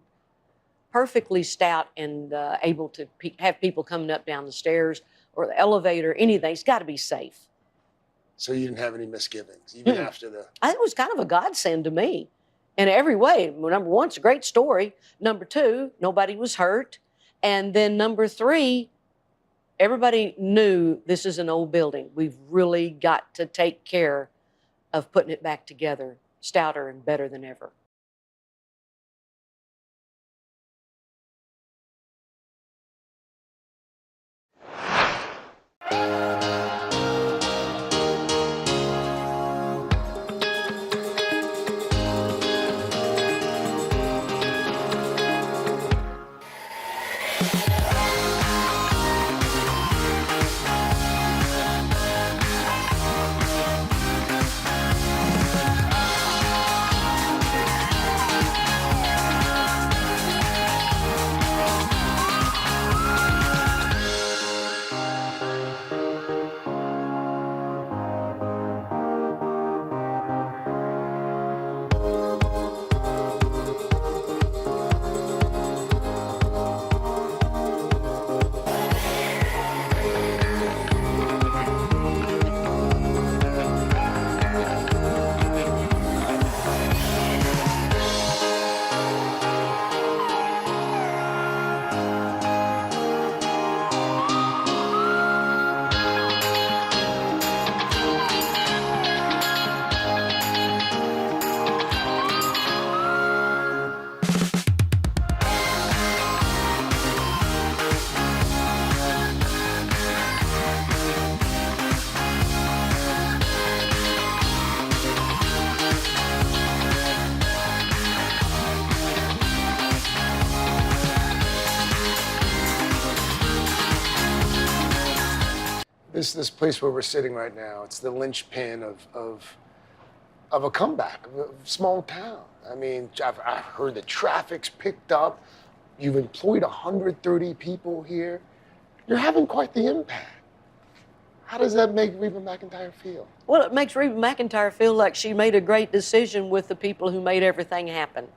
Perfectly stout and able to have people coming up down the stairs or the elevator, anything. It's got to be safe. So you didn't have any misgivings, even after the... I think it was kind of a godsend to me in every way. Number one, it's a great story. Number two, nobody was hurt. And then number three, everybody knew this is an old building. We've really got to take care of putting it back together, stouter and better than ever. This place where we're sitting right now, it's the linchpin of a comeback, of a small town. I mean, I've heard the traffic's picked up. You've employed 130 people here. You're having quite the impact. How does that make Reba McEntire feel? Well, it makes Reba McEntire feel like she made a great decision with the people who made everything happen.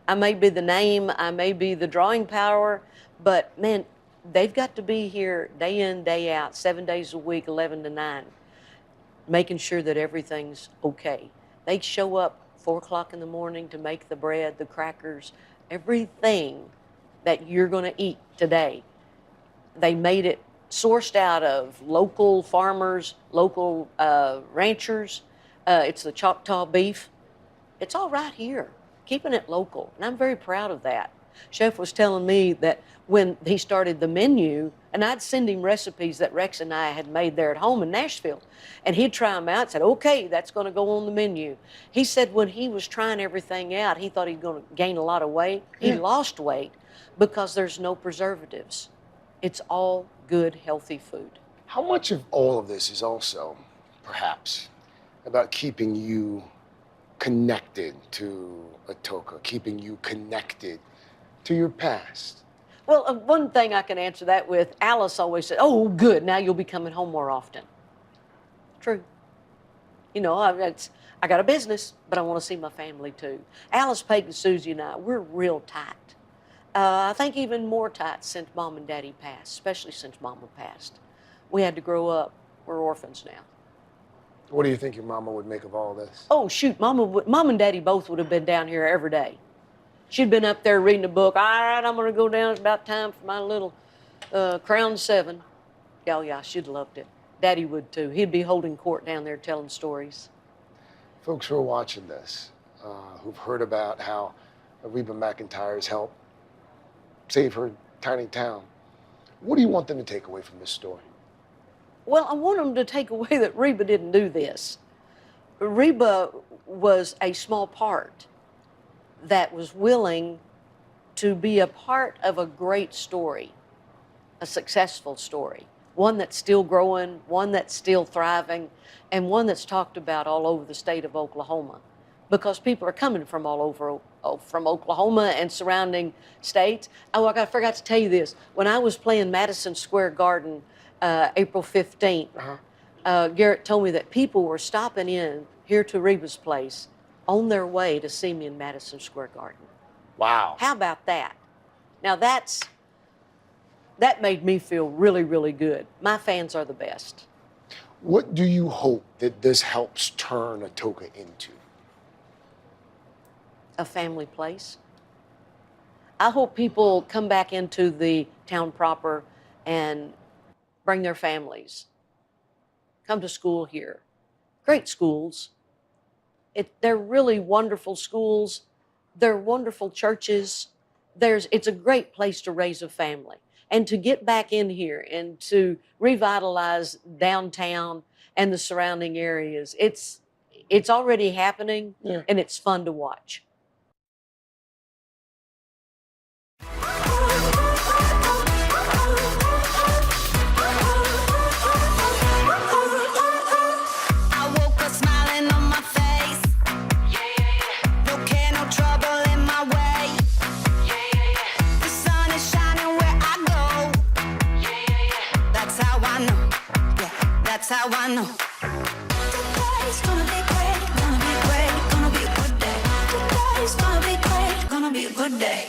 I may be the name, I may be the drawing power, but man, they've got to be here day in, day out, 7 days a week, 11 to 9, making sure that everything's okay. They show up 4 o'clock in the morning to make the bread, the crackers, everything that you're going to eat today. They made it sourced out of local farmers, local ranchers. It's the Choctaw beef. It's all right here, keeping it local, and I'm very proud of that. Chef was telling me that when he started the menu, and I'd send him recipes that Rex and I had made there at home in Nashville, and he'd try them out and said, okay, that's going to go on the menu. He said when he was trying everything out, he thought he'd going to gain a lot of weight. He lost weight because there's no preservatives. It's all good, healthy food. How much of all of this is also, perhaps, about keeping you connected to Atoka, keeping you connected to your past? Well, one thing I can answer that with, Alice always said, oh, good, now you'll be coming home more often. True. You know, I got a business, but I want to see my family too. Alice, Peyton, Susie, and I, we're real tight. I think even more tight since Mom and Daddy passed, especially since Mama passed. We had to grow up. We're orphans now. What do you think your mama would make of all this? Oh, shoot, Mom and Daddy both would have been down here every day. She'd been up there reading a book. All right, I'm going to go down. It's about time for my little Crown 7. Yeah, she'd loved it. Daddy would too. He'd be holding court down there telling stories. Folks who are watching this, who've heard about how Reba McEntire's helped save her tiny town, what do you want them to take away from this story? Well, I want them to take away that Reba didn't do this. Reba was a small part that was willing to be a part of a great story, a successful story, one that's still growing, one that's still thriving, and one that's talked about all over the state of Oklahoma, because people are coming from all over, from Oklahoma and surrounding states. Oh, I forgot to tell you this. When I was playing Madison Square Garden April 15th, Garrett told me that people were stopping in here to Reba's place on their way to see me in Madison Square Garden. Wow. How about that? Now that made me feel really, really good. My fans are the best. What do you hope that this helps turn Atoka into? A family place. I hope people come back into the town proper and bring their families. Come to school here. Great schools. They're really wonderful schools. They're wonderful churches. It's a great place to raise a family. And to get back in here and to revitalize downtown and the surrounding areas, it's already happening, and it's fun to watch. That's how I know. Today's gonna be great, gonna be great, gonna be a good day. Today's gonna be great, gonna be a good day.